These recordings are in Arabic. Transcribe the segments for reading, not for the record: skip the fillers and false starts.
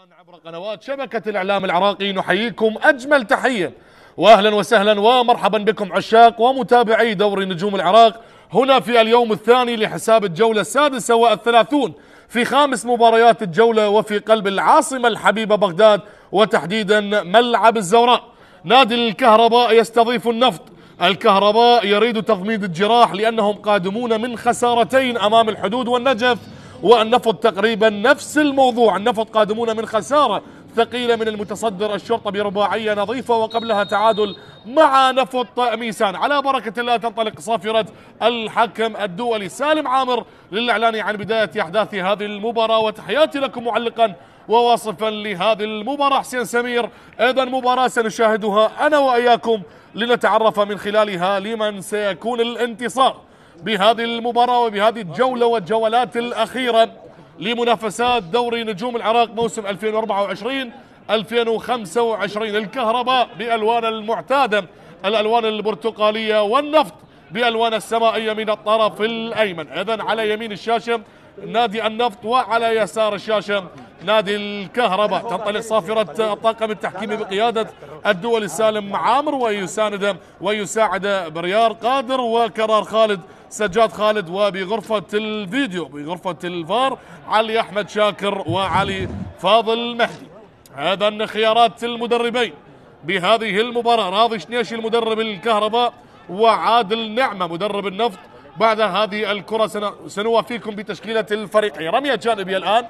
الآن عبر قنوات شبكة الإعلام العراقي نحييكم أجمل تحية وأهلا وسهلا ومرحبا بكم عشاق ومتابعي دوري نجوم العراق هنا في اليوم الثاني لحساب الجولة السادسة والثلاثون في خامس مباريات الجولة وفي قلب العاصمة الحبيبة بغداد وتحديدا ملعب الزوراء. نادي الكهرباء يستضيف النفط. الكهرباء يريد تضميد الجراح لأنهم قادمون من خسارتين أمام الحدود والنجف، والنفط تقريبا نفس الموضوع. النفط قادمون من خسارة ثقيلة من المتصدر الشرطة برباعية نظيفة وقبلها تعادل مع نفط ميسان. على بركة الله تنطلق صافرة الحكم الدولي سالم عامر للإعلان عن بداية أحداث هذه المباراة، وتحياتي لكم معلقا وواصفا لهذه المباراة حسين سمير. أيضا مباراة سنشاهدها أنا وإياكم لنتعرف من خلالها لمن سيكون الانتصار بهذه المباراة وبهذه الجولة والجولات الأخيرة لمنافسات دوري نجوم العراق موسم 2024-2025. الكهرباء بألوان المعتادة الألوان البرتقالية، والنفط بألوان السمائية من الطرف الأيمن. إذن على يمين الشاشة نادي النفط وعلى يسار الشاشة نادي الكهرباء. تنطلق صافرة الطاقم التحكيمي بقيادة الدولي سالم عامر ويساعد بريار قادر وكرار خالد سجاد خالد، وبغرفة الفيديو بغرفة الفار علي أحمد شاكر وعلي فاضل مهدي. هذا خيارات المدربين بهذه المباراة: راضي شنيشي المدرب الكهرباء وعادل نعمة مدرب النفط. بعد هذه الكرة سنوافيكم بتشكيلة الفريقين. رمية جانبية الآن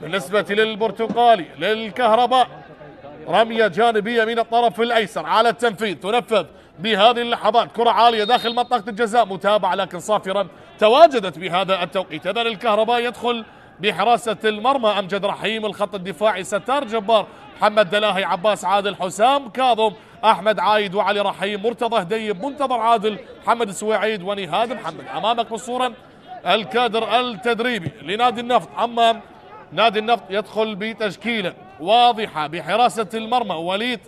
بالنسبة للبرتقالي للكهرباء، رمية جانبية من الطرف الأيسر على التنفيذ، تنفذ بهذه اللحظات كرة عالية داخل منطقة الجزاء، متابعة لكن صافرا تواجدت بهذا التوقيت. إذن الكهرباء يدخل بحراسة المرمى أمجد رحيم، الخط الدفاعي ستار جبار، محمد دلاهي، عباس عادل، حسام كاظم، أحمد عايد وعلي رحيم، مرتضى هديب، منتظر عادل، محمد السويعيد ونهاد محمد. أمامك بالصورة الكادر التدريبي لنادي النفط. أما نادي النفط يدخل بتشكيلة واضحة بحراسة المرمى وليد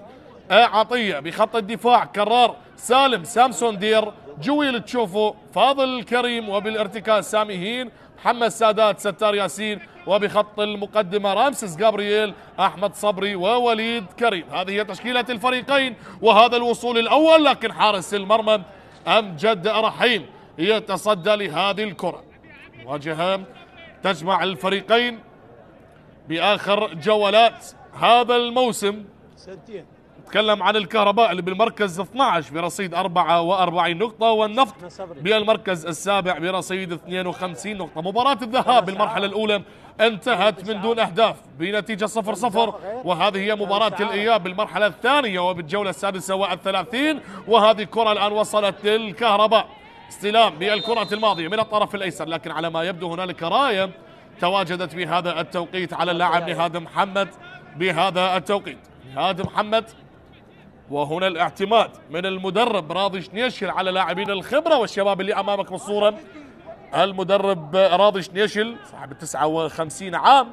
عطية، بخط الدفاع كرار سالم سامسون دير، جويل تشوفو، فاضل الكريم، وبالارتكاز سامي هين، محمد سادات، ستار ياسين، وبخط المقدمة رامسيس جابرييل، أحمد صبري ووليد كريم. هذه هي تشكيلة الفريقين وهذا الوصول الأول، لكن حارس المرمى أمجد رحيم يتصدى لهذه الكرة. مواجهة تجمع الفريقين بآخر جولات هذا الموسم. نتكلم عن الكهرباء اللي بالمركز 12 برصيد 44 نقطة، والنفط بالمركز السابع برصيد 52 نقطة. مباراة الذهاب بالمرحلة الأولى انتهت من دون أهداف بنتيجة 0-0، وهذه هي مباراة الإياب بالمرحلة الثانية وبالجولة السادسة والثلاثين. وهذه الكرة الآن وصلت للكهرباء، استلام بالكرة الماضية من الطرف الأيسر، لكن على ما يبدو هنالك راية تواجدت بهذا التوقيت على اللاعب نهاد محمد. بهذا التوقيت نهاد محمد، وهنا الاعتماد من المدرب راضي شنيشل على لاعبين الخبرة والشباب اللي أمامك بالصورة. المدرب راضي شنيشل صاحب 59 عام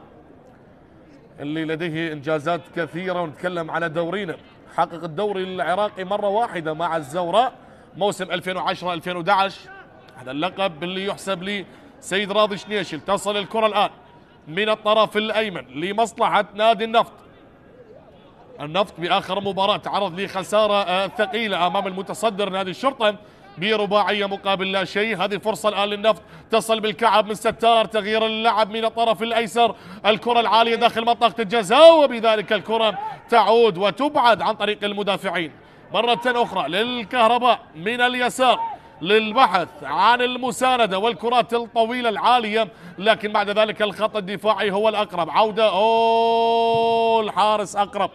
اللي لديه إنجازات كثيرة، ونتكلم على دورينا. حقق الدوري العراقي مرة واحدة مع الزوراء موسم 2010-2011، هذا اللقب اللي يحسب لي سيد راضي شنيشل. تصل الكرة الآن من الطرف الأيمن لمصلحة نادي النفط. النفط بآخر مباراة تعرض لخسارة ثقيلة أمام المتصدر نادي الشرطة برباعية مقابل لا شيء. هذه فرصة الآن للنفط، تصل بالكعب من ستار، تغيير اللعب من الطرف الأيسر، الكرة العالية داخل منطقة الجزاء، وبذلك الكرة تعود وتبعد عن طريق المدافعين. مرة أخرى للكهرباء من اليسار للبحث عن المساندة والكرات الطويلة العالية، لكن بعد ذلك الخط الدفاعي هو الأقرب. عودة الحارس أقرب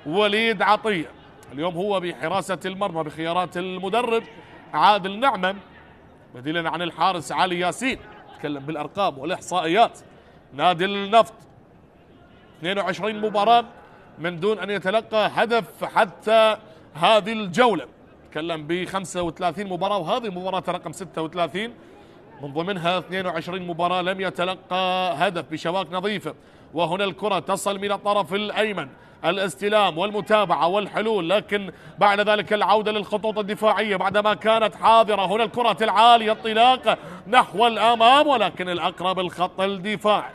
وليد عطية، اليوم هو بحراسة المرمى بخيارات المدرب عادل نعمة بديلا عن الحارس علي ياسين. نتكلم بالأرقام والإحصائيات. نادي النفط 22 مباراة من دون أن يتلقى هدف حتى هذه الجولة. نتكلم ب 35 مباراة، وهذه مباراة رقم 36 من ضمنها 22 مباراة لم يتلقى هدف بشباك نظيفة. وهنا الكرة تصل من الطرف الأيمن، الاستلام والمتابعة والحلول، لكن بعد ذلك العودة للخطوط الدفاعية بعدما كانت حاضرة. هنا الكرة العالية، انطلاق نحو الأمام، ولكن الأقرب الخط الدفاعي.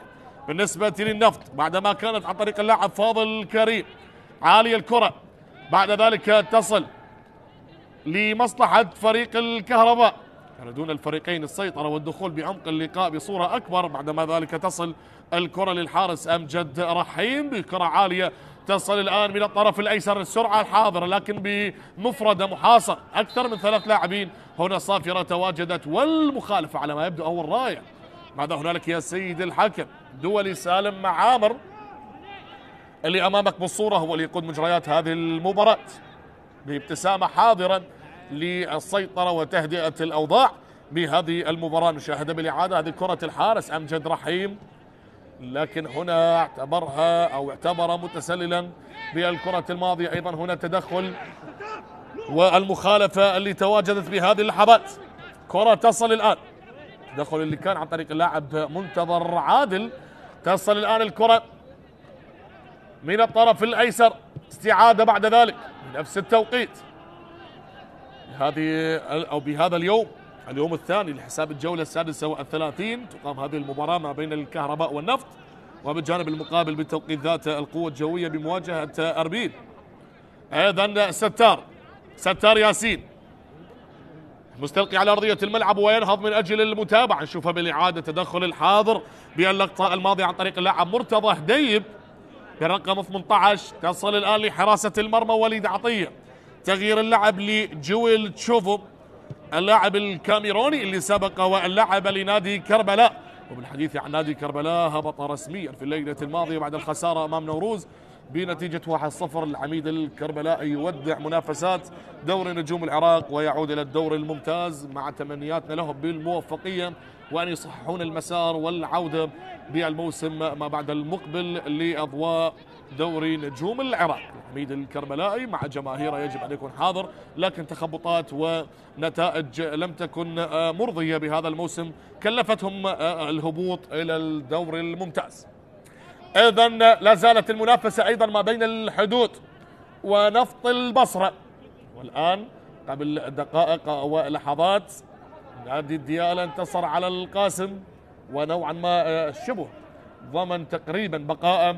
بالنسبة للنفط بعدما كانت عن طريق اللاعب فاضل كريم عالية الكرة، بعد ذلك تصل لمصلحة فريق الكهرباء، يريدون الفريقين السيطرة والدخول بعمق اللقاء بصورة أكبر. بعدما ذلك تصل الكرة للحارس أمجد رحيم بكرة عالية تصل الآن من الطرف الأيسر، السرعة الحاضرة لكن بمفردة محاصر أكثر من 3 لاعبين. هنا صافرة تواجدت والمخالفة على ما يبدو أول راية. ماذا هنالك يا سيد الحكم؟ دولي سالم معامر اللي أمامك بالصورة هو اللي يقود مجريات هذه المباراة بابتسامة حاضرا للسيطرة وتهدئة الأوضاع بهذه المباراة. نشاهدها بالإعادة، هذه كرة الحارس أمجد رحيم، لكن هنا اعتبر متسللا بالكرة الماضية. أيضا هنا تدخل والمخالفة اللي تواجدت بهذه اللحظات. كرة تصل الآن، تدخل اللي كان عن طريق اللاعب منتظر عادل. تصل الآن الكرة من الطرف الأيسر، استعادة بعد ذلك بنفس التوقيت بهذا اليوم الثاني لحساب الجولة 36 تقام هذه المباراة ما بين الكهرباء والنفط، وبالجانب المقابل بتوقيت ذات القوة الجوية بمواجهة أربيل. أيضا ستار ياسين مستلقي على أرضية الملعب وينهض من أجل المتابعة. نشوفها بالإعادة، تدخل الحاضر باللقطة الماضية عن طريق اللاعب مرتضى هديب برقم 18. تصل الآن لحراسة المرمى وليد عطية، تغيير اللعب لجويل تشوفو اللاعب الكاميروني اللي سبق واللعب لنادي كربلاء. وبالحديث عن نادي كربلاء هبط رسميا في الليلة الماضية بعد الخسارة أمام نوروز بنتيجة 1-0. العميد الكربلائي يودع منافسات دوري نجوم العراق ويعود إلى الدور الممتاز مع تمنياتنا له بالموفقية وأن يصححون المسار والعودة بالموسم ما بعد المقبل لأضواء دوري نجوم العراق. العميد الكربلائي مع جماهيره يجب أن يكون حاضر، لكن تخبطات ونتائج لم تكن مرضية بهذا الموسم كلفتهم الهبوط إلى الدور الممتاز. ايضا لا زالت المنافسه ايضا ما بين الحدود ونفط البصره، والان قبل دقائق ولحظات نادي الديالى انتصر على القاسم ونوعا ما شبه ضمن تقريبا بقاء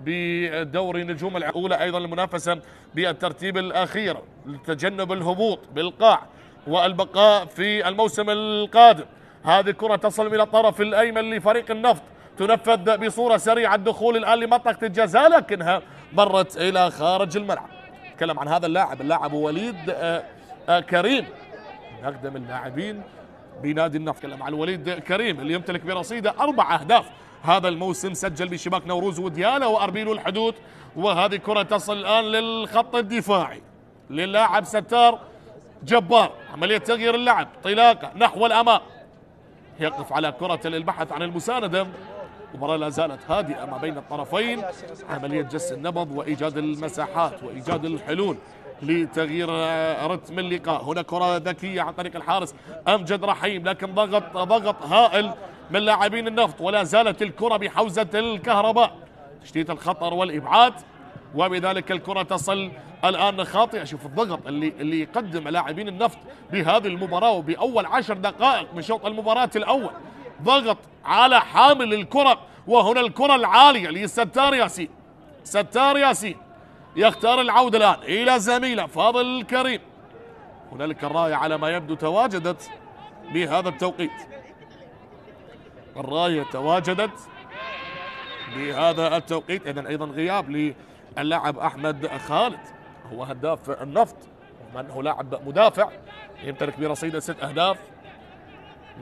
بدوري نجوم الاولى. ايضا المنافسه بالترتيب الاخير لتجنب الهبوط بالقاع والبقاء في الموسم القادم. هذه كره تصل من الطرف الايمن لفريق النفط، تنفذ بصورة سريعة، الدخول الآن لمنطقة الجزاء لكنها مرت إلى خارج الملعب. نتكلم عن هذا اللاعب وليد كريم، أقدم اللاعبين بنادي النفط. نتكلم عن وليد كريم اللي يمتلك برصيده 4 أهداف هذا الموسم، سجل بشباك نوروز وديالى وأربيل والحدود. وهذه كرة تصل الآن للخط الدفاعي للاعب ستار جبار، عملية تغيير اللعب، طلاقة نحو الأمام، يقف على كرة للبحث عن المساندة. المباراة لا زالت هادئة ما بين الطرفين، عملية جس النبض وإيجاد المساحات وإيجاد الحلول لتغيير رتم اللقاء. هنا كرة ذكية عن طريق الحارس أمجد رحيم، لكن ضغط هائل من لاعبين النفط، ولا زالت الكرة بحوزة الكهرباء، تشتيت الخطر والإبعاد، وبذلك الكرة تصل الآن خاطئة. شوف الضغط اللي يقدم لاعبين النفط بهذه المباراة وبأول 10 دقائق من شوط المباراة الأول، ضغط على حامل الكرة. وهنا الكرة العالية لستار ياسين، ستار ياسين يختار العودة الآن إلى زميله فاضل كريم. هنالك الراية على ما يبدو تواجدت بهذا التوقيت، الراية تواجدت بهذا التوقيت. إذن أيضا غياب للاعب أحمد خالد، هو هداف النفط ومنه لاعب مدافع يمتلك برصيده 6 أهداف،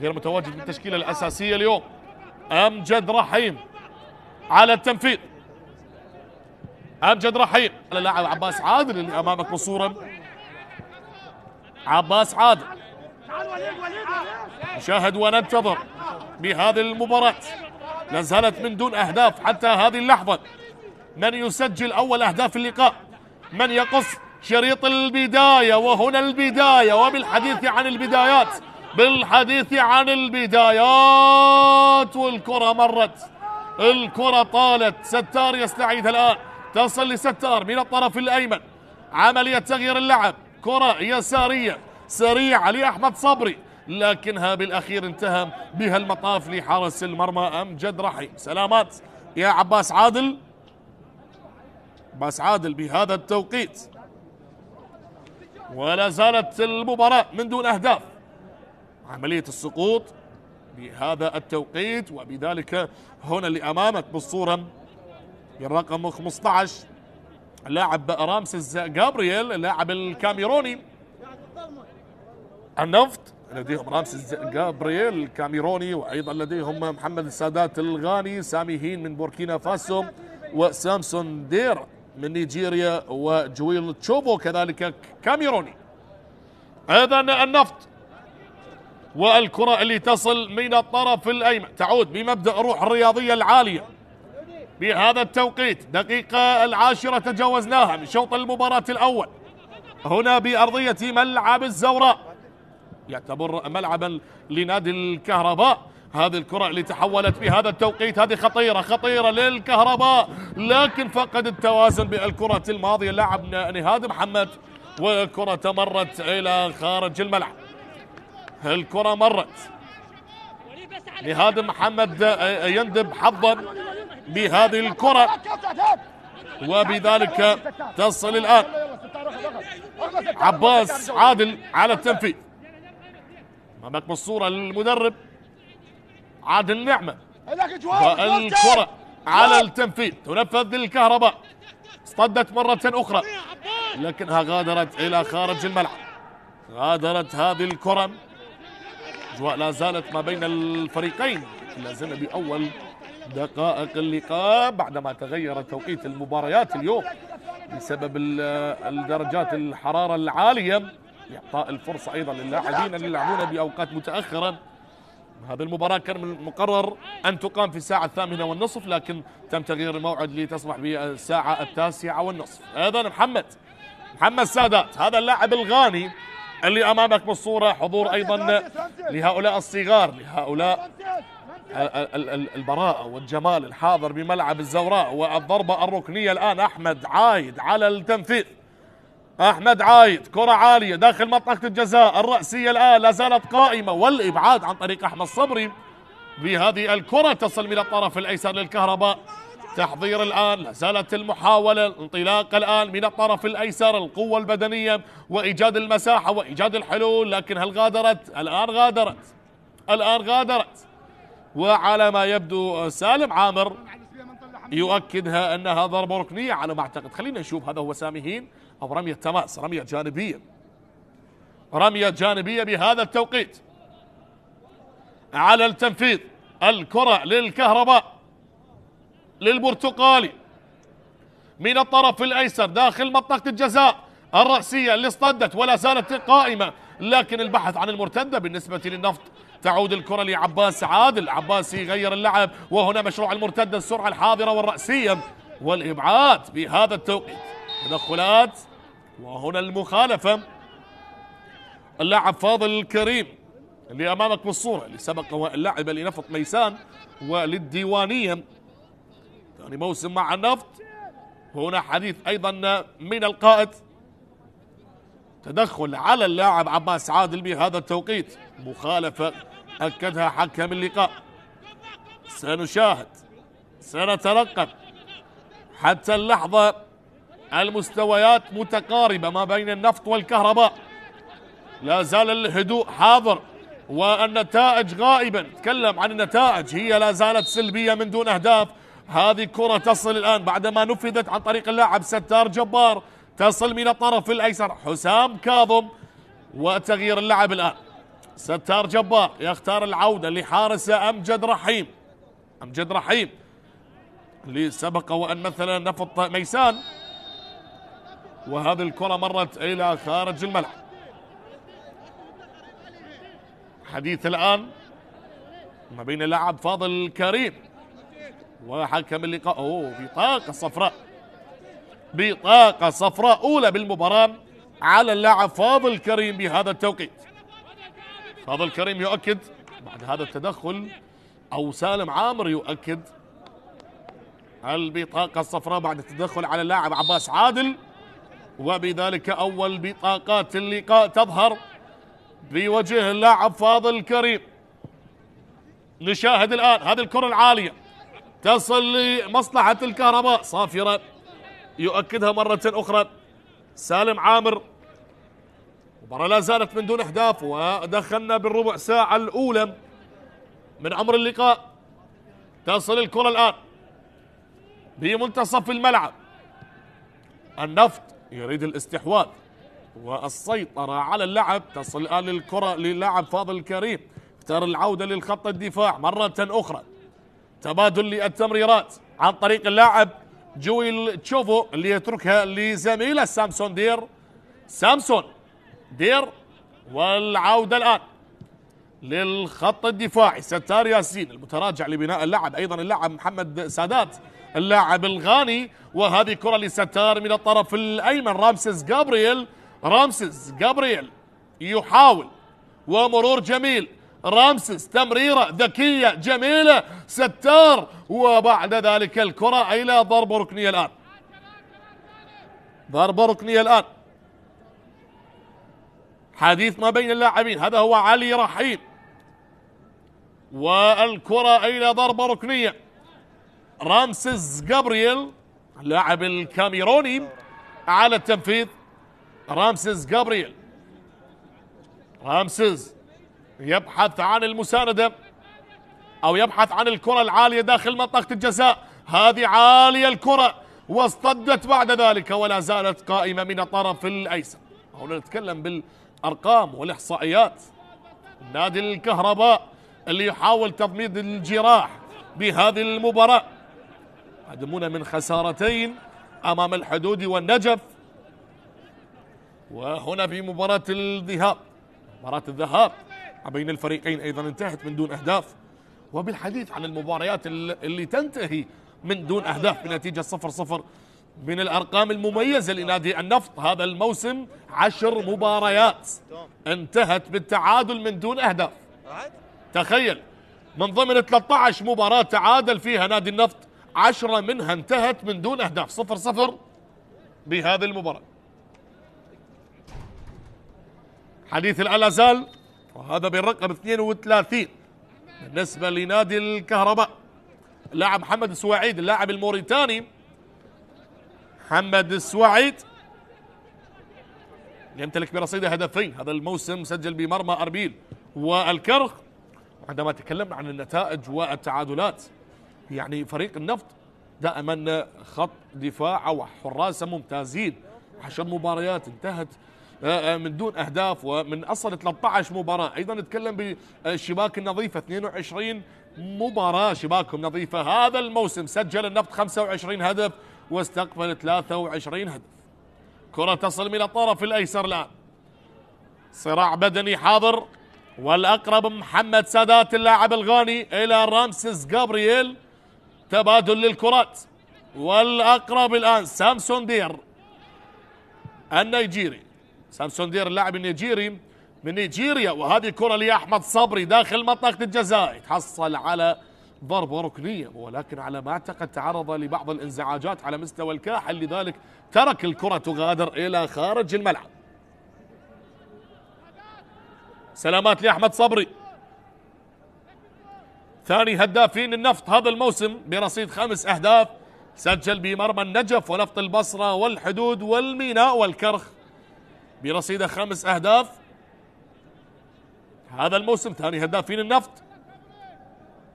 غير متواجد بالتشكيلة الأساسية اليوم. أمجد رحيم على التنفيذ، أمجد رحيم على اللاعب عباس عادل اللي أمامك بالصورة. عباس عادل نشاهد وننتظر بهذه المباراة، لا زالت من دون أهداف حتى هذه اللحظة. من يسجل أول أهداف اللقاء؟ من يقص شريط البداية؟ وهنا البداية، وبالحديث عن البدايات، بالحديث عن البدايات، والكرة مرت، الكرة طالت. ستار يستعيد الآن، تصل لستار من الطرف الأيمن، عملية تغيير اللعب، كرة يسارية سريعة لأحمد صبري، لكنها بالأخير انتهى بها المطاف لحارس المرمى أمجد رحيم. سلامات يا عباس عادل. عباس عادل بهذا التوقيت، ولا زالت المباراة من دون أهداف. عملية السقوط بهذا التوقيت، وبذلك هنا اللي أمامك بالصورة بالرقم 15 اللاعب رامسيس جابرييل اللاعب الكاميروني النفط، لديهم رامسيس جابرييل الكاميروني، وأيضا لديهم محمد السادات الغاني، سامي هين من بوركينا فاسو، وسامسون دير من نيجيريا، وجويل تشوبو كذلك كاميروني. أيضا النفط والكرة اللي تصل من الطرف الأيمن تعود بمبدأ الروح الرياضية العالية بهذا التوقيت. دقيقة العاشرة تجاوزناها من شوط المباراة الأول هنا بأرضية ملعب الزوراء، يعتبر ملعبا لنادي الكهرباء. هذه الكرة اللي تحولت بهذا التوقيت، هذه خطيرة خطيرة للكهرباء، لكن فقد التوازن بالكرة الماضية اللاعب نهاد محمد، والكرة مرت إلى خارج الملعب. الكرة مرت، نهاد محمد يندب حظا بهذه الكرة، وبذلك تصل الآن عباس عادل على التنفيذ. أمامك بالصورة المدرب عادل نعمة، والكرة على التنفيذ تنفذ للكهرباء. اصطدت مرة أخرى لكنها غادرت إلى خارج الملعب. غادرت هذه الكرة، أجواء لا زالت ما بين الفريقين، لا زلنا بأول دقائق اللقاء بعدما تغير توقيت المباريات اليوم بسبب الدرجات الحرارة العالية لإعطاء الفرصة أيضا للاعبين أن يلعبون بأوقات متأخرة. هذه المباراة كان من المقرر أن تقام في الساعة 8:30، لكن تم تغيير الموعد لتصبح بالساعة 9:30. أيضا محمد سادات هذا اللاعب الغاني اللي أمامك بالصورة، حضور أيضا لهؤلاء الصغار، لهؤلاء البراءة والجمال الحاضر بملعب الزوراء. والضربة الركنية الآن أحمد عايد على التنفيذ. أحمد عايد كرة عالية داخل منطقة الجزاء، الرأسية الآن لا زالت قائمة، والإبعاد عن طريق أحمد صبري بهذه الكرة تصل من الطرف الأيسر للكهرباء. تحضير الآن، لا زالت المحاولة، انطلاق الآن من الطرف الأيسر، القوة البدنية وإيجاد المساحة وإيجاد الحلول، لكن هل غادرت؟ الآن غادرت. وعلى ما يبدو سالم عامر يؤكدها أنها ضربة ركنية على ما أعتقد. خلينا نشوف هذا هو سامي هين أو رمية تماس، رمية جانبية بهذا التوقيت. على التنفيذ الكرة للكهرباء للبرتقالي من الطرف الأيسر داخل منطقة الجزاء، الرأسية اللي اصطدت ولا زالت قائمة، لكن البحث عن المرتدة بالنسبة للنفط. تعود الكرة لعباس عادل، عباس يغير اللعب، وهنا مشروع المرتدة، السرعة الحاضرة والرأسية والإبعاد بهذا التوقيت. تدخلات، وهنا المخالفة. اللاعب فاضل الكريم اللي أمامك بالصورة اللي سبق اللاعب لنفط ميسان وللديوانية، ثاني موسم مع النفط. هنا حديث أيضا من القائد، تدخل على اللاعب عباس عادل بهذا التوقيت، مخالفة أكدها حكم اللقاء. سنشاهد، سنترقب حتى اللحظة المستويات متقاربة ما بين النفط والكهرباء، لا زال الهدوء حاضر والنتائج غائبا. نتكلم عن النتائج، هي لا زالت سلبية من دون أهداف. هذه كرة تصل الآن بعدما نفذت عن طريق اللاعب ستار جبار، تصل من الطرف الأيسر حسام كاظم، وتغيير اللعب الآن. ستار جبار يختار العودة لحارس أمجد رحيم اللي سبق وأن مثل نفط ميسان، وهذه الكرة مرت إلى خارج الملعب. حديث الآن ما بين اللاعب فاضل كريم وحكم اللقاء. بطاقة صفراء أولى بالمباراة على اللاعب فاضل كريم بهذا التوقيت. فاضل كريم يؤكد بعد هذا التدخل، أو سالم عامر يؤكد البطاقة الصفراء بعد التدخل على اللاعب عباس عادل، وبذلك أول بطاقات اللقاء تظهر بوجه اللاعب فاضل كريم. نشاهد الآن هذه الكرة العالية تصل لمصلحة الكهرباء صافرة، يؤكدها مرة أخرى سالم عامر. المباراة لا زالت من دون أهداف، ودخلنا بالربع ساعة الأولى من عمر اللقاء. تصل الكرة الآن بمنتصف الملعب. النفط يريد الاستحواذ والسيطرة على اللعب. تصل الآن للكرة للاعب فاضل كريم، اختار العودة للخط الدفاع مرة أخرى. تبادل للتمريرات عن طريق اللاعب جويل تشوفو اللي يتركها لزميله سامسون دير. سامسون دير والعودة الآن للخط الدفاعي. ستار ياسين المتراجع لبناء اللعب، أيضا اللاعب محمد سادات اللاعب الغاني. وهذه كرة لستار من الطرف الأيمن. رامسيس جابرييل يحاول، ومرور جميل. رامسيس تمريرة ذكية جميلة. ستار، وبعد ذلك الكرة إلى ضربة ركنية الآن. ضربة ركنية الآن. حديث ما بين اللاعبين، هذا هو علي رحيم. والكرة إلى ضربة ركنية. رامسيس جابرييل اللاعب الكاميروني على التنفيذ. رامسيس جابرييل. رامسيس يبحث عن المساندة أو يبحث عن الكرة العالية داخل منطقة الجزاء. هذه عالية الكرة واصطدت بعد ذلك، ولا زالت قائمة من الطرف الأيسر. هنا نتكلم بالأرقام والإحصائيات. نادي الكهرباء اللي يحاول تضميد الجراح بهذه المباراة، قدمونا من خسارتين أمام الحدود والنجف. وهنا في مباراة الذهاب، مباراة الذهاب بين الفريقين أيضا انتهت من دون أهداف. وبالحديث عن المباريات اللي تنتهي من دون أهداف بنتيجة 0-0، من الأرقام المميزة لنادي النفط هذا الموسم 10 مباريات انتهت بالتعادل من دون أهداف. تخيل، من ضمن 13 مباراة تعادل فيها نادي النفط 10 منها انتهت من دون أهداف. 0-0 بهذه المباراة. حديث لا زال، وهذا بالرقم 32 بالنسبة لنادي الكهرباء. اللاعب محمد السواعيد اللاعب الموريتاني. محمد السواعيد يمتلك برصيد هدفين هذا الموسم، سجل بمرمى أربيل والكرخ. عندما تكلمنا عن النتائج والتعادلات، يعني فريق النفط دائما خط دفاع وحراسة ممتازين. 10 مباريات انتهت من دون أهداف، ومن أصل 13 مباراة. أيضا نتكلم بالشباك النظيفة، 22 مباراة شباكهم نظيفة. هذا الموسم سجل النفط 25 هدف واستقبل 23 هدف. كرة تصل من الطرف الأيسر الآن. صراع بدني حاضر، والأقرب محمد سادات اللاعب الغاني إلى رامسيس جابرييل. تبادل للكرات، والأقرب الآن سامسون دير النيجيري. سامسون دير اللاعب النيجيري من نيجيريا. وهذه كرة لأحمد صبري داخل منطقة الجزاء، يتحصل على ضربة ركنية، ولكن على ما أعتقد تعرض لبعض الانزعاجات على مستوى الكاحل، لذلك ترك الكرة تغادر إلى خارج الملعب. سلامات لأحمد صبري، ثاني هدافين النفط هذا الموسم برصيد 5 أهداف، سجل بمرمى النجف ونفط البصرة والحدود والميناء والكرخ برصيد 5 أهداف هذا الموسم. ثاني هدافين النفط،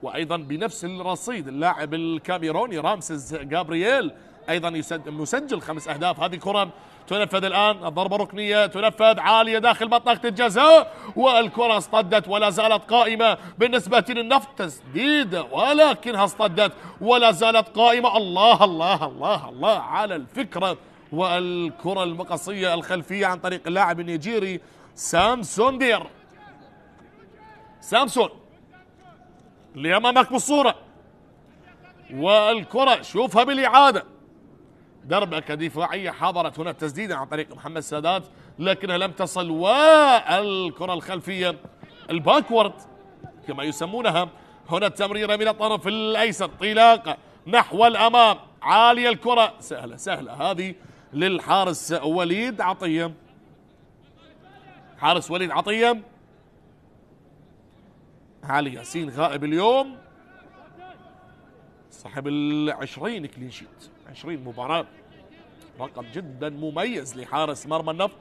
وأيضا بنفس الرصيد اللاعب الكاميروني رامسيس جابرييل أيضا مسجل 5 أهداف. هذه كرة تنفذ الآن، الضربة ركنية تنفذ عالية داخل منطقة الجزاء، والكرة اصطدت ولا زالت قائمة بالنسبة للنفط. تسديدة ولكنها اصطدت ولا زالت قائمة. الله الله الله الله على الفكرة، والكرة المقصية الخلفية عن طريق اللاعب النيجيري سامسون دير. سامسون اللي أمامك بالصورة، والكرة شوفها بالإعادة، دربكة دفاعية حضرت هنا تسديدة عن طريق محمد سادات لكنها لم تصل، والكرة الخلفية الباكورد كما يسمونها. هنا التمريرة من الطرف الأيسر، طلاقة نحو الأمام، عالية الكرة، سهلة سهلة هذه للحارس وليد عطية. حارس وليد عطية علي ياسين غائب اليوم، صاحب 20 كلين شيت، 20 مباراة، رقم جدا مميز لحارس مرمى النفط.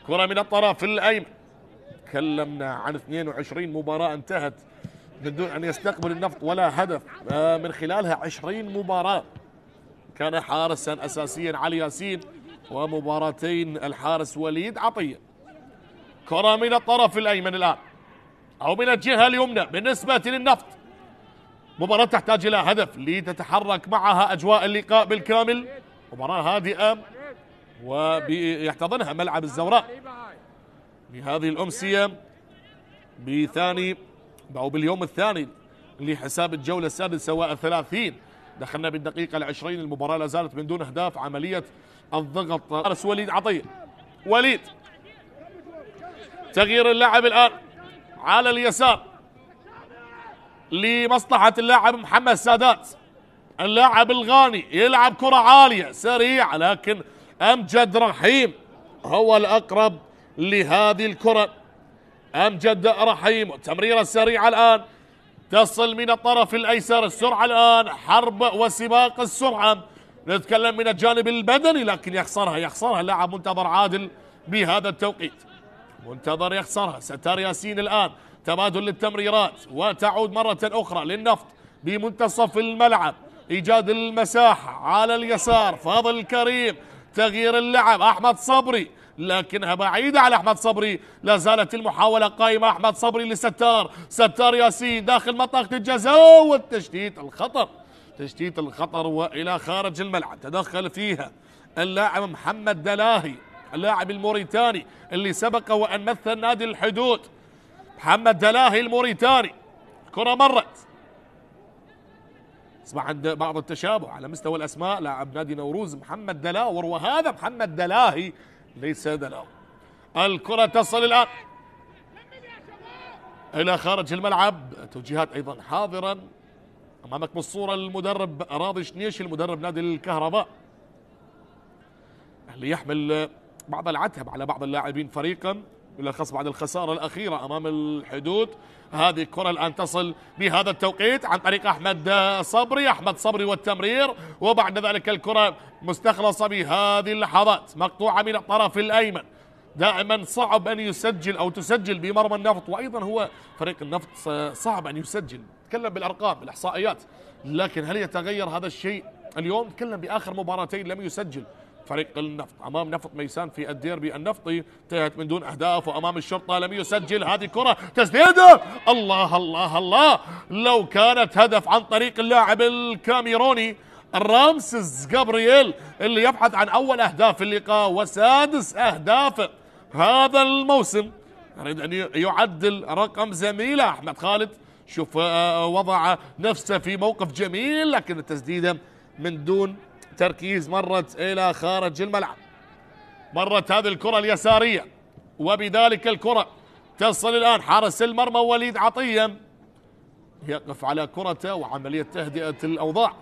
كرة من الطرف الأيمن، تكلمنا عن 22 مباراة انتهت من دون أن يستقبل النفط ولا هدف، من خلالها 20 مباراة كان حارسا أساسيا علي ياسين، ومباراتين الحارس وليد عطية. كرة من الطرف الأيمن الآن أو من الجهة اليمنى بالنسبة للنفط، مباراة تحتاج إلى هدف لتتحرك معها أجواء اللقاء بالكامل، مباراة هادئة ويحتضنها ملعب الزوراء بهذه الأمسية بثاني أو باليوم الثاني لحساب الجولة السادسة والثلاثين. دخلنا بالدقيقة 20، المباراة لا زالت من دون أهداف. عملية الضغط حارس وليد عطية، وليد تغيير اللاعب الآن على اليسار لمصلحة اللاعب محمد سادات، اللاعب الغاني يلعب كرة عالية سريعة، لكن أمجد رحيم هو الأقرب لهذه الكرة. أمجد رحيم، التمريرة السريعة الآن تصل من الطرف الأيسر، السرعة الآن حرب وسباق السرعة، نتكلم من الجانب البدني، لكن يخسرها اللاعب منتظر عادل بهذا التوقيت، منتظر يخسرها. ستار ياسين الآن تبادل للتمريرات، وتعود مرة أخرى للنفط بمنتصف الملعب، إيجاد المساحة على اليسار. فاضل الكريم، تغيير اللعب، أحمد صبري، لكنها بعيدة على أحمد صبري، لا زالت المحاولة قائمة. أحمد صبري لستار، ستار ياسين داخل منطقة الجزاء، والتشتيت الخطر، تشتيت الخطر وإلى خارج الملعب. تدخل فيها اللاعب محمد دلاهي، اللاعب الموريتاني اللي سبق وأن مثل نادي الحدود. محمد دلاهي الموريتاني، كرة مرت، اسمع عند بعض التشابه على مستوى الأسماء، لاعب نادي نوروز محمد دلاور، وهذا محمد دلاهي ليس دلاور. الكرة تصل الآن إلى خارج الملعب، توجيهات أيضا حاضرا. أمامك بالصورة المدرب راضي شنيشي، المدرب نادي الكهرباء، اللي يحمل بعض العتب على بعض اللاعبين فريقا، بالأخص بعد الخسارة الأخيرة أمام الحدود. هذه الكرة الآن تصل بهذا التوقيت عن طريق أحمد صبري والتمرير، وبعد ذلك الكرة مستخلصة بهذه اللحظات، مقطوعة من الطرف الأيمن. دائما صعب أن يسجل أو تسجل بمرمى النفط، وأيضا هو فريق النفط صعب أن يسجل، تكلم بالأرقام بالإحصائيات، لكن هل يتغير هذا الشيء اليوم؟ تكلم بآخر مباراتين لم يسجل فريق النفط، أمام نفط ميسان في الديربي النفطي انتهت من دون أهداف، وأمام الشرطة لم يسجل. هذه كرة تسديدة، الله الله الله، لو كانت هدف عن طريق اللاعب الكاميروني رامسيس جابرييل اللي يبحث عن أول أهداف اللقاء وسادس أهدافه هذا الموسم، يريد أن يعدل رقم زميله أحمد خالد. شوف وضع نفسه في موقف جميل، لكن التسديدة من دون تركيز مرت إلى خارج الملعب. مرت هذه الكرة اليسارية، وبذلك الكرة تصل الآن حارس المرمى وليد عطية، يقف على كرته وعملية تهدئة الأوضاع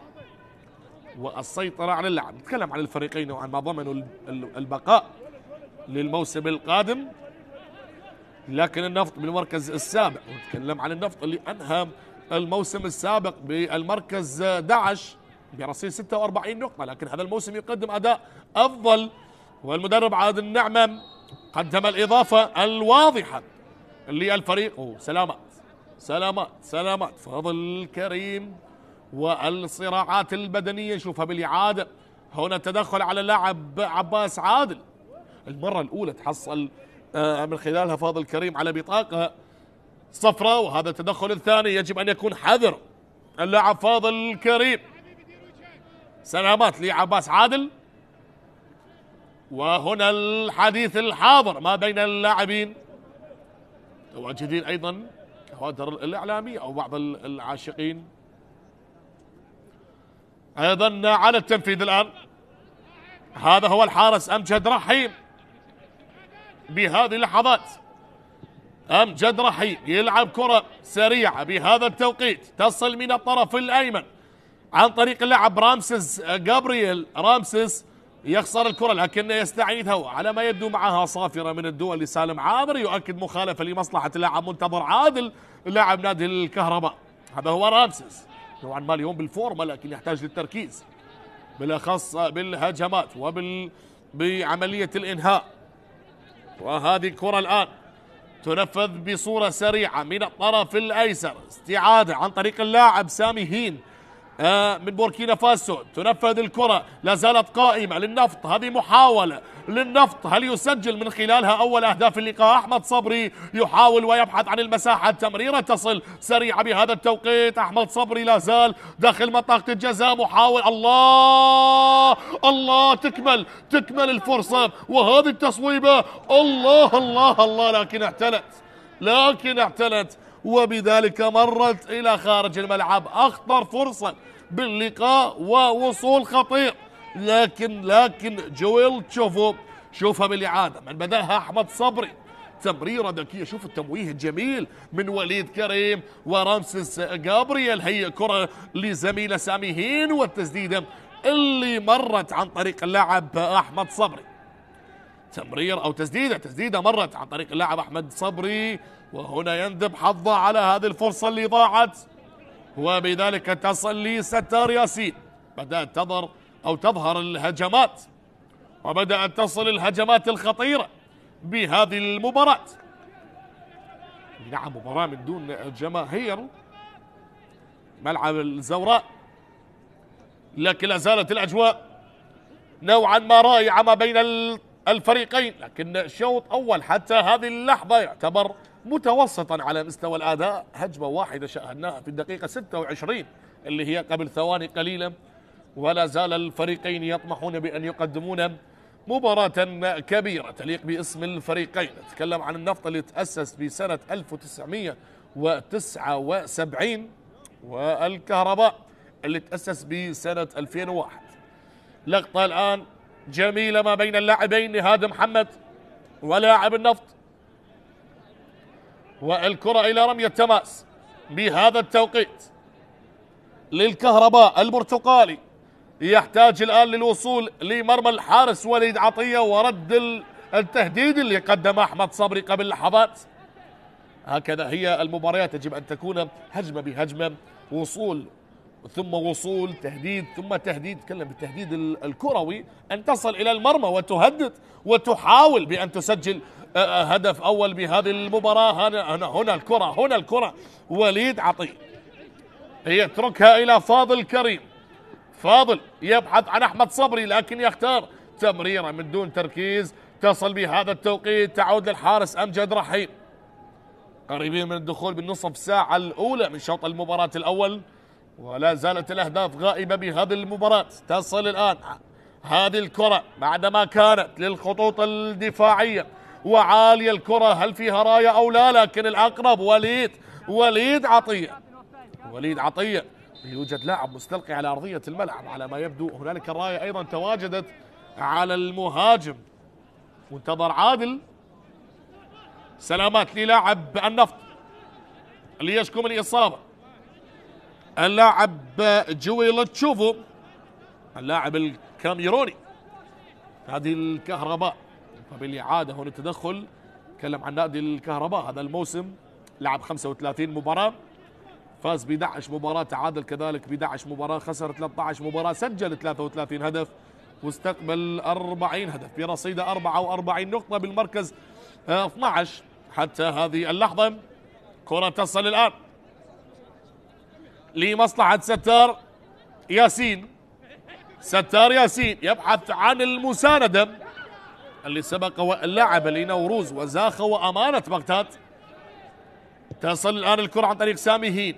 والسيطرة على اللعب. نتكلم عن الفريقين وعن ما ضمنوا البقاء للموسم القادم، لكن النفط بالمركز السابع، ونتكلم عن النفط اللي أنهى الموسم السابق بالمركز 11 برصيد 46 نقطة، لكن هذا الموسم يقدم أداء أفضل، والمدرب عادل النعمة قدم الإضافة الواضحة للفريق. سلامات فاضل الكريم، والصراعات البدنية نشوفها بالإعادة. هنا تدخل على اللاعب عباس عادل، المرة الأولى تحصل من خلالها فاضل الكريم على بطاقة صفراء، وهذا التدخل الثاني يجب أن يكون حذر اللاعب فاضل الكريم. سلامات لعباس عادل، وهنا الحديث الحاضر ما بين اللاعبين، متواجدين أيضا كوادر الإعلامية أو بعض العاشقين أيضا على التنفيذ الآن. هذا هو الحارس أمجد رحيم بهذه اللحظات، أمجد رحيم يلعب كرة سريعة بهذا التوقيت، تصل من الطرف الأيمن عن طريق اللاعب رامسيس جابرييل، رامسيس يخسر الكرة لكنه يستعيدها، وعلى ما يبدو معها صافرة من الدول لسالم عامر يؤكد مخالفة لمصلحة اللاعب منتظر عادل لاعب نادي الكهرباء. هذا هو رامسيس، نوعا ما اليوم بالفورمة لكن يحتاج للتركيز بالاخص بالهجمات بعملية الانهاء. وهذه الكرة الان تنفذ بصورة سريعة من الطرف الايسر، استعادة عن طريق اللاعب سامي هين من بوركينا فاسو. تنفذ الكرة، لا زالت قائمة للنفط، هذه محاولة للنفط، هل يسجل من خلالها أول أهداف اللقاء؟ أحمد صبري يحاول ويبحث عن المساحة، تمريرة تصل سريعة بهذا التوقيت. أحمد صبري لا زال داخل منطقة الجزاء، محاول، الله الله، تكمل الفرصة، وهذه التصويبة، الله الله الله، لكن اعتلت وبذلك مرت إلى خارج الملعب. أخطر فرصة باللقاء ووصول خطير، لكن جويل شوفها بالإعادة، من بدأها أحمد صبري، تمريرة ذكية، شوف التمويه الجميل من وليد كريم ورامسيس جابرييل. هي كرة لزميله سامي هين، والتسديدة اللي مرت عن طريق اللاعب أحمد صبري، تمرير أو تسديدة مرت عن طريق اللاعب أحمد صبري، وهنا يندب حظه على هذه الفرصة اللي ضاعت، وبذلك تصل لستار ياسين. بدأت تظهر الهجمات، وبدأت تصل الهجمات الخطيرة بهذه المباراة. نعم، مباراة من دون جماهير، ملعب الزوراء، لكن لا زالت الأجواء نوعا ما رائعة ما بين الفريقين، لكن شوط أول حتى هذه اللحظة يعتبر متوسطا على مستوى الأداء. هجمة واحدة شاهدناها في الدقيقة 26 اللي هي قبل ثواني قليلة، ولا زال الفريقين يطمحون بأن يقدمون مباراة كبيرة تليق باسم الفريقين. نتكلم عن النفط اللي تأسس في سنة 1979، والكهرباء اللي تأسس بسنة 2001. لقطة الآن جميلة ما بين اللاعبين، نهاد محمد ولاعب النفط، والكرة إلى رمية تماس بهذا التوقيت للكهرباء البرتقالي، يحتاج الآن للوصول لمرمى الحارس وليد عطية ورد التهديد اللي قدمه أحمد صبري قبل لحظات. هكذا هي المباريات، يجب أن تكون هجمة بهجمة، وصول ثم وصول، تهديد ثم تهديد. تكلم بالتهديد الكروي، أن تصل إلى المرمى وتهدد وتحاول بأن تسجل هدف أول بهذه المباراة. هنا الكرة وليد عطية يتركها إلى فاضل كريم، فاضل يبحث عن أحمد صبري لكن يختار تمريرة من دون تركيز، تصل بهذا التوقيت، تعود للحارس أمجد رحيم. قريبين من الدخول بالنصف ساعة الأولى من شوط المباراة الأول، ولا زالت الأهداف غائبة بهذه المباراة. تصل الآن هذه الكرة بعدما كانت للخطوط الدفاعية وعالية الكرة، هل فيها راية أو لا؟ لكن الأقرب وليد عطية. يوجد لاعب مستلقي على أرضية الملعب على ما يبدو. هنالك الراية أيضا تواجدت على المهاجم منتظر عادل. سلامات للاعب النفط اللي يشكو من إصابة، اللاعب جويل تشوفو، اللاعب الكاميروني. هذه الكهرباء فبالإعادة هنا تدخل. تكلم عن نادي الكهرباء، هذا الموسم لعب 35 مباراة، فاز ب 11 مباراة، تعادل كذلك ب 11 مباراة، خسر 13 مباراة، سجل 33 هدف واستقبل 40 هدف برصيده 44 نقطة بالمركز 12 حتى هذه اللحظة. كرة تصل الآن لمصلحة ستار ياسين يبحث عن المساندة اللي سبق واللاعب لنوروز وزاخة وأمانة بغداد. تصل الآن الكرة عن طريق سامي هين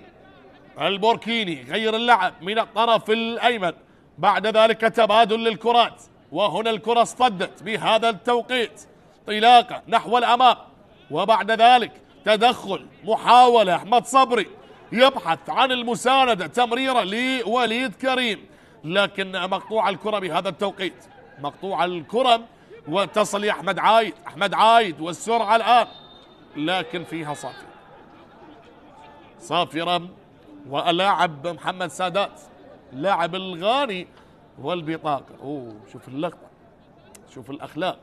البوركيني، غير اللعب من الطرف الأيمن، بعد ذلك تبادل للكرات، وهنا الكرة اصطدت بهذا التوقيت، طلاقة نحو الأمام، وبعد ذلك تدخل، محاولة، أحمد صبري يبحث عن المساندة، تمريرة لوليد كريم، لكن مقطوع الكرة بهذا التوقيت، مقطوع الكرة، وتصل لأحمد عايد والسرعة الآن، لكن فيها صافرة واللاعب محمد سادات لاعب الغاني والبطاقة. شوف اللقطة، شوف الأخلاق.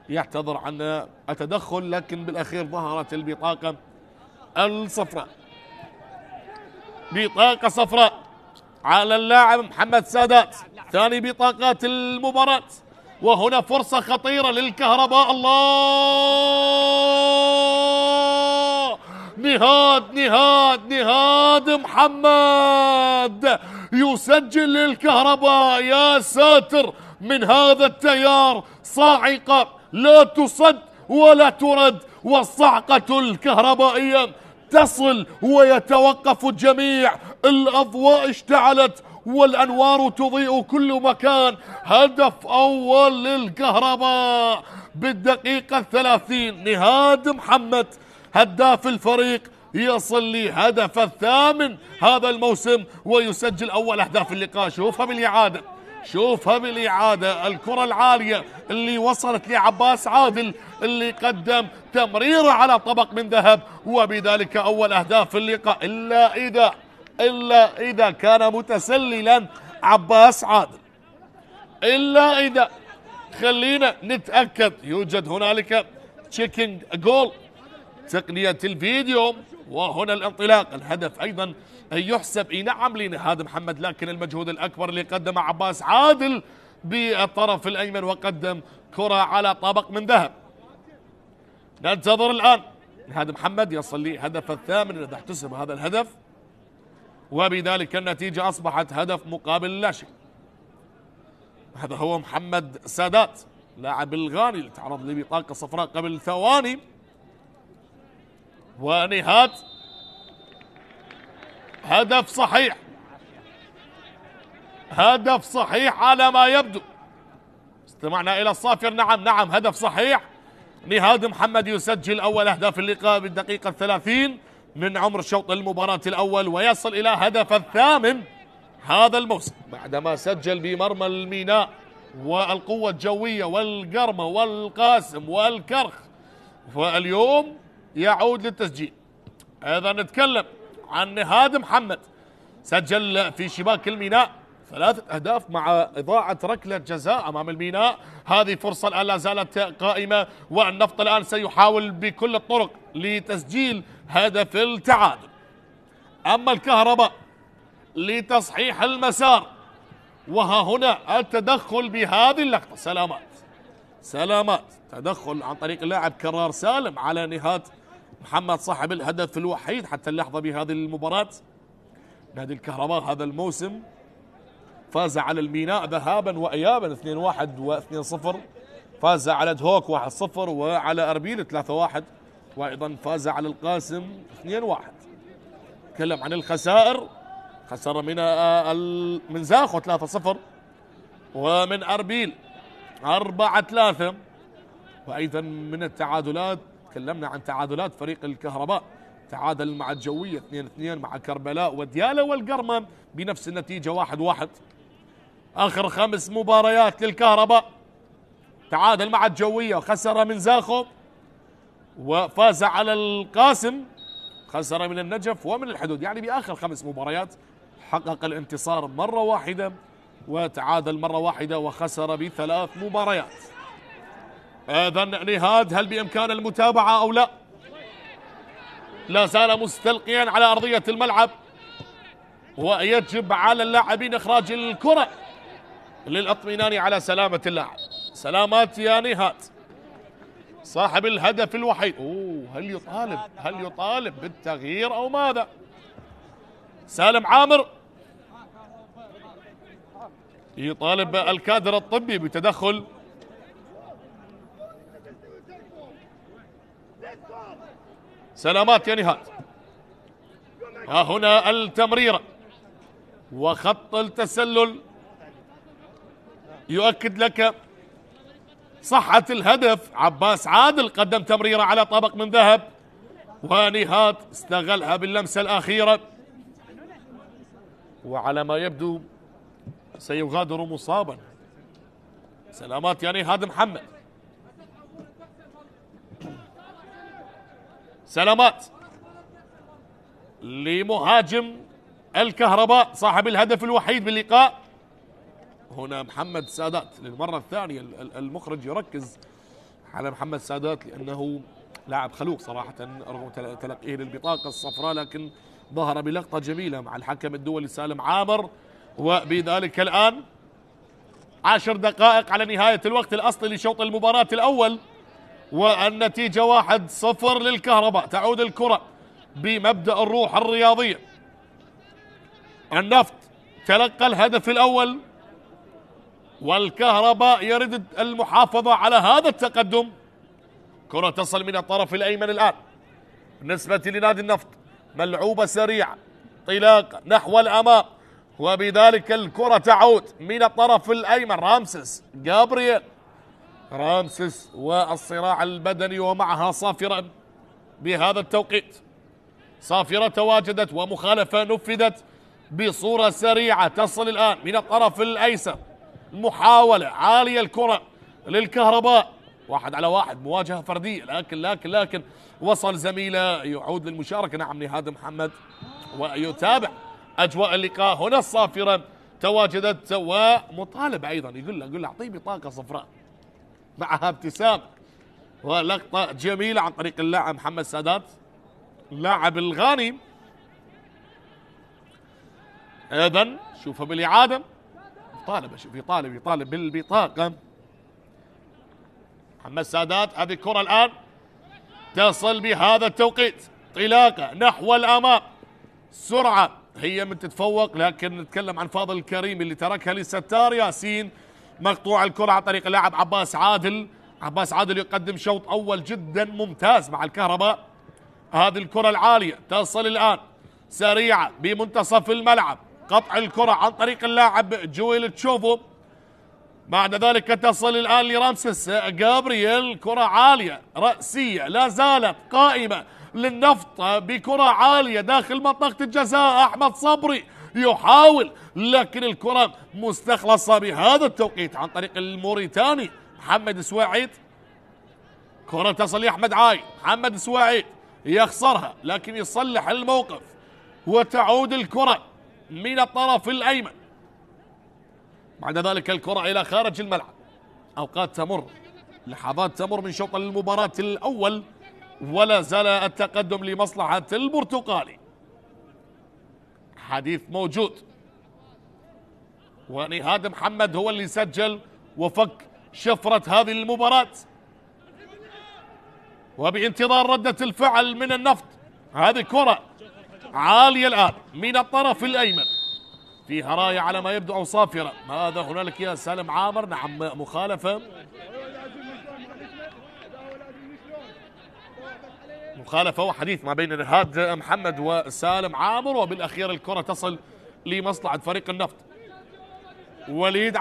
يعتذر عن التدخل، لكن بالأخير ظهرت البطاقة الصفراء. بطاقة صفراء على اللاعب محمد سادات، ثاني بطاقات المباراة. وهنا فرصة خطيرة للكهرباء. الله، نهاد محمد يسجل للكهرباء. يا ساتر من هذا التيار، صاعقة لا تصد ولا ترد، والصعقة الكهربائية تصل ويتوقف الجميع. الأضواء اشتعلت والأنوار تضيء كل مكان. هدف أول للكهرباء بالدقيقة 30. نهاد محمد هداف الفريق يصل لهدف الثامن هذا الموسم ويسجل أول أهداف اللقاء. شوفها بالإعادة، شوفها بالإعادة، الكرة العالية اللي وصلت لعباس عادل اللي قدم تمريرة على طبق من ذهب، وبذلك أول أهداف اللقاء. إلا إذا كان متسللا عباس عادل، إلا إذا، خلينا نتأكد. يوجد هنالك تشيكينج جول، تقنية الفيديو، وهنا الانطلاق. الهدف أيضا يحسب نعم لنهاد محمد، لكن المجهود الأكبر اللي قدمه عباس عادل بالطرف الأيمن وقدم كرة على طبق من ذهب. ننتظر الآن نهاد محمد يصل لهدف الثامن إذا احتسب هذا الهدف، وبذلك النتيجة أصبحت هدف مقابل لا شيء. هذا هو محمد سادات لاعب الغاني اللي تعرض لبطاقة صفراء قبل ثواني. ونهاد هدف صحيح، هدف صحيح على ما يبدو. استمعنا إلى الصافر. نعم هدف صحيح. نهاد محمد يسجل أول أهداف اللقاء بالدقيقة 30 من عمر شوط المباراة الأول، ويصل إلى هدف الثامن هذا الموسم بعدما سجل بمرمى الميناء والقوة الجوية والقرمة والقاسم والكرخ، واليوم يعود للتسجيل. أيضا نتكلم عن نهاد محمد، سجل في شباك الميناء 3 أهداف مع إضاعة ركلة جزاء أمام الميناء. هذه فرصة الآن لا زالت قائمة، والنفط الآن سيحاول بكل الطرق لتسجيل هدف التعادل. أما الكهرباء لتصحيح المسار، وها هنا التدخل بهذه اللقطة. سلامات تدخل عن طريق اللاعب كرار سالم على نهاد محمد صاحب الهدف الوحيد حتى اللحظة بهذه المباراة. نادي الكهرباء هذا الموسم فاز على الميناء ذهابا وإيابا 2-1 و2-0، فاز على دهوك 1-0 وعلى أربيل 3-1، وأيضا فاز على القاسم 2-1. تكلم عن الخسائر، خسر من زاخو 3-0 ومن أربيل 4-3، وأيضا من التعادلات تكلمنا عن تعادلات فريق الكهرباء، تعادل مع الجوية 2-2 مع كربلاء وديالى والقرمة بنفس النتيجة 1-1. آخر 5 مباريات للكهرباء تعادل مع الجوية وخسر من زاخو، وفاز على القاسم، خسر من النجف ومن الحدود. يعني بآخر 5 مباريات حقق الانتصار مرة واحدة وتعادل مرة واحدة وخسر ب3 مباريات. إذن نهاد هل بإمكان المتابعة أو لا؟ لا زال مستلقيا على أرضية الملعب، ويجب على اللاعبين إخراج الكرة للإطمئنان على سلامة اللاعب. سلامات يا نهاد صاحب الهدف الوحيد. هل يطالب بالتغيير أو ماذا؟ سالم عامر يطالب الكادر الطبي بتدخل. سلامات يا نهاد. ها هنا التمريرة وخط التسلل يؤكد لك صحة الهدف. عباس عادل قدم تمريرة على طبق من ذهب، ونهاد استغلها باللمسة الأخيرة، وعلى ما يبدو سيغادر مصابا. سلامات يا نهاد محمد. سلامات لمهاجم الكهرباء صاحب الهدف الوحيد باللقاء، هنا محمد سادات للمرة الثانية المخرج يركز على محمد سادات لأنه لاعب خلوق صراحة رغم تلقيه للبطاقة الصفراء، لكن ظهر بلقطة جميلة مع الحكم الدولي سالم عامر. وبذلك الآن 10 دقائق على نهاية الوقت الأصلي لشوط المباراة الأول، والنتيجة 1-0 للكهرباء. تعود الكرة بمبدأ الروح الرياضية. النفط تلقى الهدف الأول والكهرباء يريد المحافظة على هذا التقدم. كرة تصل من الطرف الأيمن الآن بالنسبة لنادي النفط، ملعوبة سريعة طلاقة نحو الأمام، وبذلك الكرة تعود من الطرف الأيمن. رامسيس جابرييل، رامسيس والصراع البدني ومعها صافرة بهذا التوقيت. صافرة تواجدت ومخالفة نفذت بصورة سريعة. تصل الآن من الطرف الأيسر، محاولة عالية الكرة للكهرباء، 1 على 1 مواجهة فردية، لكن وصل زميله يعود للمشاركة. نعم نهاد محمد ويتابع أجواء اللقاء. هنا الصافرة تواجدت ومطالب أيضا، يقول له أعطيه بطاقة صفراء، معها ابتسام ولقطة جميلة عن طريق اللاعب محمد سادات اللاعب الغاني. إذن شوفها بالإعادة، يطالب بالبطاقة محمد سادات. هذه الكرة الآن تصل بهذا التوقيت، طلاقة نحو الأمام، سرعة هي من تتفوق، لكن نتكلم عن فاضل الكريم اللي تركها لستار ياسين. مقطوع الكرة عن طريق اللاعب عباس عادل يقدم شوط أول جدا ممتاز مع الكهرباء. هذه الكرة العالية تصل الآن سريعة بمنتصف الملعب، قطع الكرة عن طريق اللاعب جويل تشوفو. بعد ذلك تصل الآن لرامسيس جابرييل، كرة عالية رأسية لا زالت قائمة للنفط بكرة عالية داخل منطقة الجزاء. أحمد صبري يحاول، لكن الكرة مستخلصة بهذا التوقيت عن طريق الموريتاني محمد سواعيد. كرة تصل لأحمد عايد، محمد سواعيد يخسرها لكن يصلح الموقف، وتعود الكرة من الطرف الأيمن. بعد ذلك الكرة إلى خارج الملعب. أوقات تمر، لحظات تمر من شوط المباراة الأول، ولا زال التقدم لمصلحة البرتقالي. حديث موجود، ونهاد محمد هو اللي سجل وفك شفرة هذه المباراة، وبانتظار ردة الفعل من النفط. هذه كرة عالية الآن من الطرف الأيمن، فيها راية على ما يبدو أو صافرة. ماذا هنالك يا سالم عامر؟ نعم مخالفة وحديث ما بين نهاد محمد وسالم عامر، وبالأخير الكرة تصل لمصلحة فريق النفط. وليد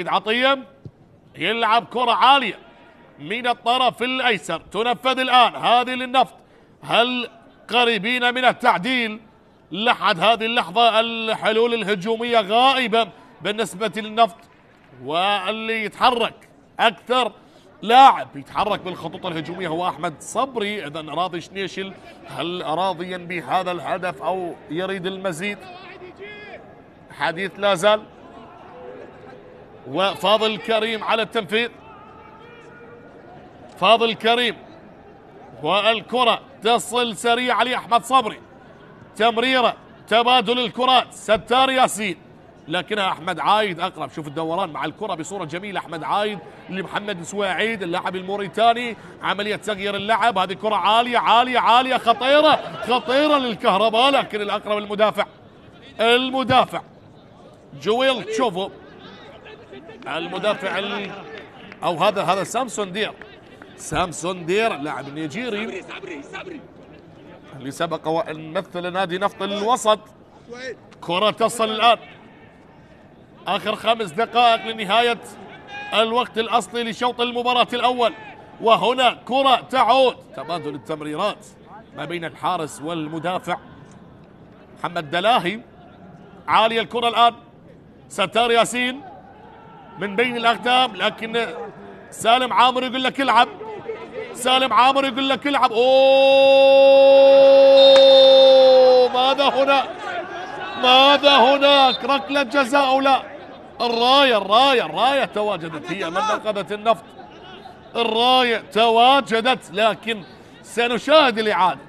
عطية يلعب كرة عالية من الطرف الأيسر، تنفذ الآن هذه للنفط. هل قريبين من التعديل؟ لحد هذه اللحظة الحلول الهجومية غائبة بالنسبة للنفط، واللي يتحرك أكثر لاعب يتحرك بالخطوط الهجومية هو أحمد صبري. إذن راضي شنيشل، هل راضيا بهذا الهدف أو يريد المزيد؟ حديث لا زال، وفاضل كريم على التنفيذ. فاضل كريم والكرة تصل سريعة لأحمد صبري، تمريرة تبادل الكرات، ستار ياسين، لكنها أحمد عايد أقرب. شوف الدوران مع الكرة بصورة جميلة، أحمد عايد لمحمد سواعيد اللاعب الموريتاني، عملية تغيير اللعب. هذه كرة عالية عالية عالية خطيرة للكهرباء، لكن الأقرب المدافع جويل تشوفو، المدافع أو هذا سامسون دير اللاعب النيجيري اللي سبق وأن مثل نادي نفط الوسط. كرة تصل الآن آخر 5 دقائق لنهاية الوقت الأصلي لشوط المباراة الأول، وهنا كرة تعود، تبادل التمريرات ما بين الحارس والمدافع. محمد دلاهي عالية الكرة الآن، ستار ياسين من بين الأقدام، لكن سالم عامر يقول لك العب، أوه ماذا هنا؟ ماذا هناك؟ ركلة جزاء أو لا؟ الراية تواجدت، هي من نقذت النفط. الراية تواجدت، لكن سنشاهد الإعادة.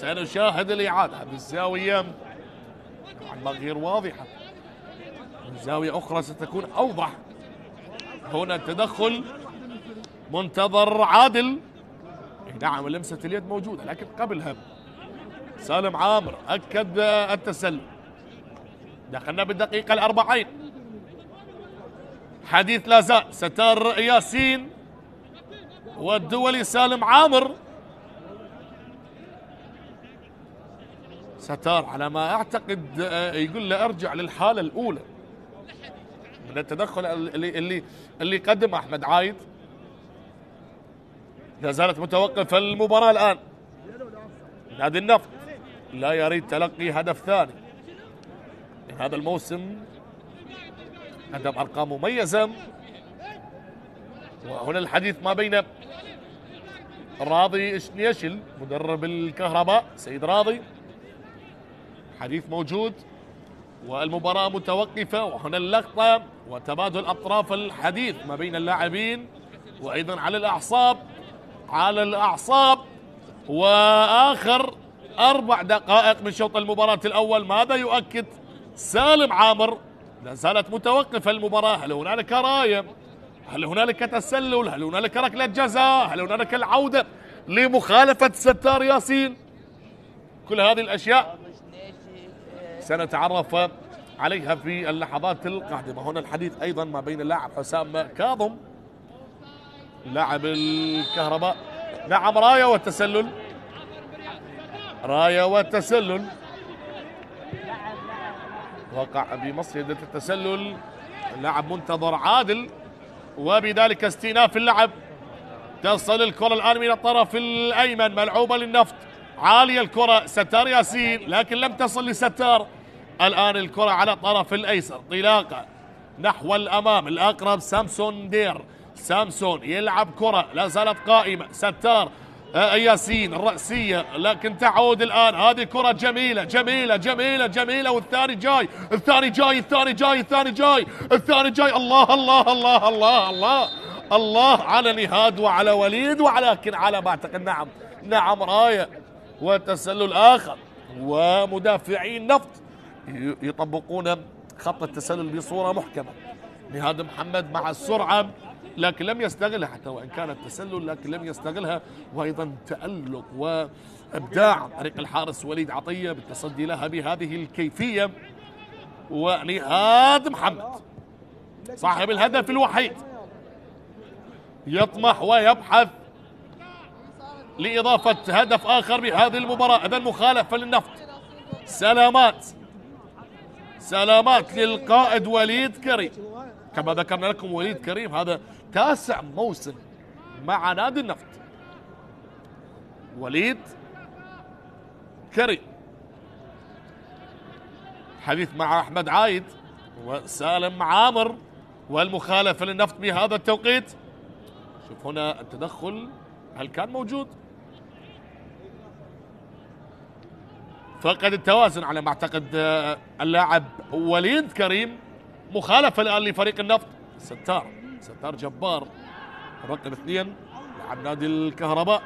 هذه الزاوية طبعا غير واضحة، زاوية أخرى ستكون أوضح. هنا التدخل منتظر عادل. نعم لمسة اليد موجودة، لكن قبلها سالم عامر أكد التسلل. دخلنا بالدقيقة ال40. حديث لا زال، ستار ياسين والدولي سالم عامر. ستار على ما أعتقد يقول له ارجع للحالة الأولى من التدخل اللي قدم أحمد عايد. لا زالت متوقفة المباراة الآن. نادي النفط لا يريد تلقي هدف ثاني هذا الموسم، قدم أرقام مميزة. وهنا الحديث ما بين راضي شنيشل مدرب الكهرباء سيد راضي، حديث موجود والمباراة متوقفة. وهنا اللقطة وتبادل أطراف الحديث ما بين اللاعبين، وأيضا على الأعصاب. وآخر 4 دقائق من شوط المباراة الأول. ماذا يؤكد سالم عامر؟ لا زالت متوقفة المباراة. هل هنالك راية؟ هل هنالك تسلل؟ هل هنالك ركلة جزاء؟ هل هنالك العودة لمخالفة ستار ياسين؟ كل هذه الأشياء سنتعرف عليها في اللحظات القادمة. هنا الحديث أيضا ما بين اللاعب حسام كاظم لاعب الكهرباء. نعم راية والتسلل وقع بمصيدة التسلل. اللاعب منتظر عادل، وبذلك استئناف اللعب. تصل الكرة الآن من الطرف الأيمن ملعوبة للنفط، عالية الكرة ستار ياسين لكن لم تصل لستار. الآن الكرة على الطرف الأيسر، طلاقة نحو الأمام، الأقرب سامسون دير. سامسون يلعب كرة لا زالت قائمة، ستار ياسين الرأسية لكن تعود الآن. هذه كرة جميلة جميلة جميلة جميلة، والثاني جاي الله الله الله الله الله الله على نهاد وعلى وليد، ولكن على ما أعتقد نعم راية وتسلل آخر. ومدافعين النفط يطبقون خط التسلل بصورة محكمة. نهاد محمد مع السرعة لكن لم يستغلها، حتى وإن كانت تسلل لكن لم يستغلها. وأيضا تألق وإبداع عن طريق الحارس وليد عطية بالتصدي لها بهذه الكيفية. ونهاد محمد صاحب الهدف الوحيد يطمح ويبحث لإضافة هدف آخر بهذه المباراة. إذن مخالفة للنفط. سلامات للقائد وليد كريم. كما ذكرنا لكم وليد كريم هذا 9 موسم مع نادي النفط. وليد كريم. حديث مع أحمد عايد وسالم عامر، والمخالفة للنفط بهذا التوقيت. شوف هنا التدخل هل كان موجود؟ فقد التوازن على ما اعتقد اللاعب وليد كريم. مخالفة الآن لفريق النفط. ستار جبار رقم 2 لاعب نادي الكهرباء.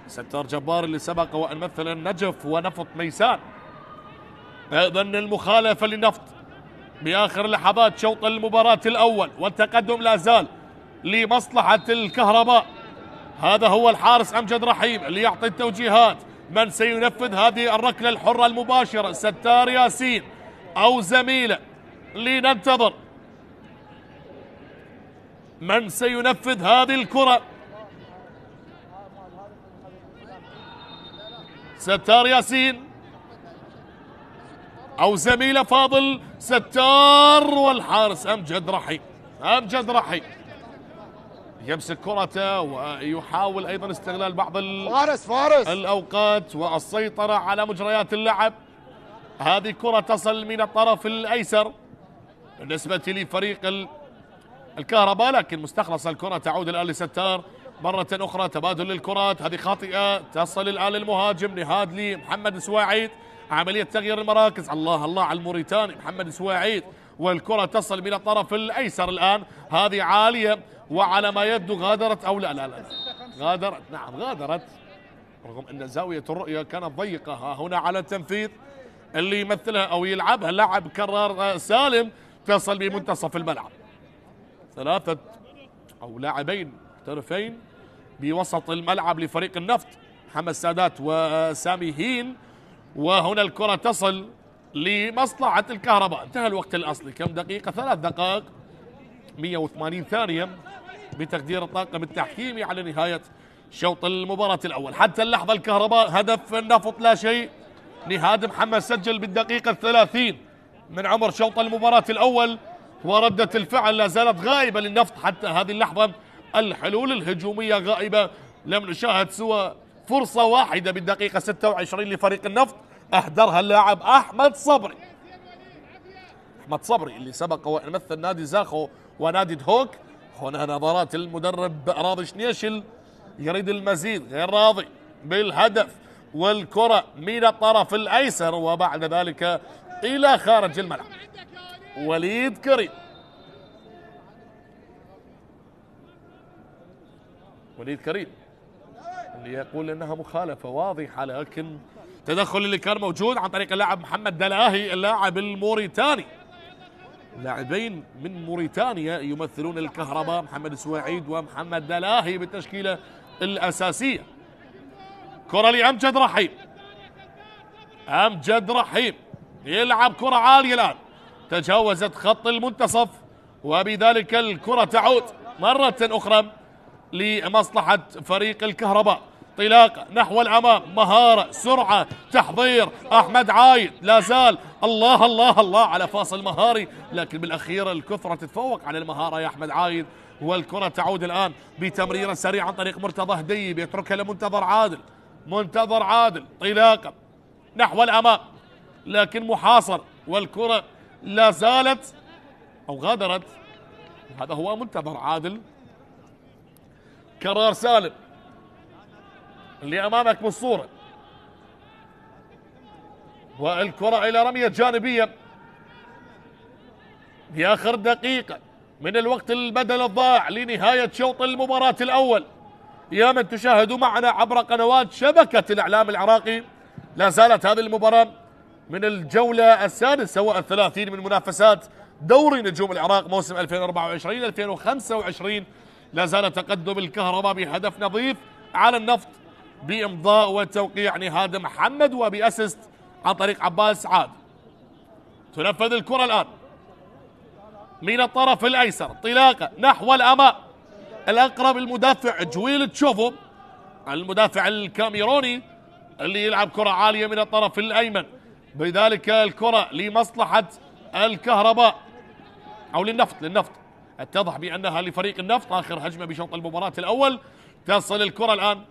ستار جبار اللي سبق وأن مثل النجف ونفط ميسان. أيضا المخالفة للنفط بآخر لحظات شوط المباراة الأول، والتقدم لا زال لمصلحة الكهرباء. هذا هو الحارس أمجد رحيم اللي يعطي التوجيهات. من سينفذ هذه الركلة الحرة المباشرة؟ ستار ياسين أو زميله؟ لننتظر من سينفذ هذه الكرة. ستار ياسين أو زميله فاضل؟ ستار والحارس أمجد رحيم يمسك كرته ويحاول أيضا استغلال بعض الأوقات والسيطرة على مجريات اللعب. هذه كرة تصل من الطرف الأيسر بالنسبة لفريق الكهرباء، لكن مستخلص الكرة تعود الآن لستار مرة أخرى. تبادل للكرات، هذه خاطئة، تصل الآن للمهاجم نهاد لمحمد سواعيد. عملية تغيير المراكز. الله الله على الموريتاني محمد سواعيد، والكرة تصل من الطرف الأيسر الآن. هذه عالية وعلى ما يبدو غادرت أو لا لا لا غادرت، نعم غادرت، رغم أن زاوية الرؤية كانت ضيقة. ها هنا على التنفيذ اللي يمثلها أو يلعبها اللاعب كرار سالم، تصل بمنتصف الملعب. ثلاثة أو لاعبين محترفين بوسط الملعب لفريق النفط، محمد سادات وسامي هين. وهنا الكرة تصل لمصلحة الكهرباء. انتهى الوقت الأصلي، كم دقيقة؟ 3 دقائق 180 ثانية بتقدير الطاقم التحكيمي على نهاية شوط المباراة الأول. حتى اللحظة الكهرباء هدف النفط لا شيء. نهاد محمد سجل بالدقيقة 30 من عمر شوط المباراة الأول، وردة الفعل لا زالت غائبة للنفط حتى هذه اللحظة. الحلول الهجومية غائبة، لم نشاهد سوى فرصة واحدة بالدقيقة 26 لفريق النفط أهدرها اللاعب أحمد صبري. أحمد صبري اللي سبق وأن مثل نادي زاخو ونادي دهوك. هنا نظرات المدرب راضي شنيشل، يريد المزيد، غير راضي بالهدف، والكرة من الطرف الأيسر وبعد ذلك إلى خارج الملعب. وليد كريم، وليد كريم اللي يقول انها مخالفه واضحه، لكن التدخل اللي كان موجود عن طريق اللاعب محمد دلاهي اللاعب الموريتاني. لاعبين من موريتانيا يمثلون الكهرباء، محمد سواعيد ومحمد دلاهي بالتشكيله الاساسيه. كره لامجد رحيم، امجد رحيم يلعب كره عاليه الان، تجاوزت خط المنتصف، وبذلك الكره تعود مره اخرى لمصلحة فريق الكهرباء. انطلاقة نحو الأمام، مهارة، سرعة، تحضير. أحمد عايد لا زال، الله الله الله على فاصل مهاري، لكن بالأخير الكثرة تتفوق على المهارة يا أحمد عايد. والكرة تعود الآن بتمريرة سريعة عن طريق مرتضى هديب، يتركها لمنتظر عادل. منتظر عادل، انطلاقة نحو الأمام لكن محاصر، والكرة لا زالت أو غادرت. هذا هو منتظر عادل. كرار سالم اللي امامك بالصوره، والكره الى رميه جانبيه في اخر دقيقه من الوقت البدل الضائع لنهايه شوط المباراه الاول. يا من تشاهدوا معنا عبر قنوات شبكه الاعلام العراقي، لا زالت هذه المباراه من الجوله السادسه والثلاثين من منافسات دوري نجوم العراق موسم 2024-2025. لا زال تقدم الكهرباء بهدف نظيف على النفط بإمضاء وتوقيع نهاد محمد وبأسست عن طريق عباس عاد. تنفذ الكرة الآن من الطرف الأيسر، انطلاقة نحو الأمام. الأقرب المدافع جويل تشوفو، المدافع الكاميروني اللي يلعب كرة عالية من الطرف الأيمن. بذلك الكرة لمصلحة الكهرباء أو للنفط. اتضح بأنها لفريق النفط. آخر هجمة بشوط المباراة الأول. تصل الكرة الآن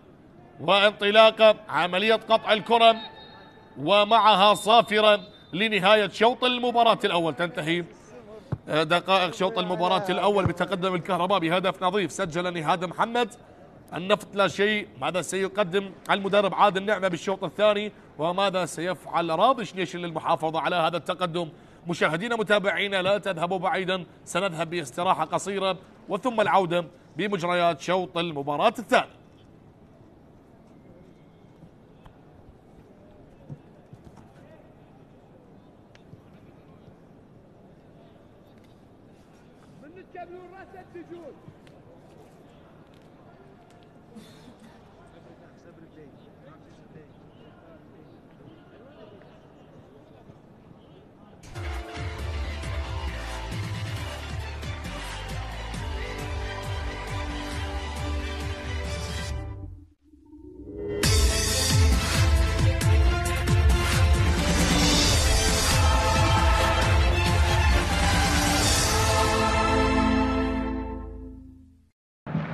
وانطلاقة، عملية قطع الكرة ومعها صافرة لنهاية شوط المباراة الأول. تنتهي دقائق شوط المباراة الأول بتقدم الكهرباء بهدف نظيف سجل نهاد محمد. النفط لا شيء. ماذا سيقدم المدرب عادل نعمة بالشوط الثاني، وماذا سيفعل راضي شنيشل للمحافظة على هذا التقدم؟ مشاهدينا متابعينا لا تذهبوا بعيدا، سنذهب باستراحة قصيرة وثم العودة بمجريات شوط المباراة الثاني.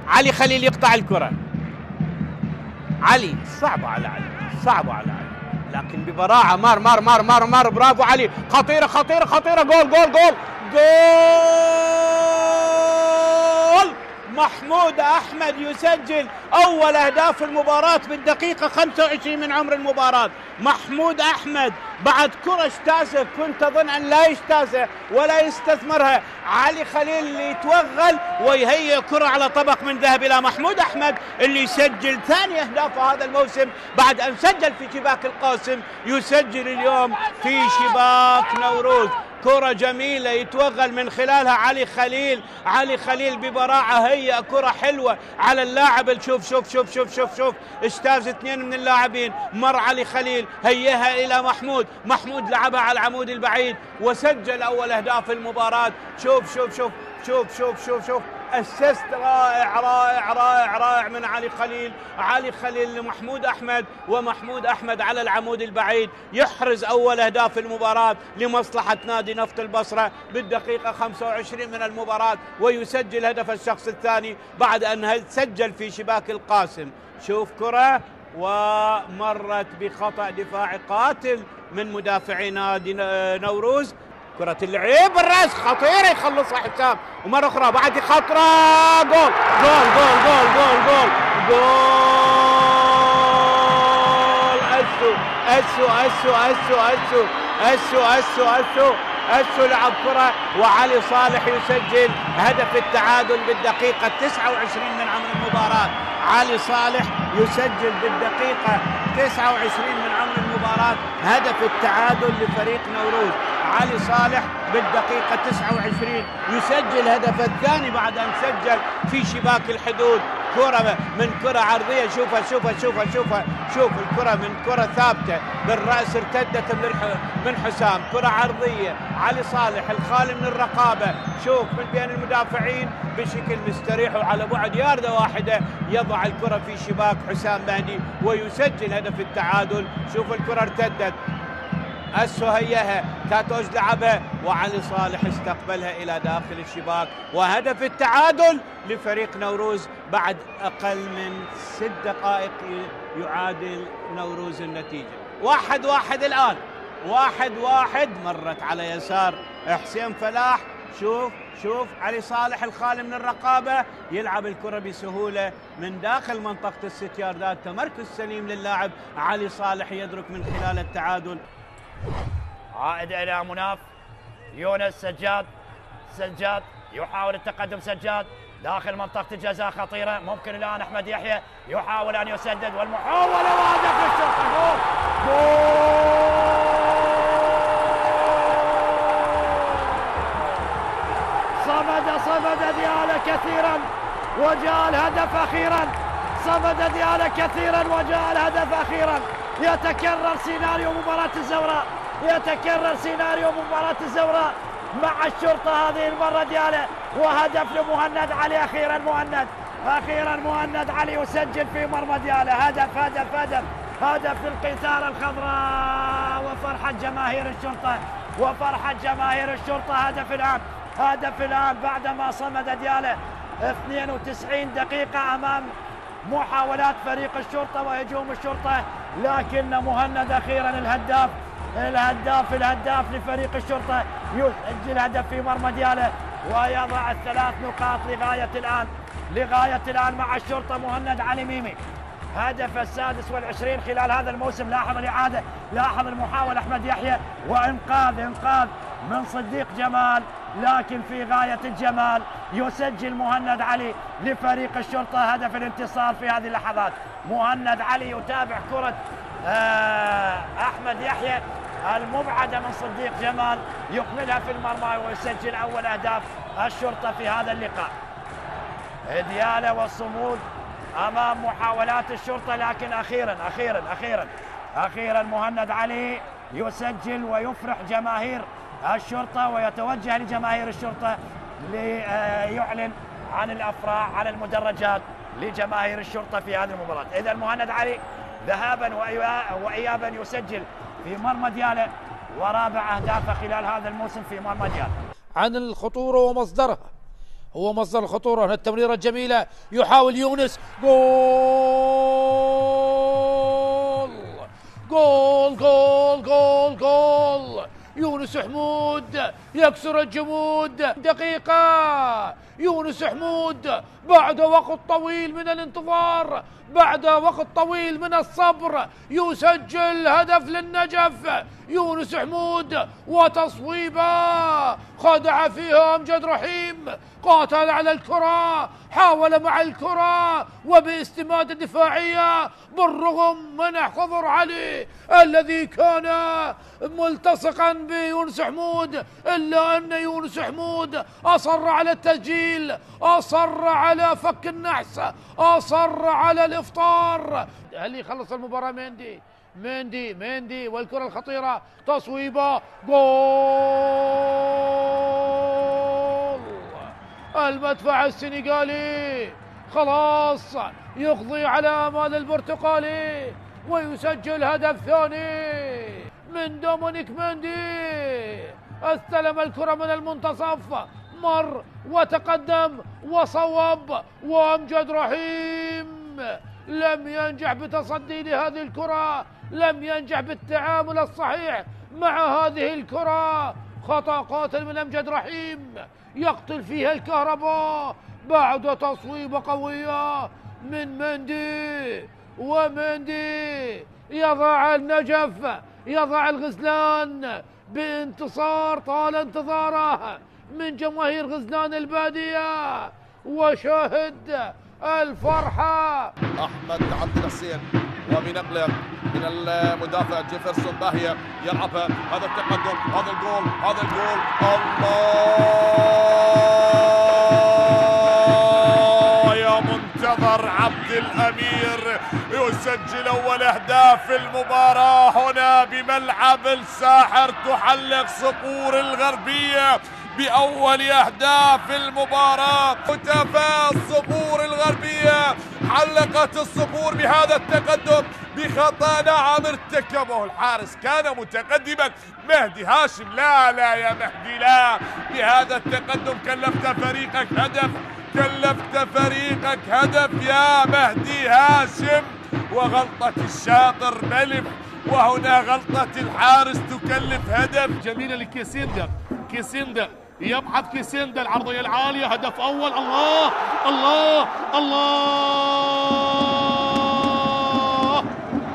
علي خليل يقطع الكرة. علي صعبة على علي، صعبة على علي، لكن ببراعة مار مار مار مار مار. برافو علي، خطيرة خطيرة خطيرة. جول جول جول جول. محمود أحمد يسجل أول أهداف المباراة بالدقيقة 25 من عمر المباراة. محمود أحمد بعد كرة اجتازه، كنت أظن أن لا يجتازه ولا يستثمرها. علي خليل اللي يتوغل ويهيئ كرة على طبق من ذهب إلى محمود أحمد اللي يسجل ثاني أهدافه هذا الموسم بعد أن سجل في شباك القاسم، يسجل اليوم في شباك نوروز. كرة جميلة يتوغل من خلالها علي خليل. علي خليل ببراعة هيئ كرة حلوة على اللاعب. شوف شوف شوف شوف شوف شوف اجتاز اثنين من اللاعبين، مر علي خليل هيئها إلى محمود. محمود لعبها على العمود البعيد وسجل أول أهداف المباراة. شوف شوف شوف شوف شوف شوف شوف اسيست رائع رائع رائع رائع من علي خليل. علي خليل لمحمود أحمد، ومحمود أحمد على العمود البعيد يحرز أول أهداف المباراة لمصلحة نادي نفط البصرة بالدقيقة 25 من المباراة، ويسجل هدف الشخص الثاني بعد أن سجل في شباك القاسم. شوف كرة ومرت بخطأ دفاعي قاتل من مدافعي نادي نوروز. كرة اللعب بالراس خطيرة يخلصها حسام، ومرة أخرى بعد خطرة جول جول جول جول جول جول جول. أسو أسو أسو أسو أسو أسو أسو أسو أسو لعب كرة، وعلي صالح يسجل هدف التعادل بالدقيقة 29 من عمر المباراة. علي صالح يسجل بالدقيقة 29 من عمر المباراة هدف التعادل لفريق نوروز. علي صالح بالدقيقة 29 يسجل هدف الثاني بعد أن سجل في شباك الحدود. كرة من كرة عرضية، شوفها شوفها شوفها شوفها شوف الكرة من كرة ثابتة بالرأس ارتدت من حسام. كرة عرضية علي صالح الخالي من الرقابة، شوف من بين المدافعين بشكل مستريح وعلى بعد ياردة واحدة يضع الكرة في شباك حسام مهدي ويسجل هدف التعادل. شوف الكرة ارتدت، أسو هيها، كاتوج لعبها، وعلي صالح استقبلها إلى داخل الشباك، وهدف التعادل لفريق نوروز بعد أقل من 6 دقائق يعادل نوروز النتيجة. 1-1 الآن، 1-1. مرت على يسار حسين فلاح، شوف شوف علي صالح الخالي من الرقابة يلعب الكرة بسهولة من داخل منطقة الست ياردات. تمركز سليم للاعب علي صالح يدرك من خلال التعادل. عائد إلى مناف يونس. سجاد يحاول التقدم. سجاد داخل منطقة الجزاء خطيرة، ممكن الآن أحمد يحيى يحاول أن يسدد، والمحاولة وهدف الشرطة. جول صمد ديالا كثيرا وجاء الهدف أخيرا. صمد ديالا كثيرا وجاء الهدف أخيرا. يتكرر سيناريو مباراة الزوراء، يتكرر سيناريو مباراة الزوراء مع الشرطة هذه المرة ديالا، وهدف لمهند علي. أخيرا مهند علي يسجل في مرمى ديالا. هدف هدف هدف هدف للقيثارة الخضراء وفرحة جماهير الشرطة، وفرحة جماهير الشرطة. هدف الآن بعدما صمد ديالا 92 دقيقة أمام محاولات فريق الشرطة وهجوم الشرطة، لكن مهند أخيرا الهداف لفريق الشرطة يسجل هدف في مرمى ديالا ويضع ال3 نقاط لغاية الآن مع الشرطة. مهند علي ميمي هدف ال26 خلال هذا الموسم. لاحظ الإعادة، لاحظ المحاولة أحمد يحيى، وإنقاذ من صديق جمال، لكن في غاية الجمال يسجل مهند علي لفريق الشرطة هدف الانتصار في هذه اللحظات. مهند علي يتابع كرة أحمد يحيى المبعدة من صديق جمال، يكملها في المرمى ويسجل أول أهداف الشرطة في هذا اللقاء. ديالا والصمود أمام محاولات الشرطة، لكن أخيرا مهند علي يسجل ويفرح جماهير الشرطة، ويتوجه لجماهير الشرطة ليعلن عن الأفراح على المدرجات لجماهير الشرطة في هذه المباراة. إذا مهند علي ذهابا وإيابا يسجل في مرمى ديالا، ورابع أهدافه خلال هذا الموسم في مرمى ديالا. عن الخطورة ومصدرها، هو مصدر الخطورة. هنا التمريرة الجميلة، يحاول يونس. جول يونس حمود يكسر الجمود. دقيقة يونس يونس حمود بعد وقت طويل من الانتظار، بعد وقت طويل من الصبر، يسجل هدف للنجف. يونس حمود وتصويبه خدع فيها أمجد رحيم، قاتل على الكرة، حاول مع الكرة وباستماتة دفاعية بالرغم من خضر علي الذي كان ملتصقا بيونس حمود، إلا أن يونس حمود أصر على التسجيل، أصر على فك النحس، أصر على الإفطار. هل يخلص المباراة مندي والكرة الخطيرة، تصويبة، جول. المدفع السنغالي خلاص يقضي على آمال البرتقالي ويسجل هدف ثاني من دومينيك مندي. استلم الكرة من المنتصف، مر وتقدم وصوب، وأمجد رحيم لم ينجح بتصدي لهذه الكرة، لم ينجح بالتعامل الصحيح مع هذه الكرة. خطأ قاتل من أمجد رحيم يقتل فيها الكهرباء بعد تصويبة قوية من مندي، ومندي يضع النجف، يضع الغزلان بانتصار طال انتظاره من جماهير غزلان البادية. وشاهد الفرحة أحمد عبد الحسين وبنقله من المدافع جيفرسون باهية يلعبها، هذا التقدم، هذا الجول، هذا الجول، الله يا منتظر عبد الأمير يسجل أول أهداف المباراة هنا بملعب الساحر. تحلق صقور الغربية بأول أهداف المباراة. هتافات الصقور الغربية حلقت الصقور بهذا التقدم بخطأ نعم ارتكبه الحارس، كان متقدما مهدي هاشم. لا يا مهدي لا، بهذا التقدم كلفت فريقك هدف، كلفت فريقك هدف يا مهدي هاشم. وغلطة الشاطر ملف، وهنا غلطة الحارس تكلف هدف. جميلة لكيسيندا، كيسيندا يبحث كيسيندا العرضية العالية، هدف أول. الله الله الله،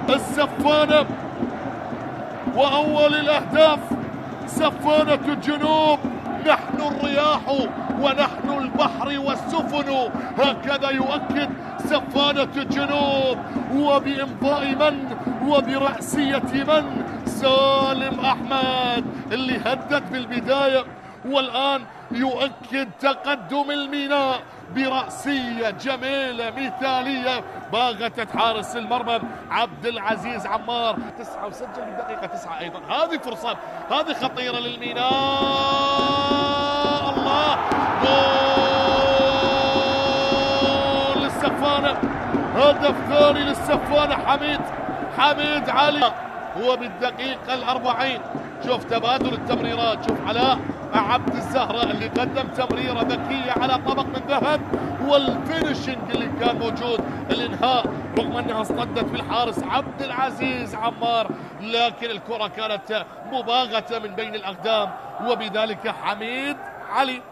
السفانة وأول الأهداف سفانة الجنوب. نحن الرياح ونحن البحر والسفن، هكذا يؤكد سفانة الجنوب. وبإمضاء من وبرأسية من؟ سالم أحمد اللي هدد بالبداية، والآن يؤكد تقدم الميناء برأسية جميلة مثالية باغتت حارس المرمى عبد العزيز عمار. 9 وسجل بالدقيقة 9 أيضا. هذه فرصة، هذه خطيرة للميناء. الله، جول للسفانة، هدف ثاني للسفانة. حميد علي هو بالدقيقة 40. شوف تبادل التمريرات، شوف علاء عبد الزهرة اللي قدم تمريرة ذكية على طبق من ذهب، والفينشنج اللي كان موجود، الانهاء رغم انها اصطدت بالحارس عبد العزيز عمار، لكن الكرة كانت مباغتة من بين الأقدام، وبذلك حميد علي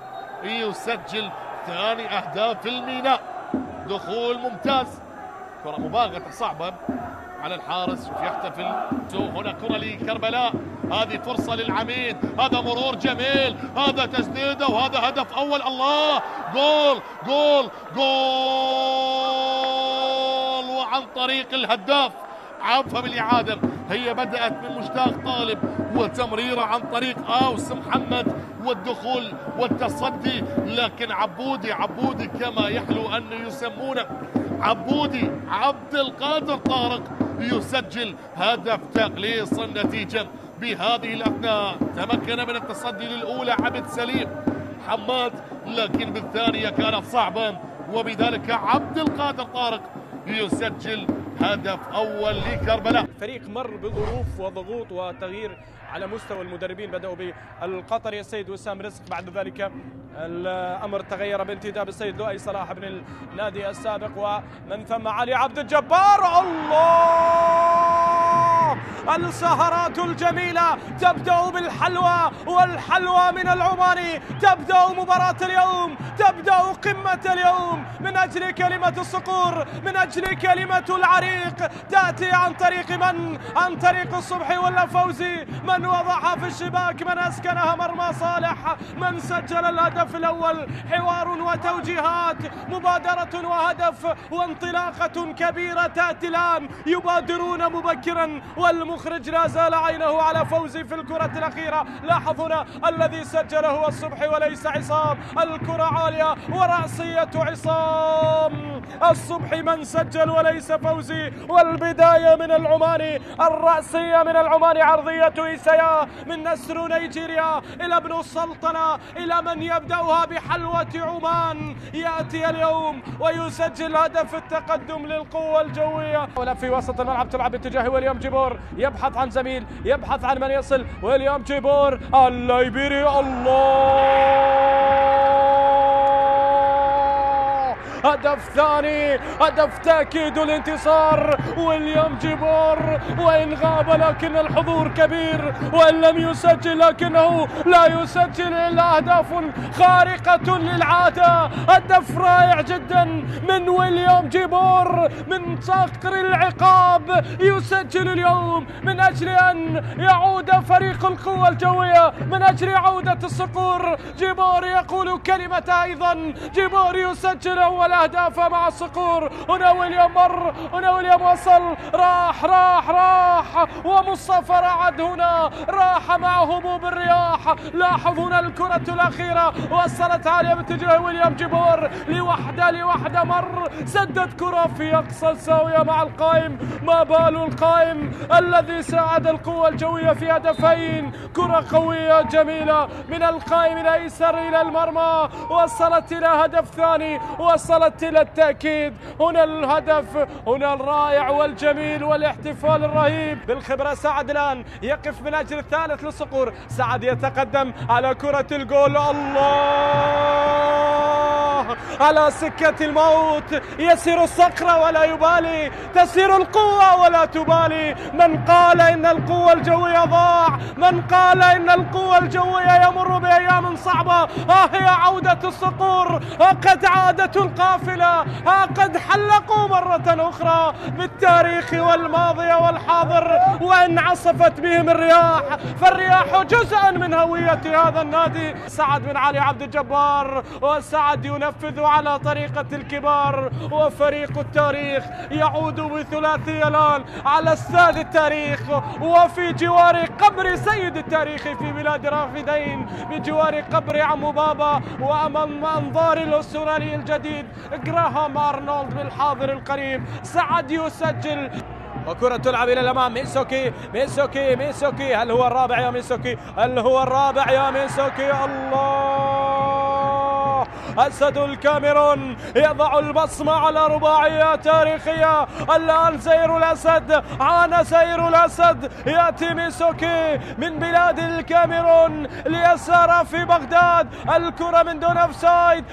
يسجل ثاني أهداف الميناء. دخول ممتاز، كرة مباغتة صعبة على الحارس. شوف يحتفل. هنا كرة لكربلاء، هذه فرصة للعميد، هذا مرور جميل، هذا تسديده، وهذا هدف أول. الله، جول، وعن طريق الهداف. عفوا بالإعادة، هي بدأت من مشتاق طالب وتمريرة عن طريق أوس محمد والدخول والتصدي، لكن عبودي كما يحلو أن يسمونه، عبودي عبد القادر طارق يسجل هدف تقليص النتيجة. بهذه الأثناء تمكن من التصدي للأولى عبد سليم حماد، لكن بالثانية كانت صعبة، وبذلك عبد القادر طارق يسجل هدف أول لكربلاء. الفريق مر بظروف وضغوط وتغيير على مستوى المدربين، بدأوا بالقطري السيد وسام رزق، بعد ذلك الأمر تغير بانتداب السيد لؤي صلاح بن النادي السابق، ومن ثم علي عبد الجبار. الله، السهرات الجميلة تبدأ بالحلوى، والحلوى من العماني. تبدأ مباراة اليوم، تبدأ قمة اليوم من أجل كلمة الصقور، من أجل كلمة العريق. تأتي عن طريق من؟ عن طريق الصبحي ولا فوزي؟ من وضعها في الشباك؟ من أسكنها مرمى صالح؟ من سجل الهدف الأول؟ حوار وتوجيهات، مبادرة وهدف وانطلاقة كبيرة تأتي الآن. يبادرون مبكرا والمخرج لا زال عينه على فوزي في الكرة الأخيرة. لاحظنا الذي سجل هو الصبحي وليس عصام. الكرة عالية ورأسية عصام. الصبحي من سجل وليس فوزي. والبداية من العماني، الرأسية من العماني، عرضية إيسايا من نسر نيجيريا إلى ابن السلطنة، إلى من يبدأها بحلوة عمان. يأتي اليوم ويسجل هدف التقدم للقوة الجوية. في وسط الملعب تلعب باتجاه ويليام جيبور، يبحث عن زميل، يبحث عن من يصل. ويليام جيبور الليبيري، الله، هدف ثاني، هدف تأكيد الانتصار. ويليام جيبور وإن غاب لكن الحضور كبير، وإن لم يسجل لكنه لا يسجل إلا أهداف خارقة للعادة. هدف رائع جدا من ويليام جيبور من صقر العقاب، يسجل اليوم من أجل أن يعود فريق القوة الجوية، من أجل عودة الصقور. جيبور يقول كلمة أيضا، جيبور يسجل أول أهداف مع الصقور. هنا ويليام مر، هنا ويليام وصل، راح راح راح، ومصطفى رعد هنا راح مع هبوب الرياح. لاحظ هنا الكرة الأخيرة وصلت عالية باتجاه ويليام جيبور، لوحده مر، سدد كرة في أقصى الزاوية مع القائم. ما بال القائم الذي ساعد القوة الجوية في هدفين. كرة قوية جميلة من القائم الأيسر إلى المرمى، وصلت إلى هدف ثاني، وصلت إلى التأكيد. هنا الهدف، هنا الرائع والجميل والاحتفال الرهيب بالخبرة. سعد الآن يقف من أجل الثالث للصقور. سعد يتقدم على كرة الجول، الله، على سكة الموت، يسير الصقر ولا يبالي، تسير القوة ولا تبالي. من قال إن القوة الجوية ضاع، من قال إن القوة الجوية يمر بأيام صعبة، ها هي عودة الصقور، ها قد عادت القافلة، ها قد حلقوا مرة أخرى بالتاريخ والماضي والحاضر. وإن عصفت بهم الرياح فالرياح جزء من هوية هذا النادي. سعد بن علي عبد الجبار، وسعد ينفذ على طريقة الكبار. وفريق التاريخ يعود بثلاثية الآن على استاد التاريخ، وفي جوار قبر سيد التاريخ في بلاد رافدين، بجوار قبر عمو بابا، وأمام أنظار الأسترالي الجديد جراهام أرنولد بالحاضر القريب. سعد يسجل، وكرة تلعب إلى الأمام. ميسوكي، ميسوكي، ميسوكي، هل هو الرابع يا ميسوكي؟ هل هو الرابع يا ميسوكي؟ الله، أسد الكاميرون يضع البصمة على رباعية تاريخية. الآن سير الأسد، عانى سير الأسد. يأتي ميسوكي من بلاد الكاميرون ليسار في بغداد. الكرة من دون أوفسايد،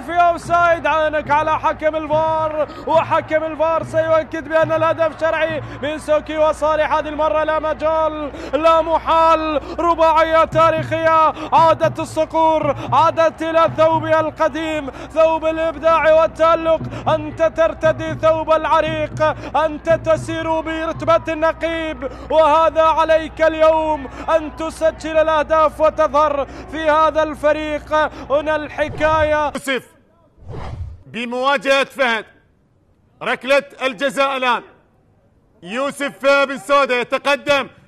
في أوفسايد. عانك على حكم الفار، وحكم الفار سيؤكد بأن الهدف شرعي. ميسوكي وصالح هذه المرة لا مجال، لا محال. رباعية تاريخية. عادت الصقور، عادت إلى ثوبها القديم، ثوب الإبداع والتألق. أنت ترتدي ثوب العريق، أنت تسير برتبة النقيب، وهذا عليك اليوم أن تسجل الأهداف وتظهر في هذا الفريق. هنا الحكاية. يوسف بمواجهة فهد، ركلة الجزاء الآن. يوسف بن سودة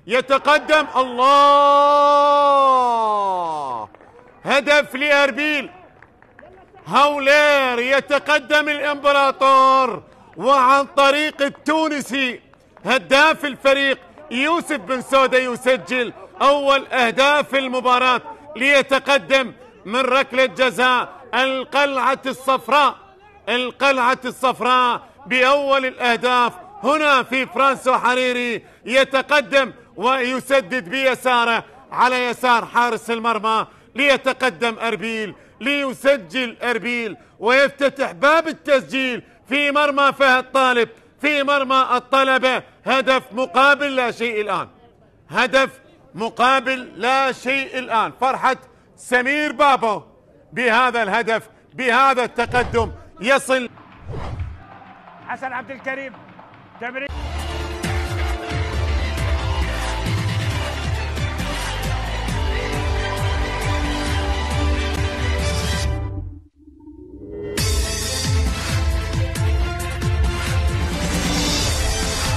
يتقدم، الله، هدف لأربيل. هولير يتقدم الإمبراطور، وعن طريق التونسي هداف الفريق يوسف بن سودة يسجل أول أهداف المباراة ليتقدم من ركلة جزاء. القلعة الصفراء بأول الأهداف هنا في فرانسو حريري. يتقدم ويسدد بيساره على يسار حارس المرمى ليتقدم أربيل، ليسجل أربيل ويفتتح باب التسجيل في مرمى فهد طالب في مرمى الطلبة. هدف مقابل لا شيء الآن، هدف مقابل لا شيء الآن. فرحة سمير بابو بهذا الهدف، بهذا التقدم يصل. حسن عبد الكريم تمرير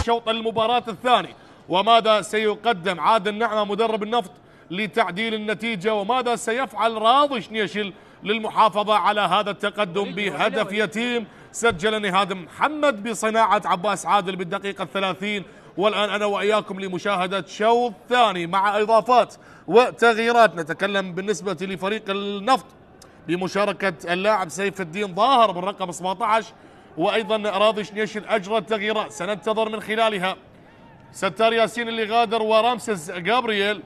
شوط المباراة الثاني. وماذا سيقدم عادل نعمة مدرب النفط لتعديل النتيجة، وماذا سيفعل راضي شنيشل للمحافظة على هذا التقدم بهدف يتيم سجل نهاد محمد بصناعة عباس عادل بالدقيقة 30. والآن أنا وإياكم لمشاهدة شوط ثاني مع إضافات وتغييرات. نتكلم بالنسبة لفريق النفط بمشاركة اللاعب سيف الدين ظاهر بالرقم 17، وأيضا راضي شنيشل أجرى التغييرات سننتظر من خلالها ستار ياسين اللي غادر ورامسيس جابرييل.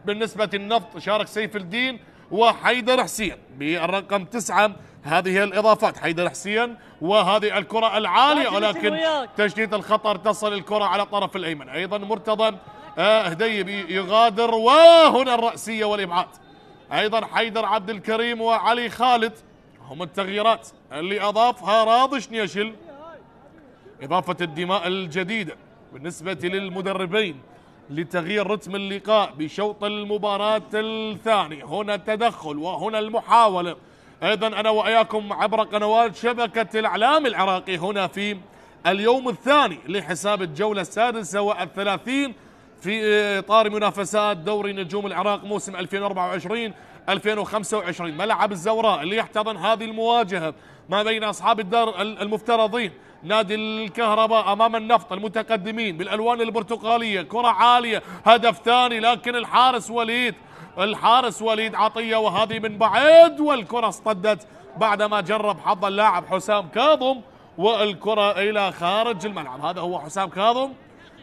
بالنسبة للنفط شارك سيف الدين وحيدر حسين بالرقم 9. هذه الإضافات حيدر حسين، وهذه الكرة العالية ولكن تشتيت الخطر، تصل الكرة على الطرف الأيمن. أيضا مرتضى هديب يغادر، وهنا الرأسية والإبعاد. أيضا حيدر عبد الكريم وعلي خالد هم التغييرات اللي أضافها راضي شنيشل. إضافة الدماء الجديدة بالنسبة للمدربين لتغيير رتم اللقاء بشوط المباراة الثاني. هنا التدخل وهنا المحاولة. أيضا أنا وإياكم عبر قنوات شبكة الإعلام العراقي هنا في اليوم الثاني لحساب الجولة 36 في إطار منافسات دوري نجوم العراق موسم 2024-2025. ملعب الزوراء اللي يحتضن هذه المواجهة ما بين أصحاب الدار المفترضين نادي الكهرباء أمام النفط المتقدمين بالألوان البرتقالية. كرة عالية، هدف ثاني، لكن الحارس وليد عطية، وهذه من بعيد، والكرة اصطدت بعدما جرب حظ اللاعب حسام كاظم والكرة إلى خارج الملعب. هذا هو حسام كاظم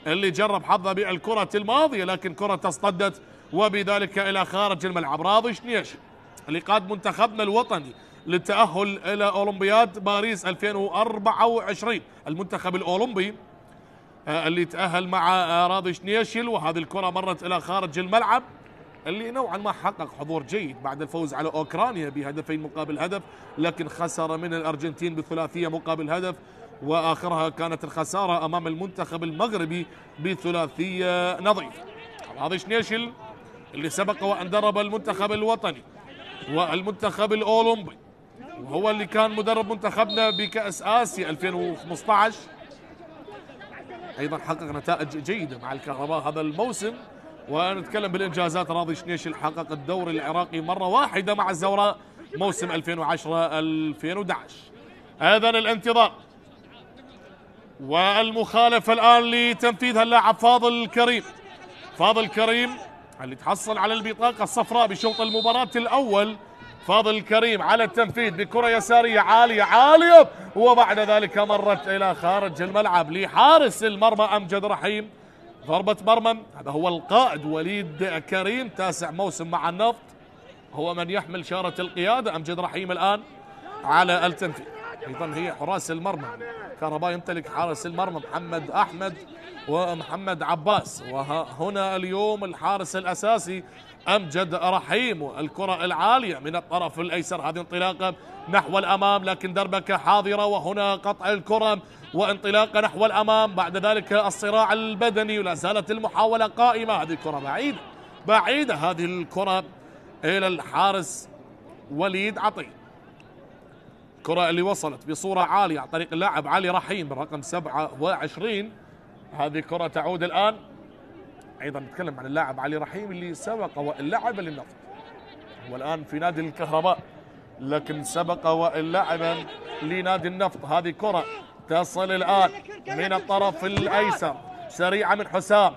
اللي جرب حظه بالكرة الماضية، لكن كرة اصطدت وبذلك إلى خارج الملعب. راضي شنيشل اللي قاد منتخبنا الوطني للتأهل إلى أولمبياد باريس 2024، المنتخب الأولمبي اللي تأهل مع راضي شنيشل، وهذه الكرة مرت إلى خارج الملعب، اللي نوعا ما حقق حضور جيد بعد الفوز على أوكرانيا بهدفين مقابل هدف، لكن خسر من الأرجنتين بثلاثية مقابل هدف، وآخرها كانت الخسارة أمام المنتخب المغربي بثلاثية نظيفة. راضي شنيشل اللي سبق وأن درب المنتخب الوطني والمنتخب الأولمبي، وهو اللي كان مدرب منتخبنا بكأس آسيا 2015. أيضا حقق نتائج جيدة مع الكهرباء هذا الموسم. ونتكلم بالإنجازات، راضي شنيشل حقق الدوري العراقي مرة واحدة مع الزوراء موسم 2010-2011. أيضا الانتظار والمخالفة الآن لتنفيذها اللاعب فاضل كريم اللي تحصل على البطاقة الصفراء بشوط المباراة الأول. فاضل كريم على التنفيذ بكرة يسارية عالية، وبعد ذلك مرت إلى خارج الملعب لحارس المرمى أمجد رحيم. ضربة مرمى. هذا هو القائد وليد كريم، 9 موسم مع النفط، هو من يحمل شارة القيادة. أمجد رحيم الآن على التنفيذ. أيضا هي حراس المرمى، كهرباء يمتلك حارس المرمى محمد أحمد ومحمد عباس، وهنا اليوم الحارس الأساسي أمجد رحيم. والكرة العالية من الطرف الأيسر، هذه انطلاقة نحو الأمام، لكن دربكة حاضرة، وهنا قطع الكرة وانطلاقة نحو الأمام، بعد ذلك الصراع البدني، ولا زالت المحاولة قائمة. هذه الكرة بعيدة هذه الكرة إلى الحارس وليد عطية. الكرة اللي وصلت بصورة عالية عن طريق اللاعب علي رحيم بالرقم 27. هذه كرة تعود الآن. أيضا نتكلم عن اللاعب علي رحيم اللي سبق واللعب للنفط، والآن في نادي الكهرباء، لكن سبق واللعب لنادي النفط. هذه كرة تصل الآن من الطرف الأيسر سريعة من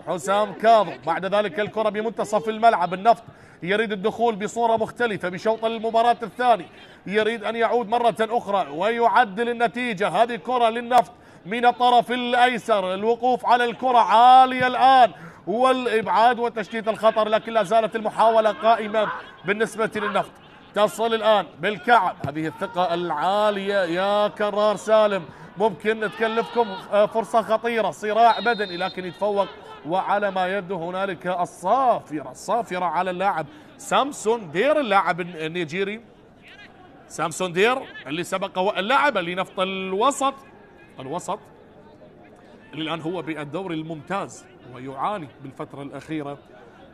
حسام كاظم، بعد ذلك الكرة بمنتصف الملعب. النفط يريد الدخول بصورة مختلفة بشوط المباراة الثاني، يريد أن يعود مرة أخرى ويعدل النتيجة. هذه كرة للنفط من الطرف الأيسر، الوقوف على الكرة عالية الآن والإبعاد وتشتيت الخطر، لكن لا زالت المحاولة قائمة بالنسبة للنفط. تصل الآن بالكعب، هذه الثقة العالية يا كرار سالم، ممكن تكلفكم فرصة خطيرة، صراع بدني لكن يتفوق. وعلى ما يبدو هنالك الصافرة على اللاعب سامسون دير، اللاعب النيجيري سامسون دير اللي سبق اللاعب اللي نفط الوسط اللي الآن هو بالدوري الممتاز ويعاني بالفترة الأخيرة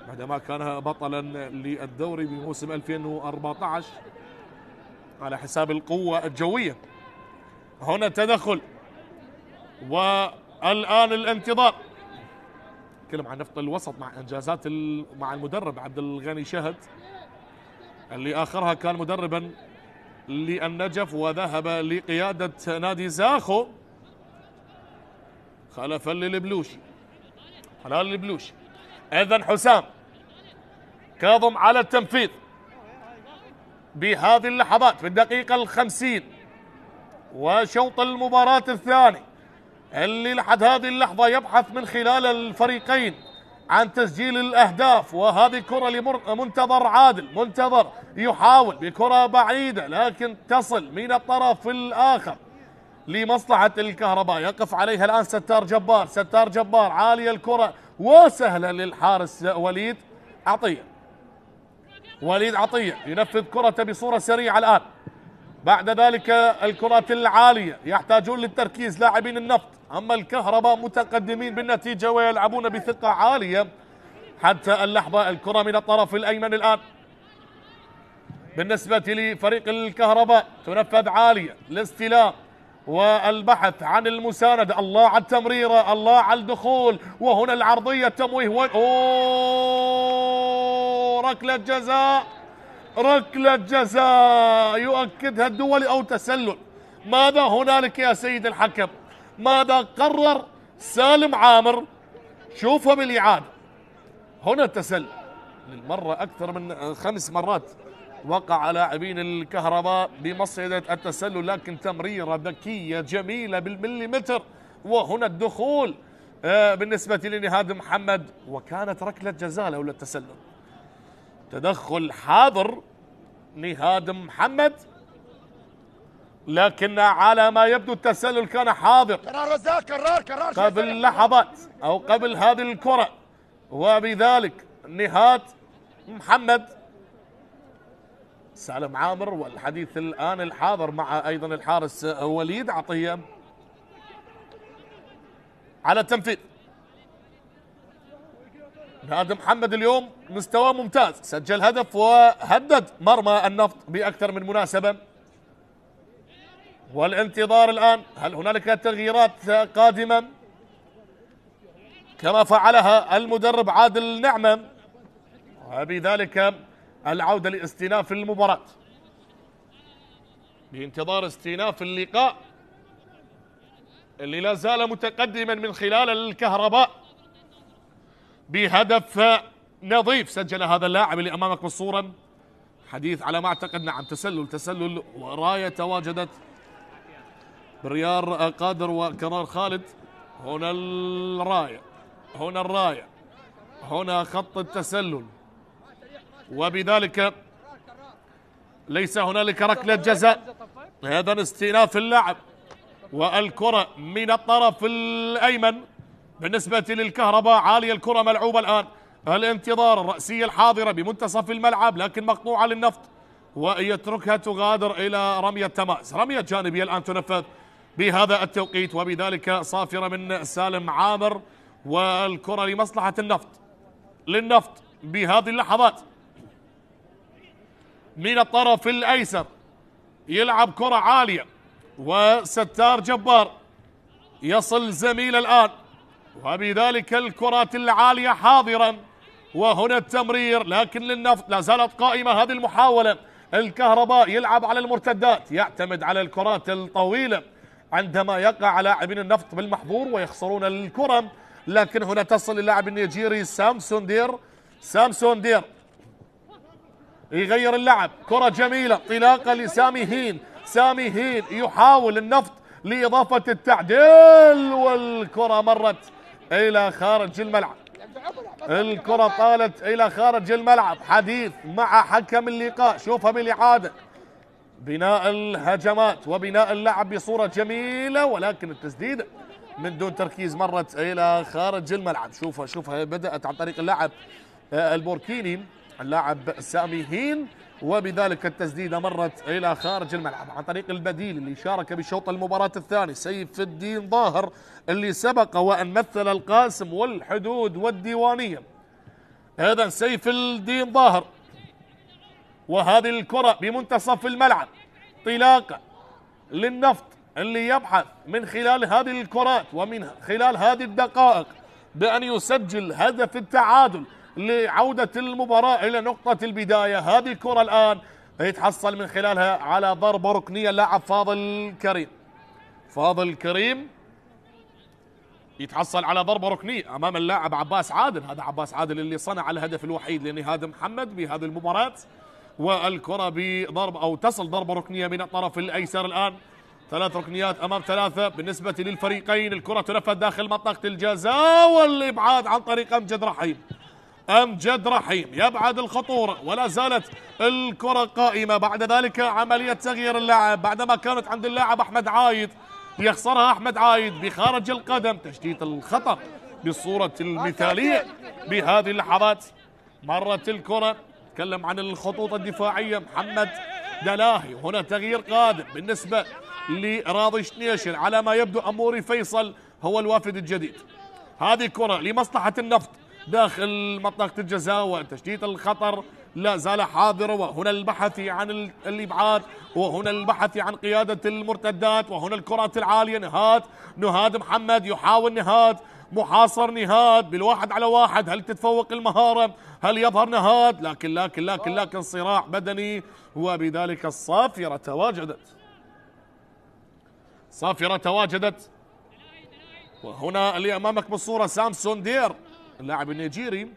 بعدما كان بطلا للدوري بموسم 2014 على حساب القوة الجوية. هنا تدخل والآن الانتظار. نتكلم عن نفط الوسط مع انجازات مع المدرب عبد الغني شهد اللي اخرها كان مدربا للنجف وذهب لقيادة نادي زاخو خلفا للبلوشي. حلال البلوشي. اذا حسام كاظم على التنفيذ بهذه اللحظات في الدقيقة 50 وشوط المباراة الثاني اللي لحد هذه اللحظة يبحث من خلال الفريقين عن تسجيل الأهداف. وهذه كرة لمنتظر عادل، منتظر يحاول بكرة بعيدة لكن تصل من الطرف الآخر لمصلحة الكهرباء. يقف عليها الآن ستار جبار عالية الكرة وسهلة للحارس وليد عطية ينفذ كرة بصورة سريعة الآن. بعد ذلك الكرات العالية يحتاجون للتركيز لاعبين النفط، أما الكهرباء متقدمين بالنتيجة ويلعبون بثقة عالية حتى اللحظة. الكرة من الطرف الأيمن الآن بالنسبة لفريق الكهرباء تنفذ عالية، الاستلام والبحث عن المساندة. الله على التمريرة، الله على الدخول، وهنا العرضية التمويه ركلة جزاء يؤكدها الدولي أو تسلل. ماذا هنالك يا سيد الحكم؟ ماذا قرر سالم عامر؟ شوفها بالإعادة. هنا تسلل للمرة أكثر من 5 مرات وقع لاعبين الكهرباء بمصيدة التسلل، لكن تمريرة ذكية جميلة بالمليمتر. وهنا الدخول بالنسبة لنهاد محمد، وكانت ركلة جزاء لولا التسلل. تدخل حاضر نهاد محمد، لكن على ما يبدو التسلل كان حاضر قبل لحظات أو قبل هذه الكرة. وبذلك نهاد محمد سالم عامر، والحديث الآن الحاضر مع أيضا الحارس وليد عطية على التنفيذ. نهاد محمد اليوم مستوى ممتاز، سجل هدف وهدد مرمى النفط بأكثر من مناسبة. والانتظار الآن، هل هنالك تغييرات قادمة كما فعلها المدرب عادل نعمة، وبذلك العودة لاستئناف المباراة بانتظار استئناف اللقاء اللي لا زال متقدما من خلال الكهرباء بهدف نظيف سجل هذا اللاعب اللي امامك بالصوره. حديث على ما اعتقد، نعم، تسلل ورايه تواجدت بريار قادر وكرار خالد. هنا الرايه، هنا خط التسلل، وبذلك ليس هنالك ركله جزاء. هذا استئناف اللعب والكره من الطرف الايمن بالنسبة للكهرباء. عالية الكرة ملعوبة الآن، الانتظار، الرأسية الحاضرة بمنتصف الملعب لكن مقطوعة للنفط ويتركها تغادر إلى رمية تماس. رمية جانبية الآن تنفذ بهذا التوقيت، وبذلك صافرة من سالم عامر، والكرة لمصلحة للنفط بهذه اللحظات. من الطرف الأيسر يلعب كرة عالية وستار جبار يصل زميل الآن، وبذلك الكرات العالية حاضرا. وهنا التمرير لكن للنفط لا زالت قائمة هذه المحاولة. الكهرباء يلعب على المرتدات، يعتمد على الكرات الطويلة عندما يقع لاعبين النفط بالمحظور ويخسرون الكرة. لكن هنا تصل اللاعب النيجيري سامسون دير يغير اللعب. كرة جميلة، انطلاقة لسامي هين يحاول النفط لإضافة التعديل، والكرة مرت إلى خارج الملعب. الكرة طالت إلى خارج الملعب. حديث مع حكم اللقاء، شوفها بالإعادة. بناء الهجمات وبناء اللعب بصورة جميلة، ولكن التسديدة من دون تركيز مرت إلى خارج الملعب. شوفها بدأت عن طريق اللاعب البوركيني اللاعب سامي هين، وبذلك التسديدة مرت إلى خارج الملعب عن طريق البديل اللي شارك بشوط المباراة الثاني سيف الدين ظاهر، اللي سبق وأن مثل القاسم والحدود والديوانية. هذا سيف الدين ظاهر، وهذه الكرة بمنتصف الملعب، انطلاقة للنفط اللي يبحث من خلال هذه الكرات ومن خلال هذه الدقائق بأن يسجل هدف التعادل لعودة المباراة إلى نقطة البداية. هذه الكرة الآن يتحصل من خلالها على ضربة ركنية اللاعب فاضل كريم يتحصل على ضربة ركنية أمام اللاعب عباس عادل. هذا عباس عادل اللي صنع الهدف الوحيد لنهاد محمد بهذه المباراة، والكرة بضرب أو تصل ضربة ركنية من الطرف الأيسر. الآن 3 ركنيات أمام 3 بالنسبة للفريقين. الكرة تنفذ داخل منطقة الجزاء والإبعاد عن طريق أمجد رحيم يبعد الخطورة، ولا زالت الكرة قائمة. بعد ذلك عملية تغيير اللاعب بعدما كانت عند اللاعب أحمد عايد، يخسرها أحمد عايد بخارج القدم. تشتيت الخطر بالصورة المثالية بهذه اللحظات. مرت الكرة، تكلم عن الخطوط الدفاعية محمد دلاهي. هنا تغيير قادم بالنسبة لراضي شنيشل، على ما يبدو أموري فيصل هو الوافد الجديد. هذه كرة لمصلحة النفط داخل منطقة الجزاء، وتشتيت الخطر لا زال حاضر، وهنا البحث عن الإبعاد، وهنا البحث عن قيادة المرتدات، وهنا الكرات العالية. نهاد محمد يحاول، نهاد محاصر، نهاد بالواحد على واحد. هل تتفوق المهارة؟ هل يظهر نهاد؟ لكن صراع بدني، وبذلك الصافرة تواجدت. وهنا اللي أمامك بالصورة سامسون دير اللاعب النيجيري.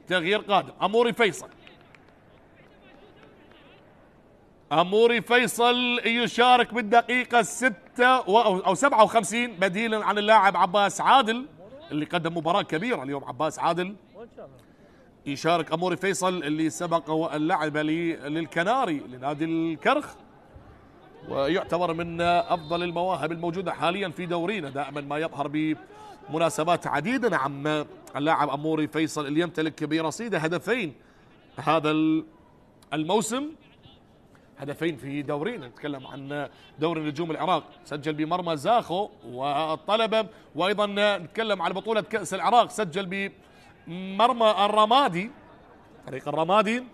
تغيير قادم، أموري فيصل يشارك بالدقيقة 57 بديلا عن اللاعب عباس عادل اللي قدم مباراة كبيرة اليوم. عباس عادل يشارك أموري فيصل اللي سبق واللعب للكناري لنادي الكرخ، ويعتبر من أفضل المواهب الموجودة حاليا في دورينا، دائما ما يظهر بمناسبات عديدة. نعم، اللاعب أموري فيصل اللي يمتلك برصيده هدفين هذا الموسم، هدفين في دورينا. نتكلم عن دوري نجوم العراق، سجل بمرمى زاخو والطلبة، وأيضا نتكلم عن بطولة كأس العراق، سجل بمرمى الرمادي، فريق الرمادي.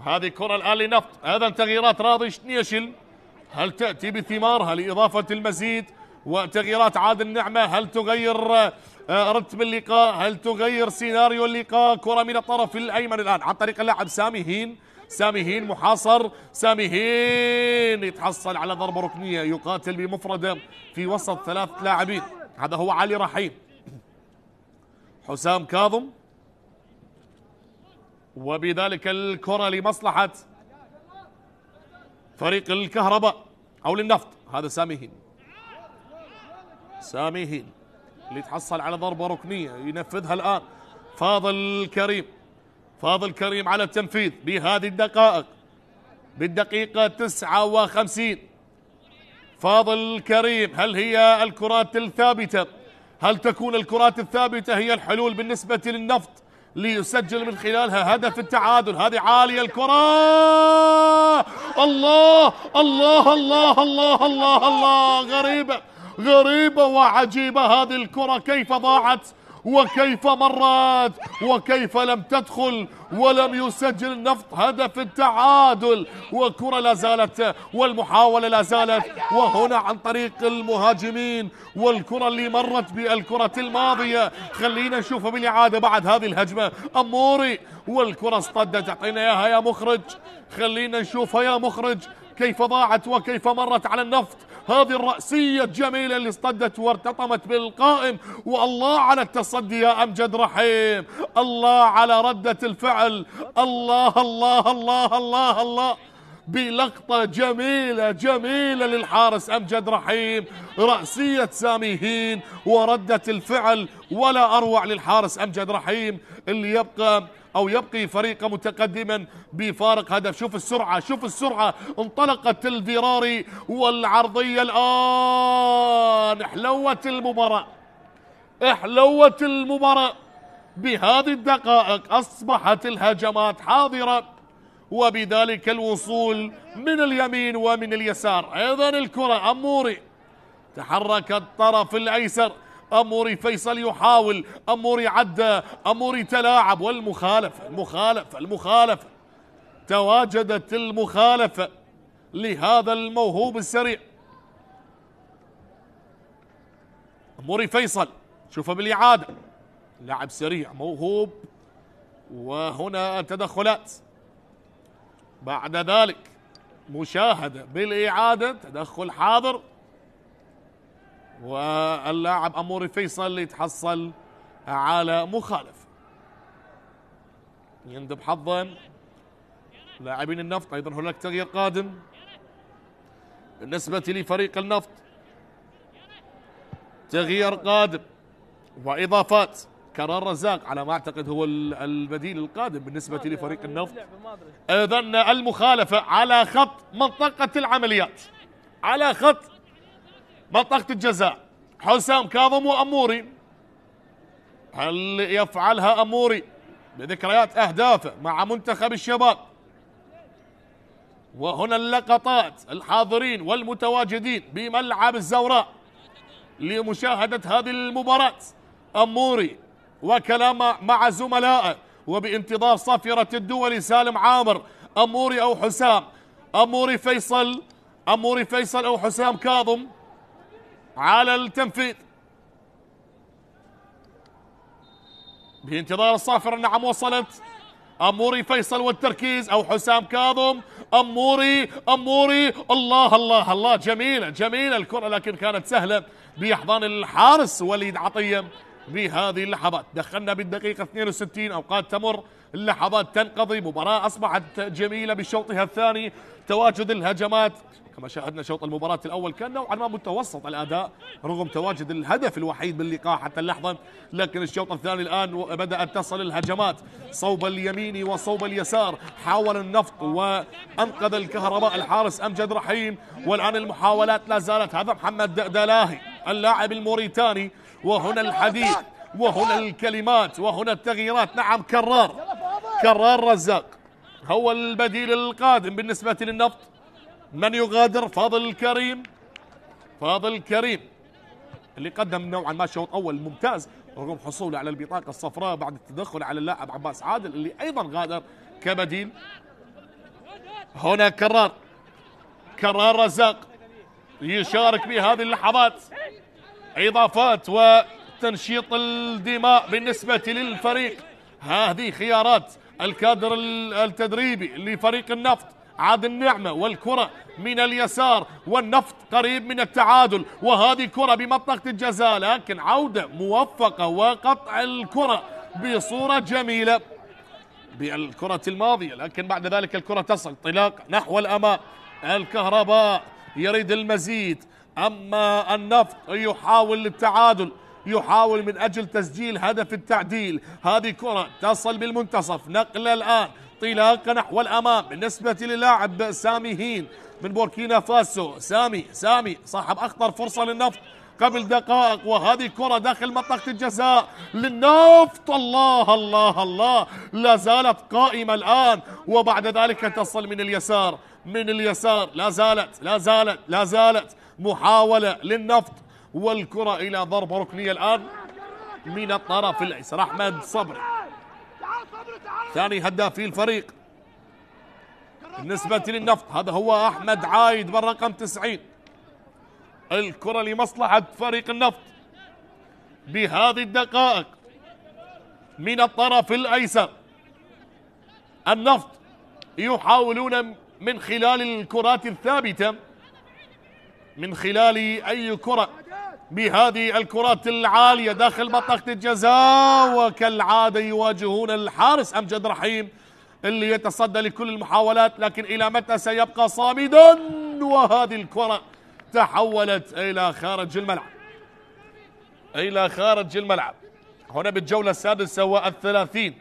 هذه كرة الآن لنفط. هذا تغييرات راضي شنيشل، هل تأتي بثمارها لإضافة المزيد؟ وتغييرات عادل نعمة، هل تغير رتم اللقاء؟ هل تغير سيناريو اللقاء؟ كرة من الطرف الأيمن الآن عن طريق اللاعب سامي هين محاصر. سامي هين يتحصل على ضربة ركنية، يقاتل بمفردة في وسط 3 لاعبين. هذا هو علي رحيم، حسام كاظم، وبذلك الكرة لمصلحة فريق الكهرباء أو للنفط. هذا سامي هين اللي يتحصل على ضربة ركنية ينفذها الآن فاضل كريم على التنفيذ بهذه الدقائق، بالدقيقة 59. فاضل كريم، هل هي الكرات الثابتة؟ هل تكون الكرات الثابتة هي الحلول بالنسبة للنفط ليسجل من خلالها هدف التعادل؟ هذه عالية الكرة، الله الله الله الله الله الله، غريبة وعجيبة هذه الكرة، كيف ضاعت وكيف مرت وكيف لم تدخل ولم يسجل النفط هدف التعادل. وكرة لا زالت والمحاولة لا زالت، وهنا عن طريق المهاجمين، والكرة اللي مرت بالكرة الماضية. خلينا نشوفها بالإعادة بعد هذه الهجمة. أموري والكرة اصطدت، اعطينا اياها يا مخرج، خلينا نشوفها يا مخرج كيف ضاعت وكيف مرت على النفط. هذه الرأسية الجميلة اللي اصطدت وارتطمت بالقائم، والله على التصدي يا أمجد رحيم، الله على ردة الفعل، الله الله الله الله الله. بلقطة جميلة جميلة للحارس أمجد رحيم، رأسية سامي هين وردة الفعل ولا أروع للحارس أمجد رحيم اللي يبقي فريقه متقدما بفارق هدف. شوف السرعة، شوف السرعة، انطلقت الذراري والعرضية الآن. حلوت المباراة، حلوت المباراة. بهذه الدقائق أصبحت الهجمات حاضرة وبذلك الوصول من اليمين ومن اليسار. أيضا الكرة أموري تحرك الطرف الأيسر، أموري فيصل يحاول، أموري عدى، أموري تلاعب، والمخالفة تواجدت المخالفة لهذا الموهوب السريع أموري فيصل. شوفه بالإعادة، لاعب سريع موهوب. وهنا تدخلات بعد ذلك، مشاهدة بالإعادة، تدخل حاضر، واللاعب أموري فيصل يتحصل على مخالف. يندب حظا لاعبين النفط. أيضا هناك تغيير قادم بالنسبة لفريق النفط، تغيير قادم وإضافات. كرار رزاق على ما أعتقد هو البديل القادم بالنسبة لفريق النفط. أيضا المخالفة على خط منطقة العمليات، على خط منطقة الجزاء، حسام كاظم وأموري. هل يفعلها أموري بذكريات أهدافه مع منتخب الشباب؟ وهنا اللقطات، الحاضرين والمتواجدين بملعب الزوراء لمشاهدة هذه المباراة. أموري وكلام مع زملائه وبانتظار صافرة الدول سالم عامر. أموري أو حسام، أموري فيصل، أموري فيصل أو حسام كاظم على التنفيذ بانتظار الصافرة. نعم وصلت. أموري فيصل والتركيز، أو حسام كاظم. أموري الله الله الله، جميلة جميلة الكرة، لكن كانت سهلة بأحضان الحارس وليد عطية. بهذه اللحظات دخلنا بالدقيقة 62، أوقات تمر، اللحظات تنقضي، مباراة أصبحت جميلة بشوطها الثاني. تواجد الهجمات كما شاهدنا. شوط المباراة الأول كان نوعا ما متوسط الأداء رغم تواجد الهدف الوحيد باللقاء حتى اللحظة، لكن الشوط الثاني الآن بدأت تصل الهجمات صوب اليمين وصوب اليسار. حاول النفط وأنقذ الكهرباء الحارس أمجد رحيم، والآن المحاولات لا زالت. هذا محمد دلاهي اللاعب الموريتاني، وهنا الحديث وهنا الكلمات وهنا التغييرات. نعم كرار رزاق هو البديل القادم بالنسبة للنفط. من يغادر؟ فاضل كريم اللي قدم نوعا ما شوط أول ممتاز رغم حصوله على البطاقة الصفراء بعد التدخل على اللاعب عباس عادل اللي أيضا غادر كبديل. هنا كرار رزاق يشارك بهذه اللحظات. إضافات وتنشيط الدماء بالنسبة للفريق. هذه خيارات الكادر التدريبي لفريق النفط. عاد النعمة والكرة من اليسار، والنفط قريب من التعادل، وهذه كرة بمنطقة الجزاء، لكن عودة موفقة وقطع الكرة بصورة جميلة بالكرة الماضية، لكن بعد ذلك الكرة تصل انطلاق نحو الأمام. الكهرباء يريد المزيد، أما النفط يحاول التعادل، يحاول من أجل تسجيل هدف التعديل. هذه كرة تصل بالمنتصف، نقلة الآن انطلاقة نحو الأمام بالنسبة للاعب سامي هين من بوركينا فاسو. سامي صاحب أخطر فرصة للنفط قبل دقائق، وهذه كرة داخل منطقة الجزاء للنفط. الله الله الله، لا زالت قائمة الآن، وبعد ذلك تصل من اليسار لا زالت محاولة للنفط، والكرة إلى ضربة ركنية الآن من الطرف الأيسر. أحمد صبري ثاني هدافي الفريق بالنسبة للنفط، هذا هو أحمد عايد بالرقم 90. الكرة لمصلحة فريق النفط بهذه الدقائق من الطرف الأيسر. النفط يحاولون من خلال الكرات الثابتة، من خلال أي كرة بهذه الكرات العالية داخل منطقة الجزاء، وكالعادة يواجهون الحارس أمجد رحيم اللي يتصدى لكل المحاولات، لكن إلى متى سيبقى صامدا؟ وهذه الكرة تحولت إلى خارج الملعب، إلى خارج الملعب. هنا بالجولة السادسة والثلاثين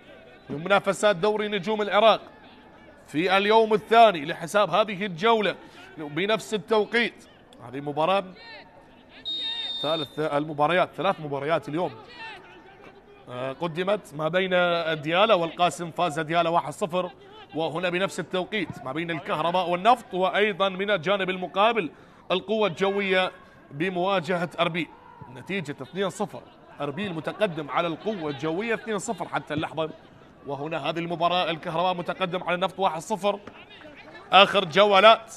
من منافسات دوري نجوم العراق في اليوم الثاني لحساب هذه الجولة بنفس التوقيت. هذه مباراة ثلاث مباريات اليوم قدمت ما بين ديالا والقاسم، فاز ديالا 1-0، وهنا بنفس التوقيت ما بين الكهرباء والنفط، وأيضا من الجانب المقابل القوة الجوية بمواجهة أربيل. نتيجة 2-0، أربيل متقدم على القوة الجوية 2-0 حتى اللحظة، وهنا هذه المباراة الكهرباء متقدم على النفط 1-0. آخر جولات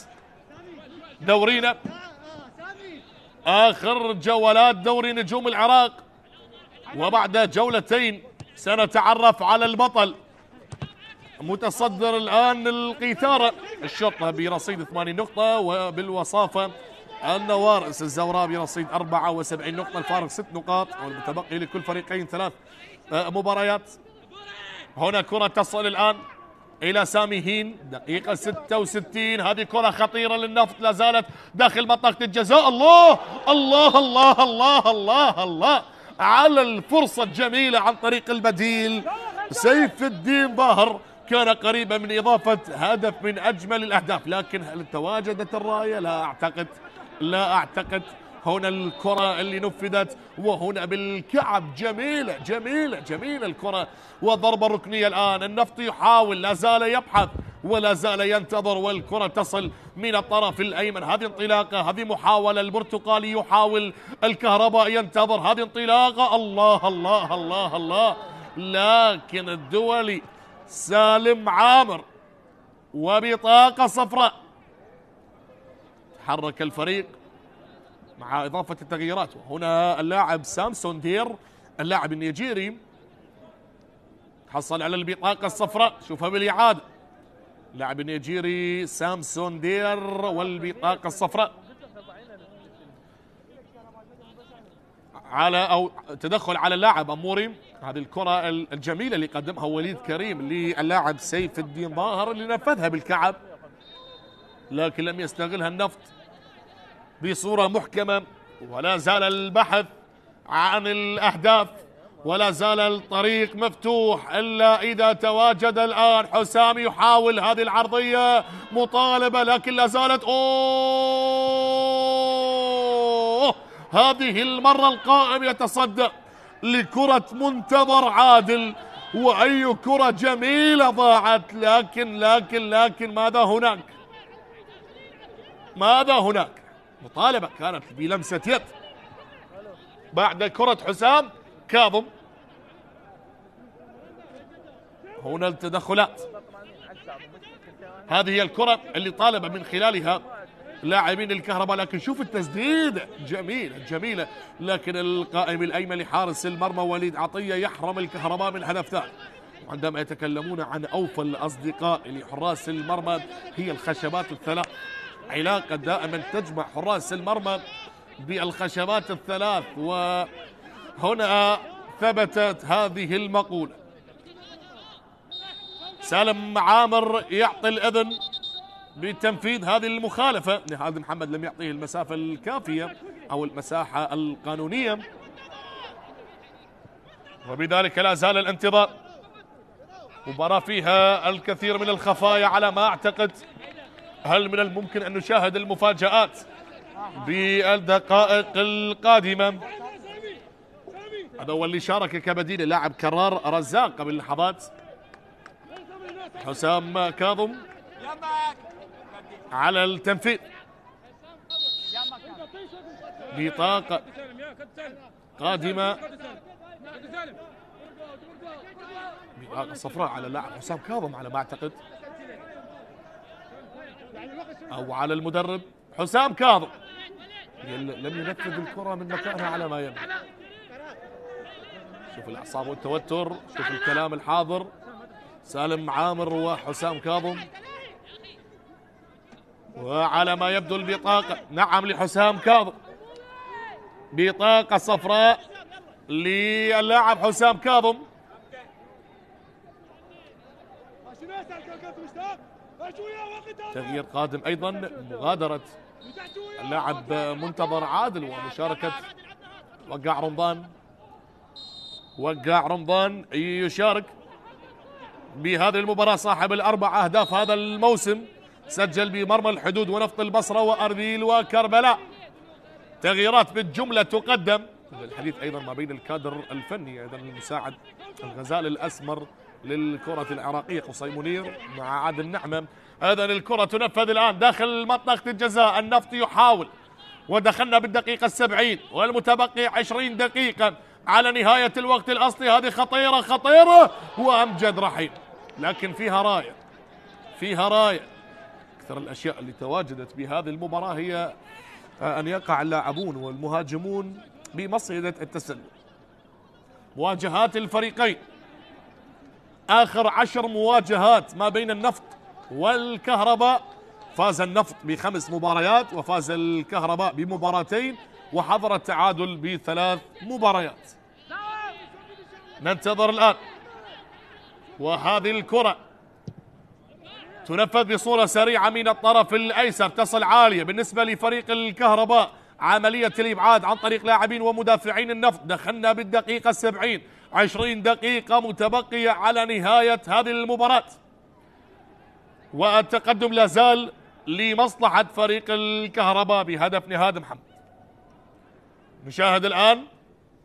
دورينا، آخر جولات دوري نجوم العراق، وبعد جولتين سنتعرف على البطل. متصدر الآن القيثارة الشرطة برصيد 8 نقطة، وبالوصافة النوارس الزوراء برصيد 74 نقطة، الفارق 6 نقاط، والمتبقي لكل فريقين 3 مباريات. هنا كرة تصل الآن إلى سامي هين، دقيقة 66. هذه كرة خطيرة للنفط، لا زالت داخل منطقة الجزاء. الله الله الله الله الله الله على الفرصة الجميلة عن طريق البديل سيف الدين ظاهر، كان قريبا من إضافة هدف من أجمل الأهداف، لكن هل تواجدت الراية؟ لا أعتقد. هنا الكرة اللي نفذت، وهنا بالكعب، جميلة جميلة جميلة الكرة، وضربة ركنية الآن. النفط يحاول، لا زال يبحث ولا زال ينتظر، والكرة تصل من الطرف الأيمن. هذه انطلاقة، هذه محاولة، البرتقالي يحاول، الكهرباء ينتظر، هذه انطلاقة. الله الله الله الله، لكن الدولي سالم عامر وبطاقة صفراء. تحرك الفريق مع إضافة التغييرات، وهنا اللاعب سامسون دير اللاعب النيجيري حصل على البطاقة الصفراء. شوفها بالإعادة، اللاعب النيجيري سامسون دير والبطاقة الصفراء على أو تدخل على اللاعب أموري. هذه الكرة الجميلة اللي قدمها وليد كريم للاعب سيف الدين ظاهر اللي نفذها بالكعب، لكن لم يستغلها النفط بصورة محكمة. ولا زال البحث عن الأهداف، ولا زال الطريق مفتوح، إلا إذا تواجد الآن حسام يحاول هذه العرضية مطالبة، لكن لا زالت. هذه المرة القائم يتصدى لكرة منتظر عادل، وأي كرة جميلة ضاعت، لكن ماذا هناك؟ مطالبة كانت بلمسة يد بعد كرة حسام كاظم. هنا التدخلات، هذه هي الكرة اللي طالب من خلالها لاعبين الكهرباء، لكن شوف التسديدة جميلة، لكن القائم الأيمن لحارس المرمى وليد عطية يحرم الكهرباء من هدف ثاني. وعندما يتكلمون عن أوفى الأصدقاء لحراس المرمى هي الخشبات الثلاث، علاقة دائما تجمع حراس المرمى بالخشبات الثلاث، وهنا ثبتت هذه المقولة. سالم عامر يعطي الأذن بتنفيذ هذه المخالفة، لهذا محمد لم يعطيه المسافة الكافية أو المساحة القانونية، وبذلك لا زال الانتظار. مباراة فيها الكثير من الخفايا على ما أعتقد. هل من الممكن أن نشاهد المفاجآت بالدقائق القادمة؟ هذا هو اللي شارك كبديل اللاعب كرار رزاق قبل لحظات. حسام كاظم على التنفيذ، بطاقة قادمة، بطاقة صفراء على اللاعب حسام كاظم على ما أعتقد، أو على المدرب حسام كاظم. لم ينفذ الكرة من مكانها على ما يبدو. شوف الأعصاب والتوتر، شوف الكلام الحاضر، سالم عامر وحسام كاظم، وعلى ما يبدو البطاقة نعم لحسام كاظم، بطاقة صفراء للاعب حسام كاظم. تغيير قادم أيضا، مغادرة اللاعب منتظر عادل ومشاركة وقاع رمضان. وقاع رمضان يشارك بهذه المباراة، صاحب الأربع أهداف هذا الموسم، سجل بمرمى الحدود ونفط البصرة وأربيل وكربلاء. تغييرات بالجملة تقدم. الحديث أيضا ما بين الكادر الفني، أيضا المساعد الغزال الأسمر للكرة العراقية قصي منير مع عادل نعمة. أيضا الكرة تنفذ الآن داخل منطقة الجزاء، النفط يحاول، ودخلنا بالدقيقة 70 والمتبقي 20 دقيقة على نهاية الوقت الأصلي. هذه خطيرة خطيرة وأمجد رحيم، لكن فيها راية، فيها راية. أكثر الأشياء اللي تواجدت بهذه المباراة هي أن يقع اللاعبون والمهاجمون بمصيدة التسلل. مواجهات الفريقين، آخر 10 مواجهات ما بين النفط والكهرباء، فاز النفط ب5 مباريات وفاز الكهرباء بمباراتين وحضر التعادل ب3 مباريات. ننتظر الآن، وهذه الكرة تنفذ بصورة سريعة من الطرف الأيسر، تصل عالية بالنسبة لفريق الكهرباء. عملية الإبعاد عن طريق لاعبين ومدافعين النفط. دخلنا بالدقيقة 70، 20 دقيقة متبقية على نهاية هذه المباراة، والتقدم لا زال لمصلحة فريق الكهرباء بهدف نهاد محمد. نشاهد الآن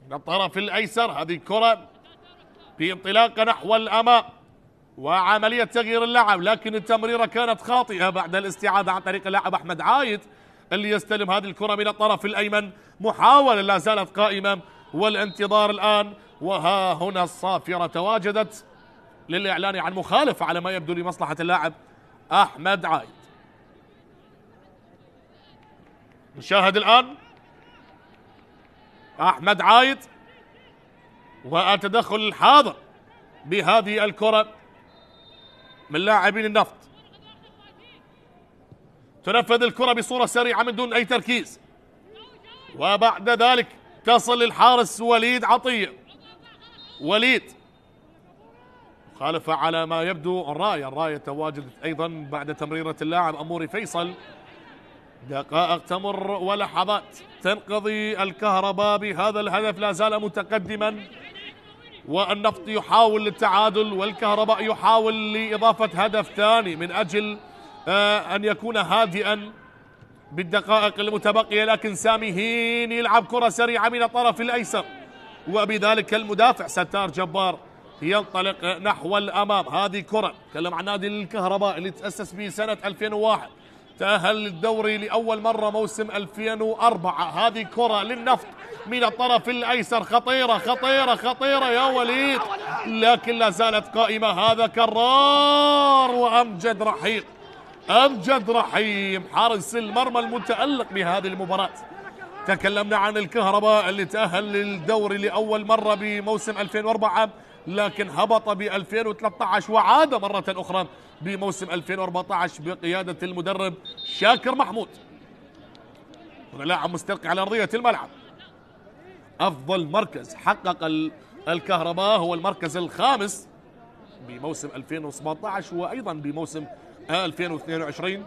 من الطرف الأيسر هذه الكرة بانطلاقة نحو الأمام وعملية تغيير اللاعب، لكن التمريرة كانت خاطئة بعد الاستعادة عن طريق اللاعب أحمد عايد اللي يستلم هذه الكرة من الطرف الأيمن. محاولة لا زالت قائمة والانتظار الآن، وها هنا الصافرة تواجدت للإعلان عن مخالفة على ما يبدو لمصلحة اللاعب أحمد عايد. نشاهد الآن أحمد عايد والتدخل الحاضر بهذه الكرة من لاعبين النفط. تنفذ الكرة بصورة سريعة من دون أي تركيز، وبعد ذلك تصل للحارس وليد عطية. وليد مخالفة على ما يبدو الراية تواجدت أيضا بعد تمريرة اللاعب أموري فيصل. دقائق تمر ولحظات تنقضي. الكهرباء بهذا الهدف لا زال متقدما، والنفط يحاول التعادل والكهرباء يحاول لإضافة هدف ثاني من أجل أن يكون هادئا بالدقائق المتبقية. لكن سامي هين يلعب كرة سريعة من الطرف الأيسر، وبذلك المدافع ستار جبار ينطلق نحو الأمام. هذه كرة تكلم عن نادي الكهرباء اللي تأسس به سنة 2001، تأهل للدوري لأول مرة موسم 2004. هذه كرة للنفط من الطرف الأيسر، خطيرة خطيرة خطيرة يا وليد، لكن لا زالت قائمة. هذا كرار وأمجد رحيم. أمجد رحيم حارس المرمى المتألق بهذه المباراة. تكلمنا عن الكهرباء اللي تأهل للدوري لأول مرة بموسم 2004، لكن هبط ب 2013 وعاد مرة أخرى بموسم 2014 بقيادة المدرب شاكر محمود. هنا لاعب مستلقي على أرضية الملعب. أفضل مركز حقق الكهرباء هو المركز الخامس بموسم 2017 وأيضا بموسم 2022.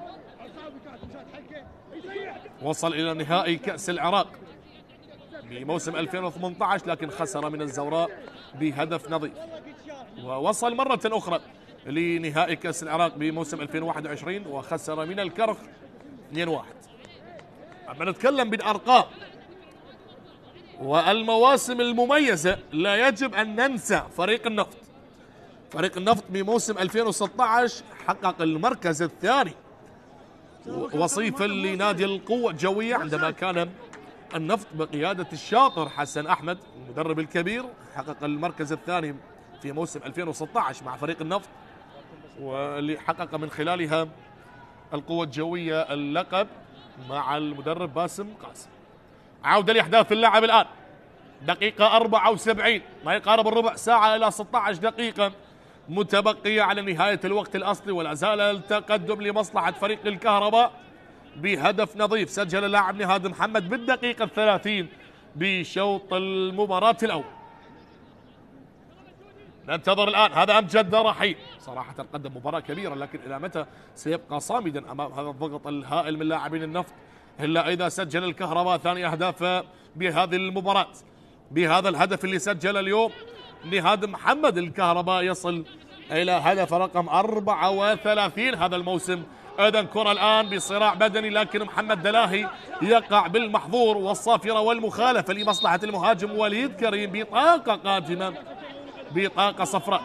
وصل إلى نهائي كأس العراق بموسم 2018 لكن خسر من الزوراء بهدف نظيف. ووصل مرة أخرى لنهائي كأس العراق بموسم 2021 وخسر من الكرخ 2-1. أما نتكلم بالأرقام والمواسم المميزة، لا يجب أن ننسى فريق النفط. فريق النفط بموسم 2016 حقق المركز الثاني وصيفا لنادي القوة الجوية عندما كان النفط بقيادة الشاطر حسن أحمد المدرب الكبير. حقق المركز الثاني في موسم 2016 مع فريق النفط، واللي حقق من خلالها القوة الجوية اللقب مع المدرب باسم قاسم. عودة لأحداث اللعب الآن، دقيقة 74 ما يقارب الربع ساعة إلى 16 دقيقة متبقية على نهاية الوقت الأصلي، ولا زال التقدم لمصلحة فريق الكهرباء بهدف نظيف سجل اللاعب نهاد محمد بالدقيقة 30 بشوط المباراة الأول. ننتظر الآن. هذا أمجد رحيم صراحة قدم مباراة كبيرة، لكن إلى متى سيبقى صامدا أمام هذا الضغط الهائل من لاعبين النفط إلا إذا سجل الكهرباء ثاني أهداف بهذه المباراة. بهذا الهدف اللي سجل اليوم نهاد محمد، الكهرباء يصل إلى هدف رقم 34 هذا الموسم. إذن كرة الآن بصراع بدني، لكن محمد دلاهي يقع بالمحظور والصافرة والمخالفة لمصلحة المهاجم وليد كريم. بطاقة قادمة، بطاقة صفراء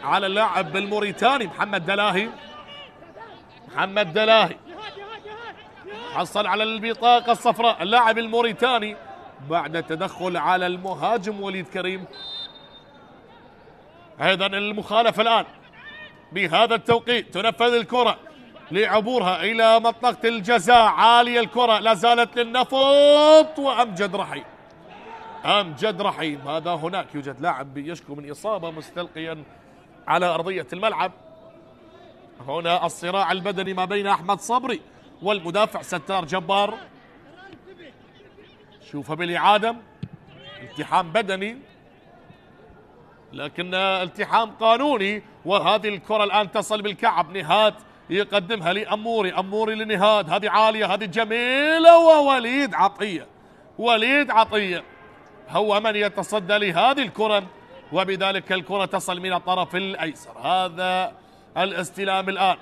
على اللاعب الموريتاني محمد دلاهي. محمد دلاهي حصل على البطاقة الصفراء اللاعب الموريتاني بعد تدخل على المهاجم وليد كريم. أيضا المخالفة الآن بهذا التوقيت. تنفذ الكرة لعبورها إلى منطقة الجزاء، عالية الكرة لا زالت للنفط وأمجد رحيم. أمجد رحيم هذا هناك يوجد لاعب يشكو من إصابة مستلقيا على أرضية الملعب. هنا الصراع البدني ما بين أحمد صبري والمدافع ستار جبار. شوفها بالإعادة، التحام بدني لكن التحام قانوني. وهذه الكرة الآن تصل بالكعب، نهاد يقدمها لأموري، أموري لنهاد، هذه عالية، هذه جميلة، ووليد عطية. وليد عطية هو من يتصدى لهذه الكرة، وبذلك الكرة تصل من الطرف الأيسر. هذا الاستلام الآن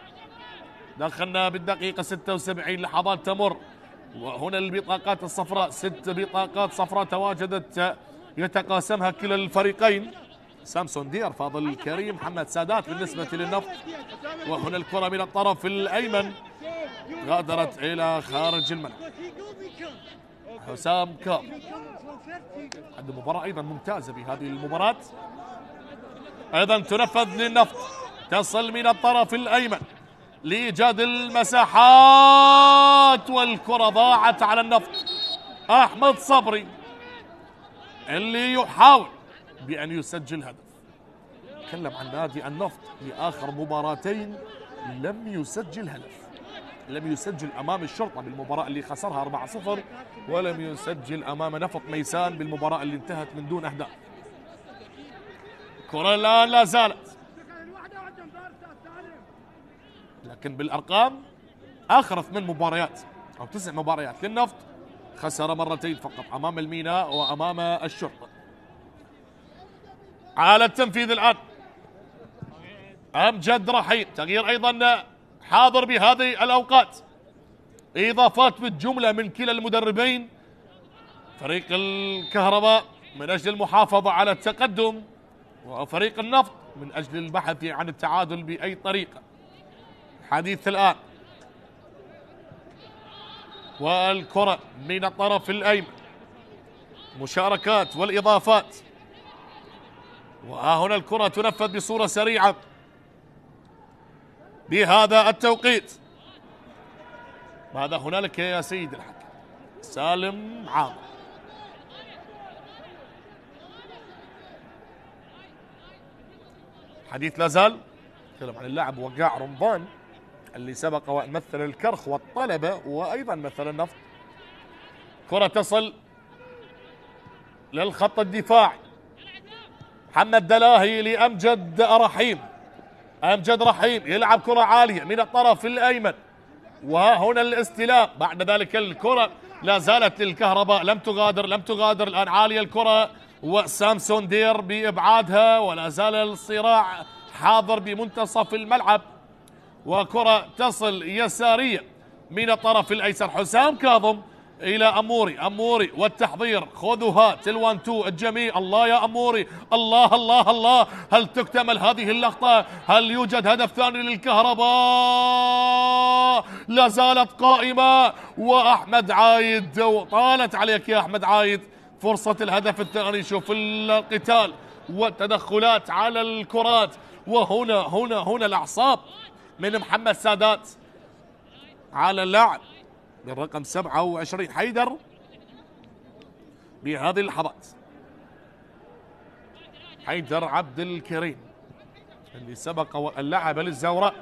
دخلنا بالدقيقة 76 لحظات تمر، وهنا البطاقات الصفراء 6 بطاقات صفراء تواجدت يتقاسمها كلا الفريقين. سامسون دير، فاضل كريم، محمد سادات بالنسبة للنفط. وهنا الكرة من الطرف الأيمن غادرت إلى خارج الملعب. حسام كاظم عنده مباراة أيضا ممتازة بهذه المباراة. أيضا تنفذ للنفط، تصل من الطرف الأيمن لإيجاد المساحات، والكرة ضاعت على النفط. أحمد صبري اللي يحاول بأن يسجل هدف. تكلم عن نادي النفط لآخر مباراتين لم يسجل هدف، لم يسجل أمام الشرطة بالمباراة اللي خسرها 4-0، ولم يسجل أمام نفط ميسان بالمباراة اللي انتهت من دون أهداف. كرة الآن لا زالت، لكن بالأرقام آخر 8 مباريات أو 9 مباريات للنفط خسر مرتين فقط، أمام الميناء وأمام الشرطة. على التنفيذ الآن أمجد رحيم، تغيير أيضا حاضر بهذه الأوقات. إضافات بالجملة من كلا المدربين. فريق الكهرباء من أجل المحافظة على التقدم، وفريق النفط من أجل البحث عن التعادل بأي طريقة. حديث الآن والكرة من الطرف الأيمن، مشاركات والإضافات. وها هنا الكرة تنفذ بصورة سريعة بهذا التوقيت. ماذا هنالك يا سيد الحكم؟ سالم عامر. حديث لازال تكلم عن اللاعب وقاع رمضان اللي سبق ومثل الكرخ والطلبة وأيضا مثل النفط. كرة تصل للخط الدفاعي، محمد دلاهي لأمجد رحيم. أمجد رحيم يلعب كرة عالية من الطرف الأيمن، وها هنا الاستلام. بعد ذلك الكرة لا زالت للكهرباء، لم تغادر الآن عالية الكرة، وسامسون دير بإبعادها، ولا زال الصراع حاضر بمنتصف الملعب. وكرة تصل يسارية من الطرف الأيسر، حسام كاظم إلى أموري والتحضير. خذوا هات ال1 2 الجميع. الله يا أموري، الله الله الله. هل تكتمل هذه اللقطة؟ هل يوجد هدف ثاني للكهرباء؟ لا زالت قائمة، وأحمد عايد طالت عليك يا أحمد عايد فرصة الهدف الثاني. شوف القتال والتدخلات على الكرات، وهنا الأعصاب من محمد سادات على اللاعب بالرقم 27 حيدر بهذه اللحظات. حيدر عبد الكريم اللي سبق واللعب للزوراء.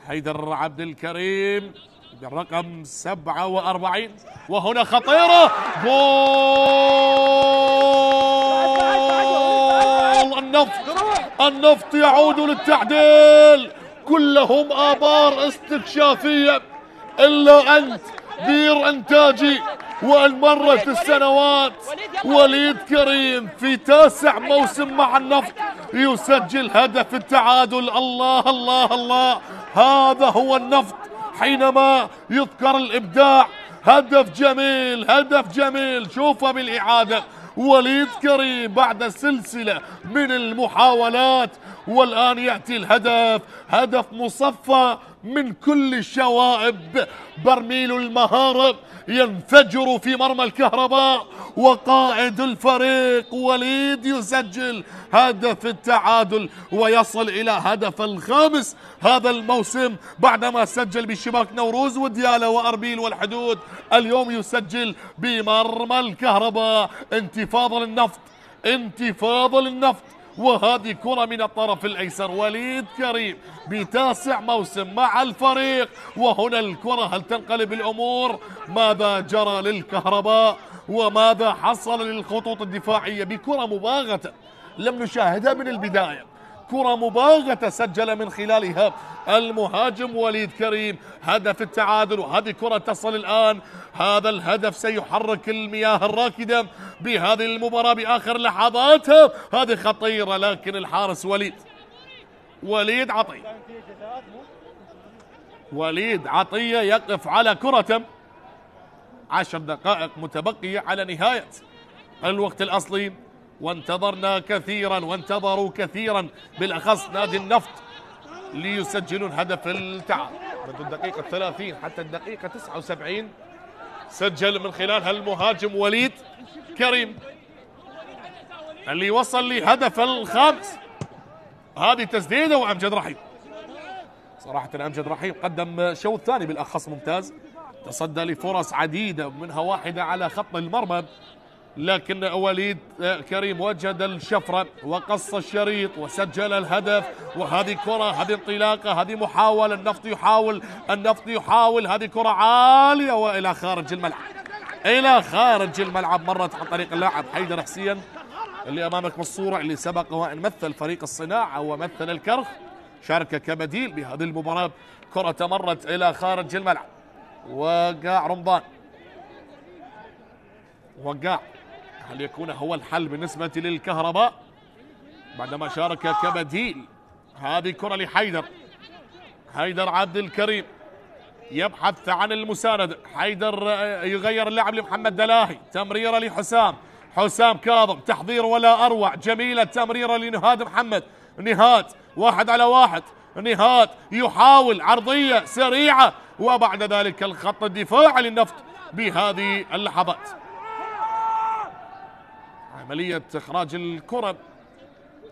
حيدر عبد الكريم بالرقم 47، وهنا خطيرة، جول النفط يعود للتعديل. كلهم آبار استكشافية إلا أنت بير إنتاجي. وإن مرت السنوات وليد كريم في 9 موسم مع النفط يسجل هدف التعادل. الله الله الله، هذا هو النفط حينما يذكر الإبداع. هدف جميل، هدف جميل. شوفه بالإعادة، وليد كريم بعد سلسلة من المحاولات، والآن يأتي الهدف. هدف مصفى من كل الشوائب. برميل المهارة ينفجر في مرمى الكهرباء، وقائد الفريق وليد يسجل هدف التعادل ويصل إلى هدف الخامس هذا الموسم بعدما سجل بشباك نوروز وديالة وأربيل والحدود. اليوم يسجل بمرمى الكهرباء. انتفاضة للنفط، انتفاضة للنفط. وهذه كرة من الطرف الأيسر. وليد كريم ب9 موسم مع الفريق، وهنا الكرة هل تنقلب الأمور؟ ماذا جرى للكهرباء وماذا حصل للخطوط الدفاعية؟ بكرة مباغتة لم نشاهدها من البداية، كرة مباغتة سجل من خلالها المهاجم وليد كريم هدف التعادل. وهذه كرة تصل الآن، هذا الهدف سيحرك المياه الراكدة بهذه المباراة بآخر لحظاتها. هذه خطيرة، لكن الحارس وليد عطية يقف على كرة. 10 دقائق متبقية على نهاية الوقت الأصلي، وانتظرنا كثيرا وانتظروا كثيرا بالأخص نادي النفط ليسجلون هدف التعادل. منذ الدقيقة 30 حتى الدقيقة 79 سجل من خلالها المهاجم وليد كريم اللي وصل لهدف الخامس. هذه تسديده وأمجد رحيم. صراحة أمجد رحيم قدم شوط ثاني بالأخص ممتاز، تصدى لفرص عديدة منها واحدة على خط المرمى، لكن وليد كريم وجد الشفرة وقص الشريط وسجل الهدف. وهذه كرة، هذه انطلاقة، هذه محاولة. النفط يحاول هذه كرة عالية وإلى خارج الملعب، إلى خارج الملعب. مرت عن طريق اللاعب حيدر حسين اللي أمامك بالصورة، اللي سبق وأن مثل فريق الصناعة ومثل الكرخ، شارك كبديل بهذه المباراة. كرة مرت إلى خارج الملعب. وقاع رمضان، وقاع هل يكون هو الحل بالنسبة للكهرباء بعدما شارك كبديل؟ هذه كرة لحيدر، حيدر عبد الكريم يبحث عن المساندة. حيدر يغير اللعب لمحمد دلاهي، تمريرة لحسام، حسام كاظم، تحضير ولا أروع، جميلة تمريرة لنهاد محمد. نهاد 1 على 1، نهاد يحاول عرضية سريعة، وبعد ذلك الخط الدفاعي للنفط بهذه اللحظات. عملية إخراج الكرة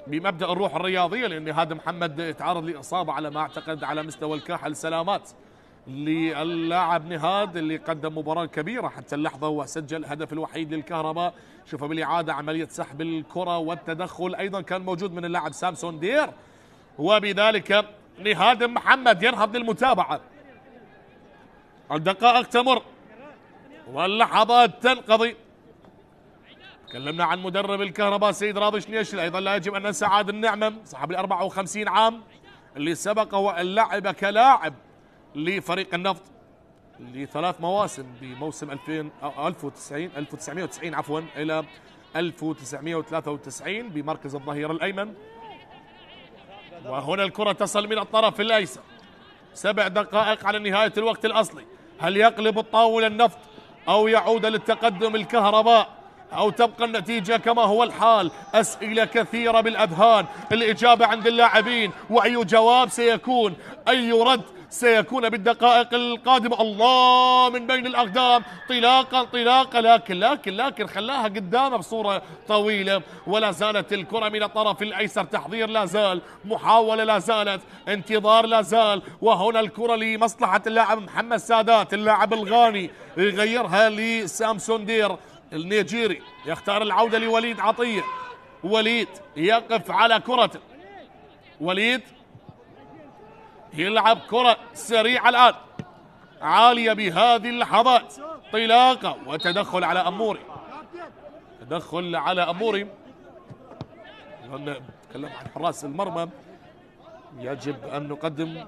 بمبدأ الروح الرياضية، لأن هذا محمد تعرض لإصابة على ما أعتقد على مستوى الكاحل. سلامات للاعب نهاد اللي قدم مباراة كبيرة حتى اللحظة وسجل الهدف الوحيد للكهرباء. شوفوا بالإعادة عملية سحب الكرة والتدخل أيضا كان موجود من اللاعب سامسون دير، وبذلك نهاد محمد ينهض للمتابعة. الدقائق تمر واللحظات تنقضي. تكلمنا عن مدرب الكهرباء سيد راضي شنيشل، أيضا لا يجب أن ننسى عادل النعمة صاحب 54 عام اللي سبق وأن كلاعب لفريق النفط ل3 مواسم، بموسم 1990 عفوا إلى 1993 بمركز الظهير الأيمن. وهنا الكرة تصل من الطرف الأيسر. 7 دقائق على نهاية الوقت الأصلي. هل يقلب الطاولة النفط أو يعود للتقدم الكهرباء أو تبقى النتيجة كما هو الحال؟ أسئلة كثيرة بالأذهان، الإجابة عند اللاعبين، وأي جواب سيكون، أي رد سيكون بالدقائق القادمة. الله من بين الأقدام، انطلاقة، لكن خلاها قدامه بصورة طويلة. ولا زالت الكرة من الطرف الأيسر، تحضير لا زال، محاولة لا زالت، انتظار لا زال. وهنا الكرة لمصلحة اللاعب محمد سادات اللاعب الغاني، يغيرها لسامسون دير النيجيري، يختار العودة لوليد عطية. وليد يقف على كرته، وليد يلعب كرة سريعة الآن عالية بهذه اللحظات، انطلاقة وتدخل على أموري، نتكلم عن حراس المرمى يجب أن نقدم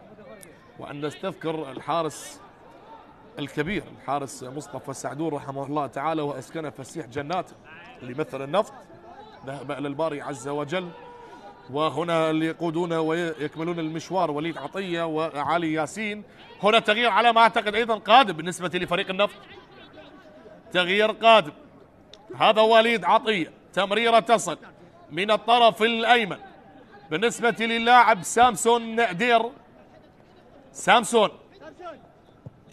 وأن نستذكر الحارس الكبير الحارس مصطفى سعدون رحمه الله تعالى وأسكنه فسيح جناته، اللي مثل النفط ذهب إلى الباري عز وجل. وهنا اللي يقودون ويكملون المشوار وليد عطية وعلي ياسين. هنا تغيير على ما أعتقد أيضا قادم بالنسبة لفريق النفط، تغيير قادم. هذا وليد عطية، تمريرة تصل من الطرف الأيمن بالنسبة للاعب سامسون دير. سامسون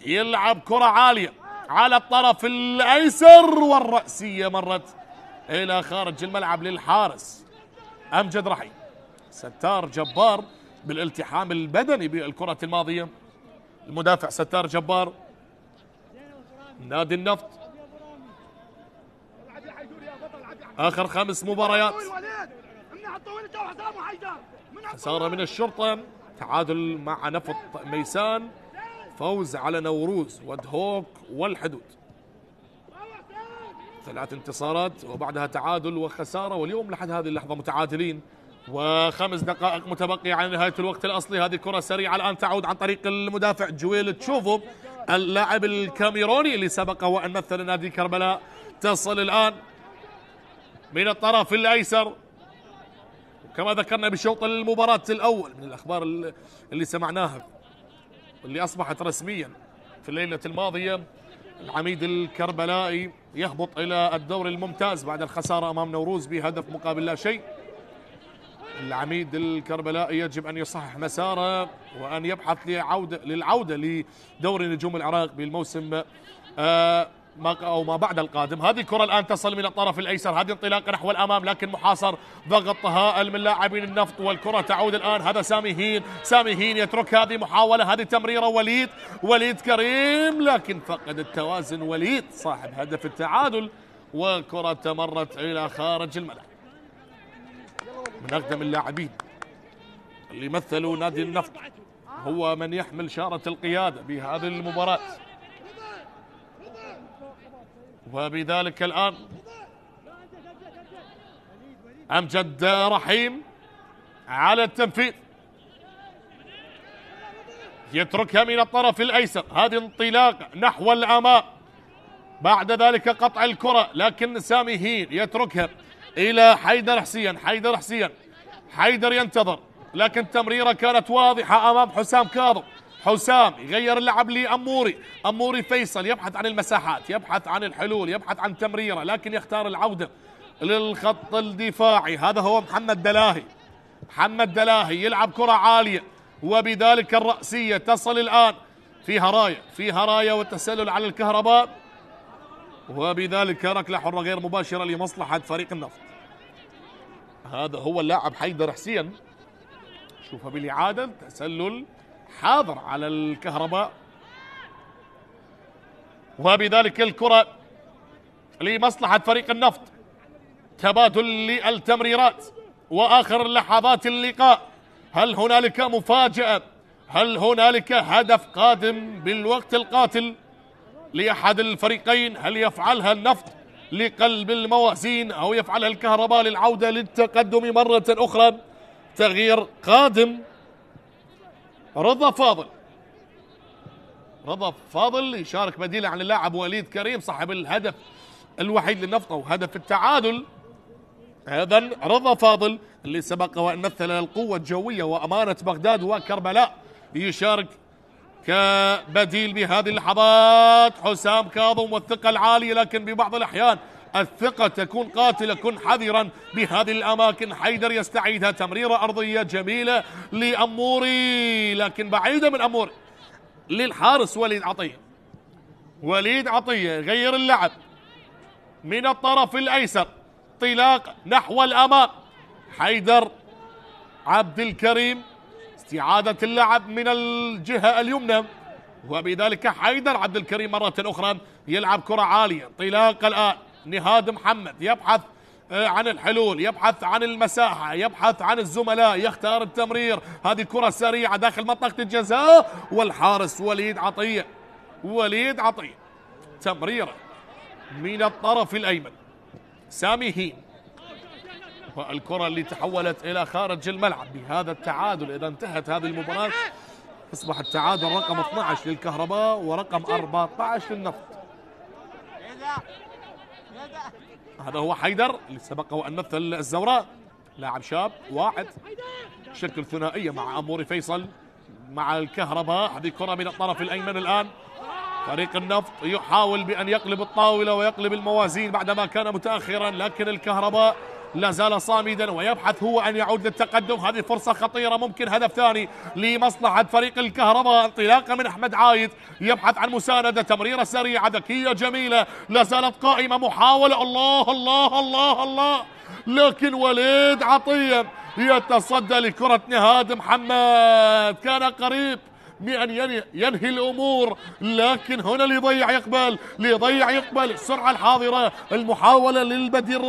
يلعب كرة عالية على الطرف الأيسر والرأسية مرت إلى خارج الملعب للحارس أمجد رحيم. ستار جبار بالالتحام البدني بالكرة الماضية، المدافع ستار جبار نادي النفط. آخر 5 مباريات، خسارة من الشرطة، تعادل مع نفط ميسان، فوز على نوروز ودهوك والحدود. 3 انتصارات وبعدها تعادل وخسارة، واليوم لحد هذه اللحظة متعادلين و5 دقائق متبقية على نهاية الوقت الأصلي. هذه كرة سريعة الآن تعود عن طريق المدافع جويل تشوفو اللاعب الكاميروني اللي سبق وأن مثل نادي كربلاء. تصل الآن من الطرف الأيسر، وكما ذكرنا بشوط المباراة الأول من الأخبار اللي سمعناها اللي أصبحت رسميا في الليلة الماضية، العميد الكربلائي يهبط إلى الدور الممتاز بعد الخسارة أمام نوروز بهدف مقابل لا شيء. العميد الكربلائي يجب أن يصحح مساره وأن يبحث للعودة لدوري نجوم العراق بالموسم ما بعد القادم. هذه الكرة الآن تصل من الطرف الأيسر، هذه انطلاقة نحو الأمام لكن محاصر، ضغط هائل من لاعبين النفط والكرة تعود الآن. هذا سامي هين يترك هذه محاولة، هذه تمريرة وليد كريم لكن فقد التوازن وليد صاحب هدف التعادل، والكرة مرت إلى خارج الملعب. من أقدم اللاعبين اللي مثلوا نادي النفط هو من يحمل شارة القيادة بهذه المباراة، وبذلك الآن أمجد رحيم على التنفيذ، يتركها من الطرف الأيسر، هذه انطلاقة نحو الأمام، بعد ذلك قطع الكرة لكن سامي هين يتركها إلى حيدر حسين. حيدر ينتظر لكن تمريرة كانت واضحة أمام حسام كاظم. حسام يغير اللعب لأموري فيصل، يبحث عن المساحات، يبحث عن الحلول، يبحث عن تمريرة لكن يختار العودة للخط الدفاعي. هذا هو محمد دلاهي يلعب كرة عالية وبذلك الرأسية تصل الآن في هرايا والتسلل على الكهرباء، وبذلك ركلة حرة غير مباشرة لمصلحة فريق النفط. هذا هو اللاعب حيدر حسين، شوفها بالإعادة، تسلل حاضر على الكهرباء، وبذلك الكرة لمصلحة فريق النفط. تبادل للتمريرات وآخر لحظات اللقاء، هل هنالك مفاجأة؟ هل هنالك هدف قادم بالوقت القاتل لأحد الفريقين؟ هل يفعلها النفط لقلب الموازين أو يفعلها الكهرباء للعودة للتقدم مرة أخرى؟ تغيير قادم، رضا فاضل يشارك بديلا عن اللاعب وليد كريم صاحب الهدف الوحيد للنفط أو هدف التعادل. إذن رضا فاضل اللي سبق وأن مثل القوة الجوية وأمانة بغداد وكربلاء يشارك كبديل بهذه اللحظات. حسام كاظم والثقة العالية، لكن ببعض الأحيان الثقة تكون قاتلة، كن حذرا بهذه الأماكن. حيدر يستعيدها، تمريرة أرضية جميلة لأموري لكن بعيدة من أموري للحارس وليد عطية غير اللعب من الطرف الأيسر، انطلاق نحو الأمام. حيدر عبد الكريم استعادة اللعب من الجهة اليمنى، وبذلك حيدر عبد الكريم مرة أخرى يلعب كرة عالية. انطلاق الآن نهاد محمد يبحث عن الحلول، يبحث عن المساحة، يبحث عن الزملاء، يختار التمرير. هذه كرة سريعة داخل منطقة الجزاء والحارس وليد عطية تمريرة من الطرف الأيمن. سامي هين والكرة اللي تحولت إلى خارج الملعب بهذا التعادل. إذا انتهت هذه المباراة أصبح التعادل رقم 12 للكهرباء ورقم 14 للنفط. هذا هو حيدر اللي سبق وأن مثل الزوراء، لاعب شاب واحد، شكل ثنائية مع أموري فيصل مع الكهرباء. هذه كرة من الطرف الأيمن الآن. فريق النفط يحاول بأن يقلب الطاولة ويقلب الموازين بعدما كان متأخرا، لكن الكهرباء لا زال صامدا ويبحث هو أن يعود للتقدم. هذه فرصة خطيرة، ممكن هدف ثاني لمصلحة فريق الكهرباء. انطلاقة من أحمد عايد يبحث عن مساندة، تمريرة سريعة ذكية جميلة، لا زالت قائمة محاولة. الله الله الله الله، لكن وليد عطية يتصدى لكرة نهاد محمد، كان قريب بأن ينهي الأمور، لكن هنا ليضيع يقبل السرعة الحاضرة، المحاولة للبديل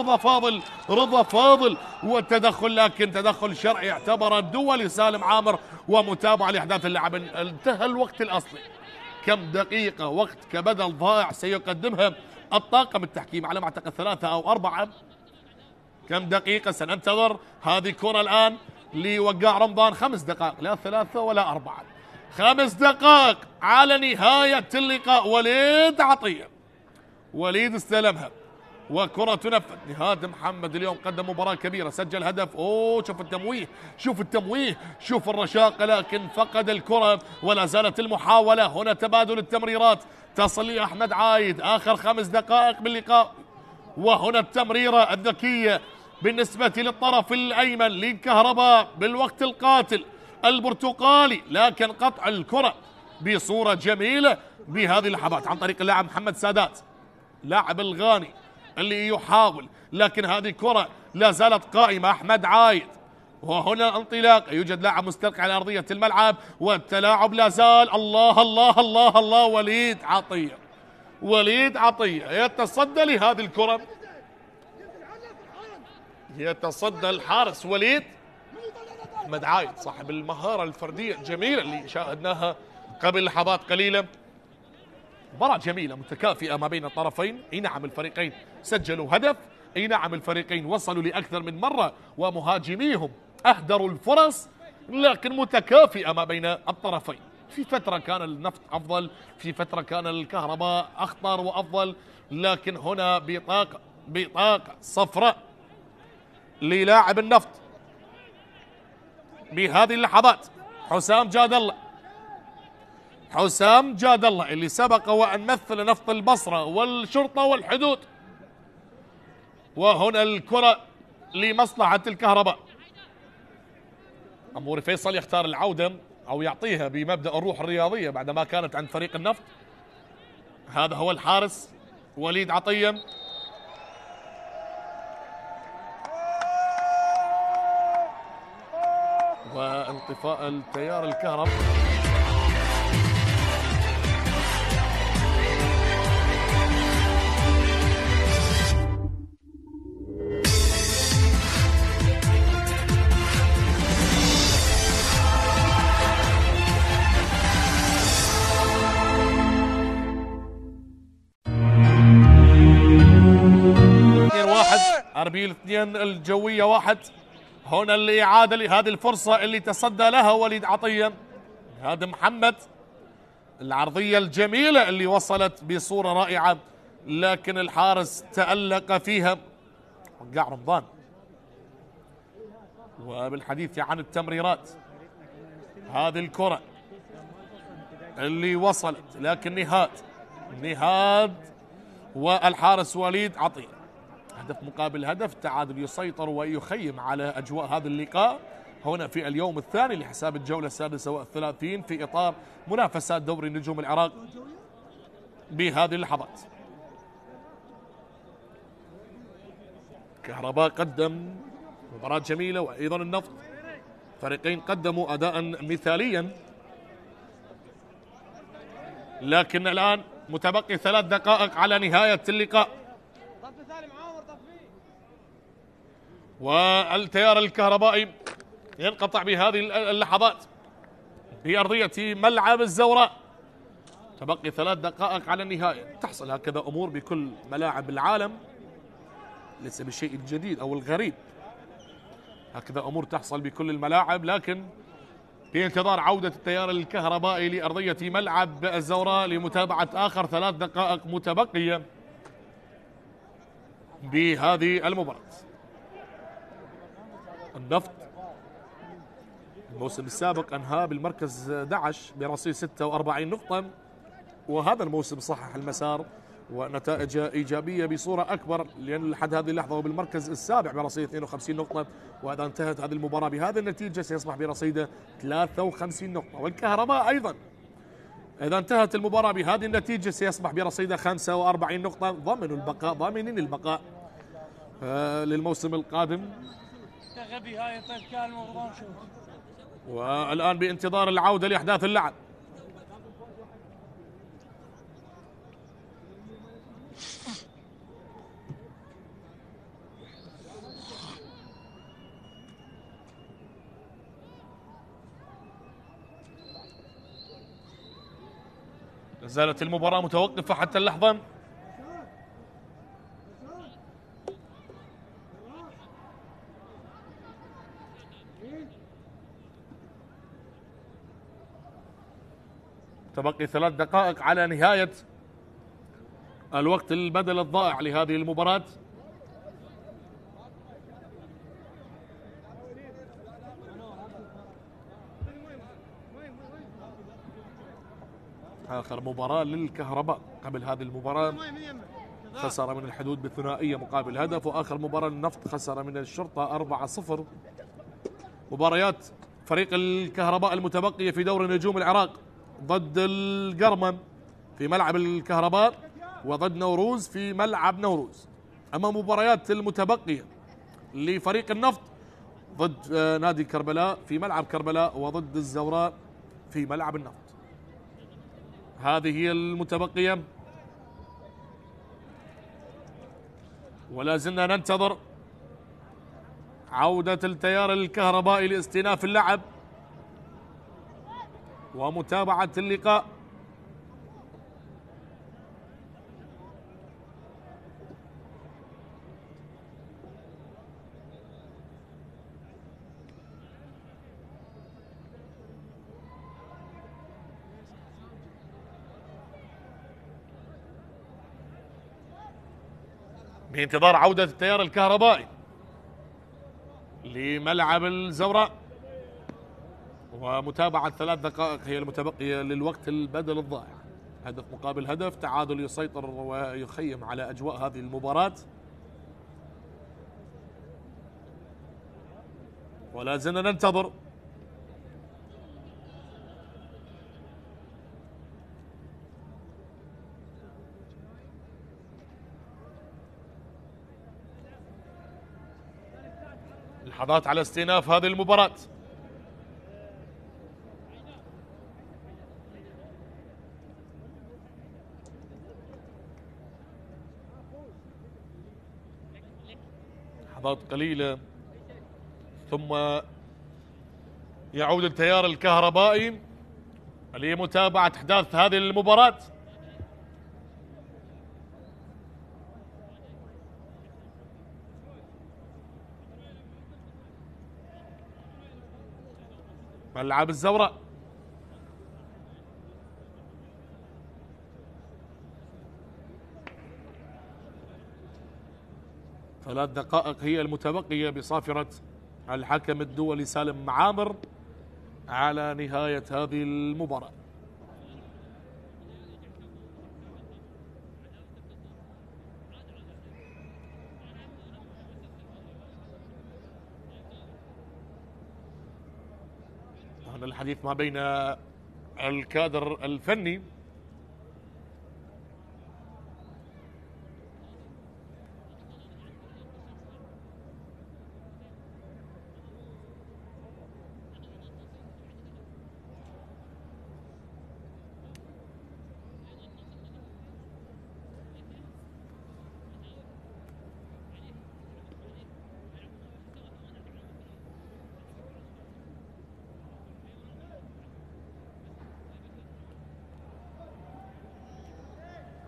رضا فاضل والتدخل، لكن تدخل شرعي اعتبر دولي سالم عامر ومتابعة لأحداث اللعب. انتهى الوقت الأصلي. كم دقيقة وقت كبدل ضائع سيقدمها الطاقم التحكيم على ما أعتقد 3 أو 4. كم دقيقة سننتظر هذه الكرة الآن لوقاع رمضان. 5 دقائق، لا 3 ولا 4، 5 دقائق على نهاية اللقاء. وليد استلمها وكرة تنفذ. نهاد محمد اليوم قدم مباراة كبيرة، سجل هدف. شوف التمويه، شوف الرشاقة، لكن فقد الكرة ولا زالت المحاولة. هنا تبادل التمريرات تصل لأحمد عايد، آخر 5 دقائق باللقاء. وهنا التمريرة الذكية بالنسبة للطرف الأيمن للكهرباء بالوقت القاتل البرتقالي، لكن قطع الكرة بصورة جميلة بهذه اللحظات عن طريق اللاعب محمد سادات، لاعب الغاني اللي يحاول، لكن هذه الكرة لا زالت قائمة. أحمد عايد، وهنا الانطلاق، يوجد لاعب مستلقي على أرضية الملعب والتلاعب لا زال. الله الله الله الله، وليد عطية يتصدى لهذه الكرة، يتصدى الحارس وليد. أحمد عايد صاحب المهارة الفردية الجميلة اللي شاهدناها قبل لحظات قليلة. مباراة جميلة متكافئة ما بين الطرفين. اي نعم الفريقين سجلوا هدف، اي نعم الفريقين وصلوا لأكثر من مرة ومهاجميهم أهدروا الفرص، لكن متكافئة ما بين الطرفين. في فترة كان النفط أفضل، في فترة كان الكهرباء أخطر وأفضل، لكن هنا بطاقة صفراء للاعب النفط بهذه اللحظات. حسام جاد الله اللي سبق وأن مثل نفط البصرة والشرطة والحدود. وهنا الكرة لمصلحة الكهرباء. أموري فيصل يختار العودة أو يعطيها بمبدأ الروح الرياضية بعدما كانت عند فريق النفط. هذا هو الحارس وليد عطية. وانطفاء التيار الكهرباء. أربيل 2 الجوية 1. هنا الإعادة لهذه الفرصة اللي تصدى لها وليد عطية. هذا محمد، العرضية الجميلة اللي وصلت بصورة رائعة، لكن الحارس تألق فيها. وقاع رمضان. وبالحديث عن التمريرات، هذه الكرة اللي وصلت، لكن نهاد والحارس وليد عطية. هدف مقابل هدف، تعادل يسيطر ويخيم على أجواء هذا اللقاء هنا في اليوم الثاني لحساب الجولة السادسة والثلاثين في إطار منافسات دوري نجوم العراق بهذه اللحظات. كهرباء قدم مباراة جميلة، وأيضا النفط، فريقين قدموا أداء مثاليا، لكن الآن متبقي 3 دقائق على نهاية اللقاء. والتيار الكهربائي ينقطع بهذه اللحظات بأرضية ملعب الزوراء. تبقي 3 دقائق على النهاية. تحصل هكذا أمور بكل ملاعب العالم، ليس بالشيء الجديد أو الغريب. هكذا أمور تحصل بكل الملاعب، لكن في انتظار عودة التيار الكهربائي لأرضية ملعب الزوراء لمتابعة آخر 3 دقائق متبقية بهذه المباراة. النفط الموسم السابق أنهى بالمركز 11 برصيد 46 نقطة، وهذا الموسم صحح المسار ونتائج إيجابية بصورة أكبر، لأن لحد هذه اللحظة هو بالمركز السابع برصيد 52 نقطة، وإذا انتهت هذه المباراة بهذه النتيجة سيصبح برصيده 53 نقطة. والكهرباء أيضا إذا انتهت المباراة بهذه النتيجة سيصبح برصيده 45 نقطة، ضامنين البقاء للموسم القادم. والآن بانتظار العودة لأحداث اللعب. لازالت المباراة متوقفة حتى اللحظة. تبقي 3 دقائق على نهاية الوقت البدل الضائع لهذه المباراة. آخر مباراة للكهرباء قبل هذه المباراة خسر من الحدود بثنائية مقابل هدف، وآخر مباراة النفط خسر من الشرطة 4-0. مباريات فريق الكهرباء المتبقية في دوري نجوم العراق ضد القرمم في ملعب الكهرباء، وضد نوروز في ملعب نوروز. أما مباريات المتبقية لفريق النفط ضد نادي كربلاء في ملعب كربلاء، وضد الزوراء في ملعب النفط. هذه هي المتبقية، ولا زلنا ننتظر عودة التيار الكهربائي لاستئناف اللعب ومتابعة اللقاء. بانتظار عودة التيار الكهربائي لملعب الزوراء، ومتابعة 3 دقائق هي المتبقية للوقت البدل الضائع. هدف مقابل هدف، تعادل يسيطر ويخيم على أجواء هذه المباراة. ولا زلنا ننتظر لحظات على استئناف هذه المباراة. لحظات قليلة ثم يعود التيار الكهربائي لمتابعة أحداث هذه المباراة. ملعب الزوراء. ثلاث دقائق هي المتبقية بصافرة الحكم الدولي سالم معامر على نهاية هذه المباراة. هذا الحديث ما بين الكادر الفني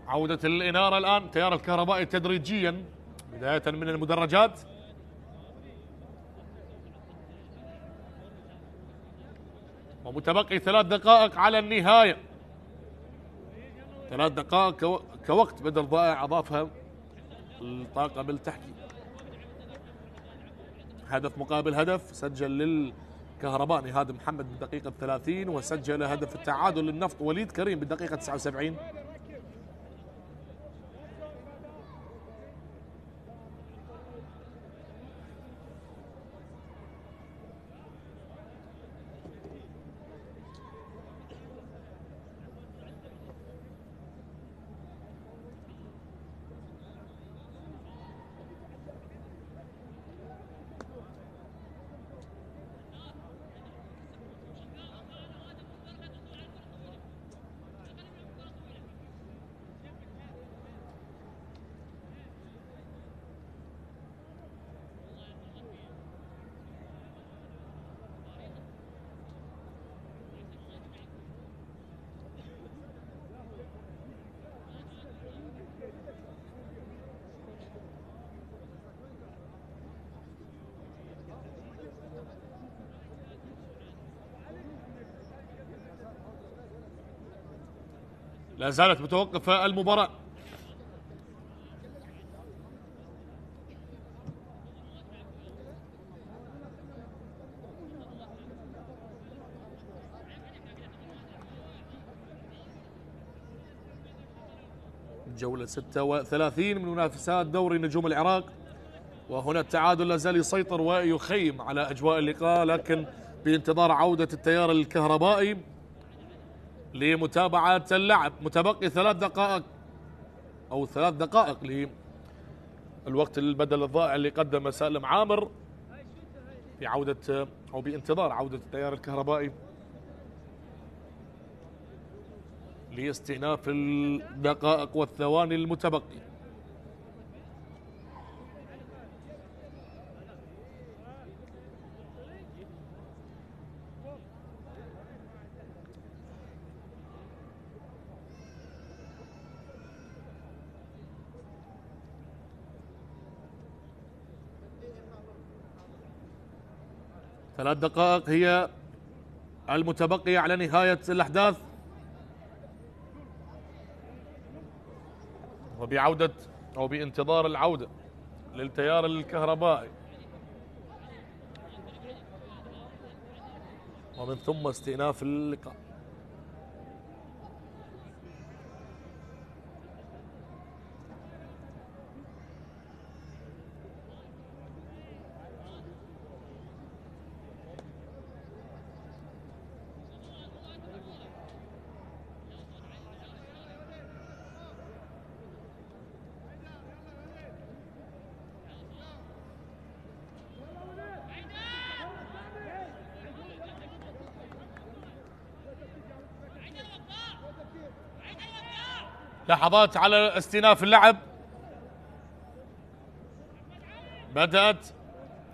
عودة الإنارة الآن، تيار الكهربائي تدريجيا بداية من المدرجات. ومتبقي 3 دقائق على النهاية. 3 دقائق كوقت بدل ضائع أضافها الطاقم التحكيم. هدف مقابل هدف سجل للكهرباء نهاد محمد بالدقيقة 30، وسجل هدف التعادل للنفط وليد كريم بالدقيقة 79. لا زالت متوقفة المباراة. جولة 36 من منافسات دوري نجوم العراق، وهنا التعادل لا زال يسيطر ويخيم على أجواء اللقاء، لكن بانتظار عودة التيار الكهربائي لمتابعة اللعب. متبقي 3 دقائق أو 3 دقائق للوقت البدل الضائع اللي قدم سالم عامر بعودة أو بانتظار عودة التيار الكهربائي لاستئناف الدقائق والثواني المتبقية. ثلاث دقائق هي المتبقية على نهاية الأحداث، وبعودة أو بانتظار العودة للتيار الكهربائي، ومن ثم استئناف اللقاء. لحظات على استئناف اللعب. بدأت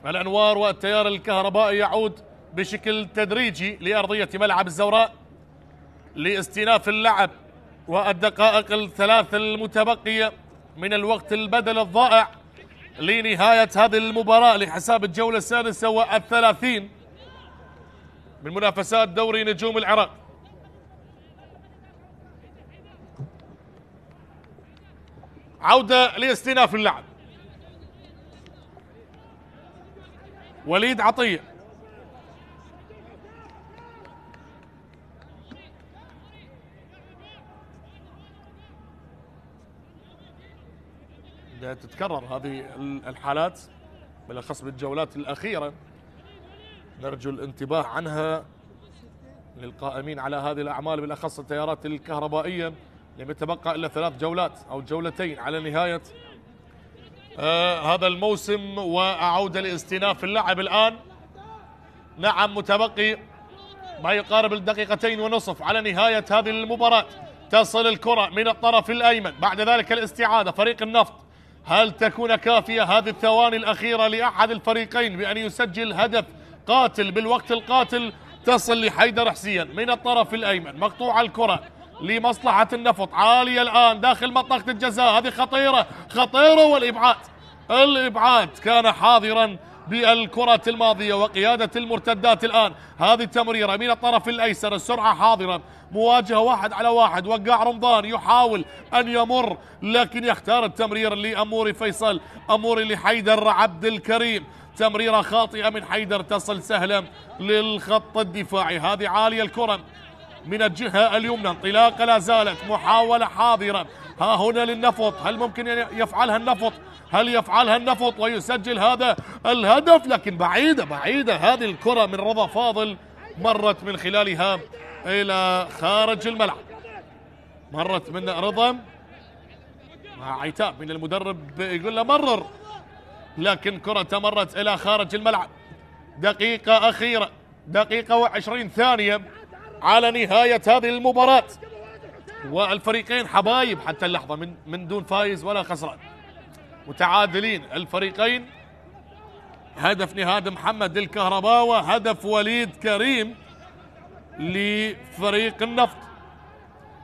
الأنوار والتيار الكهربائي يعود بشكل تدريجي لأرضية ملعب الزوراء لاستئناف اللعب والدقائق الثلاث المتبقية من الوقت البدل الضائع لنهاية هذه المباراة لحساب الجولة 36 من منافسات دوري نجوم العراق. عودة لاستئناف اللعب. وليد عطية تتكرر هذه الحالات بالاخص بالجولات الاخيره، نرجو الانتباه عنها للقائمين على هذه الاعمال بالاخص التيارات الكهربائيه. لم يتبقى الا 3 جولات او جولتين على نهايه هذا الموسم، وعوده لاستئناف اللعب الان. نعم متبقي ما يقارب الدقيقتين ونصف على نهايه هذه المباراه. تصل الكره من الطرف الايمن، بعد ذلك الاستعاده. فريق النفط هل تكون كافيه هذه الثواني الاخيره لاحد الفريقين بان يسجل هدف قاتل بالوقت القاتل؟ تصل لحيدر حسين من الطرف الايمن، مقطوعه الكره لمصلحة النفط، عالية الآن داخل منطقة الجزاء. هذه خطيرة خطيرة، والإبعاد كان حاضرا بالكرة الماضية وقيادة المرتدات الآن. هذه التمريرة من الطرف الأيسر، السرعة حاضرة، مواجهة 1 على 1. وقاع رمضان يحاول أن يمر لكن يختار التمرير لأموري فيصل، أموري لحيدر عبد الكريم. تمريرة خاطئة من حيدر تصل سهلا للخط الدفاعي. هذه عالية الكرة من الجهة اليمنى، انطلاقة لا زالت، محاولة حاضرة. ها هنا للنفط، هل ممكن أن يفعلها النفط؟ هل يفعلها النفط ويسجل هذا الهدف؟ لكن بعيدة هذه الكرة من رضا فاضل، مرت من خلالها إلى خارج الملعب. مرت من رضا مع عتاب من المدرب يقول له مرر، لكن كرة مرت إلى خارج الملعب. دقيقة أخيرة، دقيقة و20 ثانية على نهاية هذه المباراة، والفريقين حبايب حتى اللحظة من دون فايز ولا خسران، متعادلين الفريقين. هدف نهاد محمد الكهرباء وهدف وليد كريم لفريق النفط.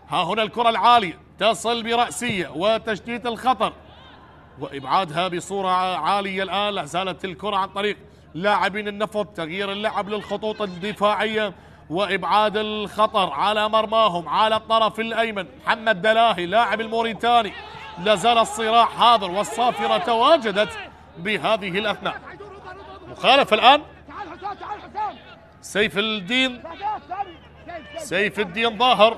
ها هنا الكرة العالية تصل برأسية وتشتيت الخطر وإبعادها بصورة عالية. الآن لا زالت الكرة عن طريق لاعبين النفط، تغيير اللعب للخطوط الدفاعية وإبعاد الخطر على مرماهم على الطرف الأيمن. محمد دلاهي لاعب الموريتاني، لا زال الصراع حاضر والصافرة تواجدت بهذه الأثناء. مخالفة الآن سيف الدين ظاهر،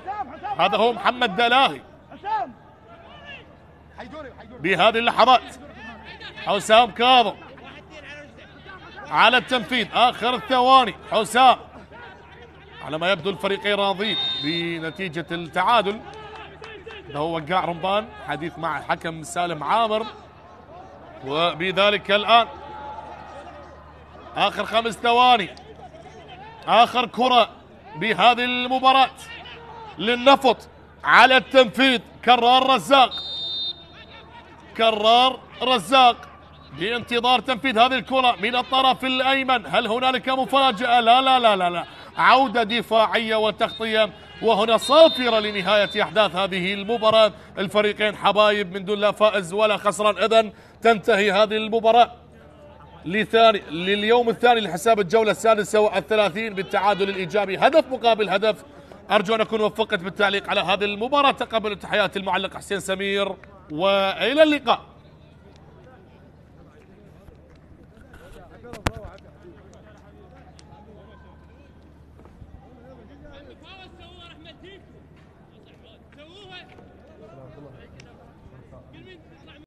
هذا هو محمد دلاهي بهذه اللحظات. حسام كاظم على التنفيذ، آخر الثواني. حسام، على ما يبدو الفريقين راضين بنتيجة التعادل. ده هو وقاع رمضان، حديث مع الحكم سالم عامر. وبذلك الآن آخر 5 ثواني، آخر كرة بهذه المباراة للنفط على التنفيذ. كرار رزاق بانتظار تنفيذ هذه الكرة من الطرف الأيمن. هل هنالك مفاجأة؟ لا لا لا لا لا، عودة دفاعية وتغطية، وهنا صافرة لنهاية أحداث هذه المباراة. الفريقين حبايب من دون لا فائز ولا خسران. إذن تنتهي هذه المباراة لليوم الثاني لحساب الجولة 36 بالتعادل الإيجابي، هدف مقابل هدف. أرجو أن أكون وفقت بالتعليق على هذه المباراة. تقبل تحيات المعلق حسين سمير، وإلى اللقاء.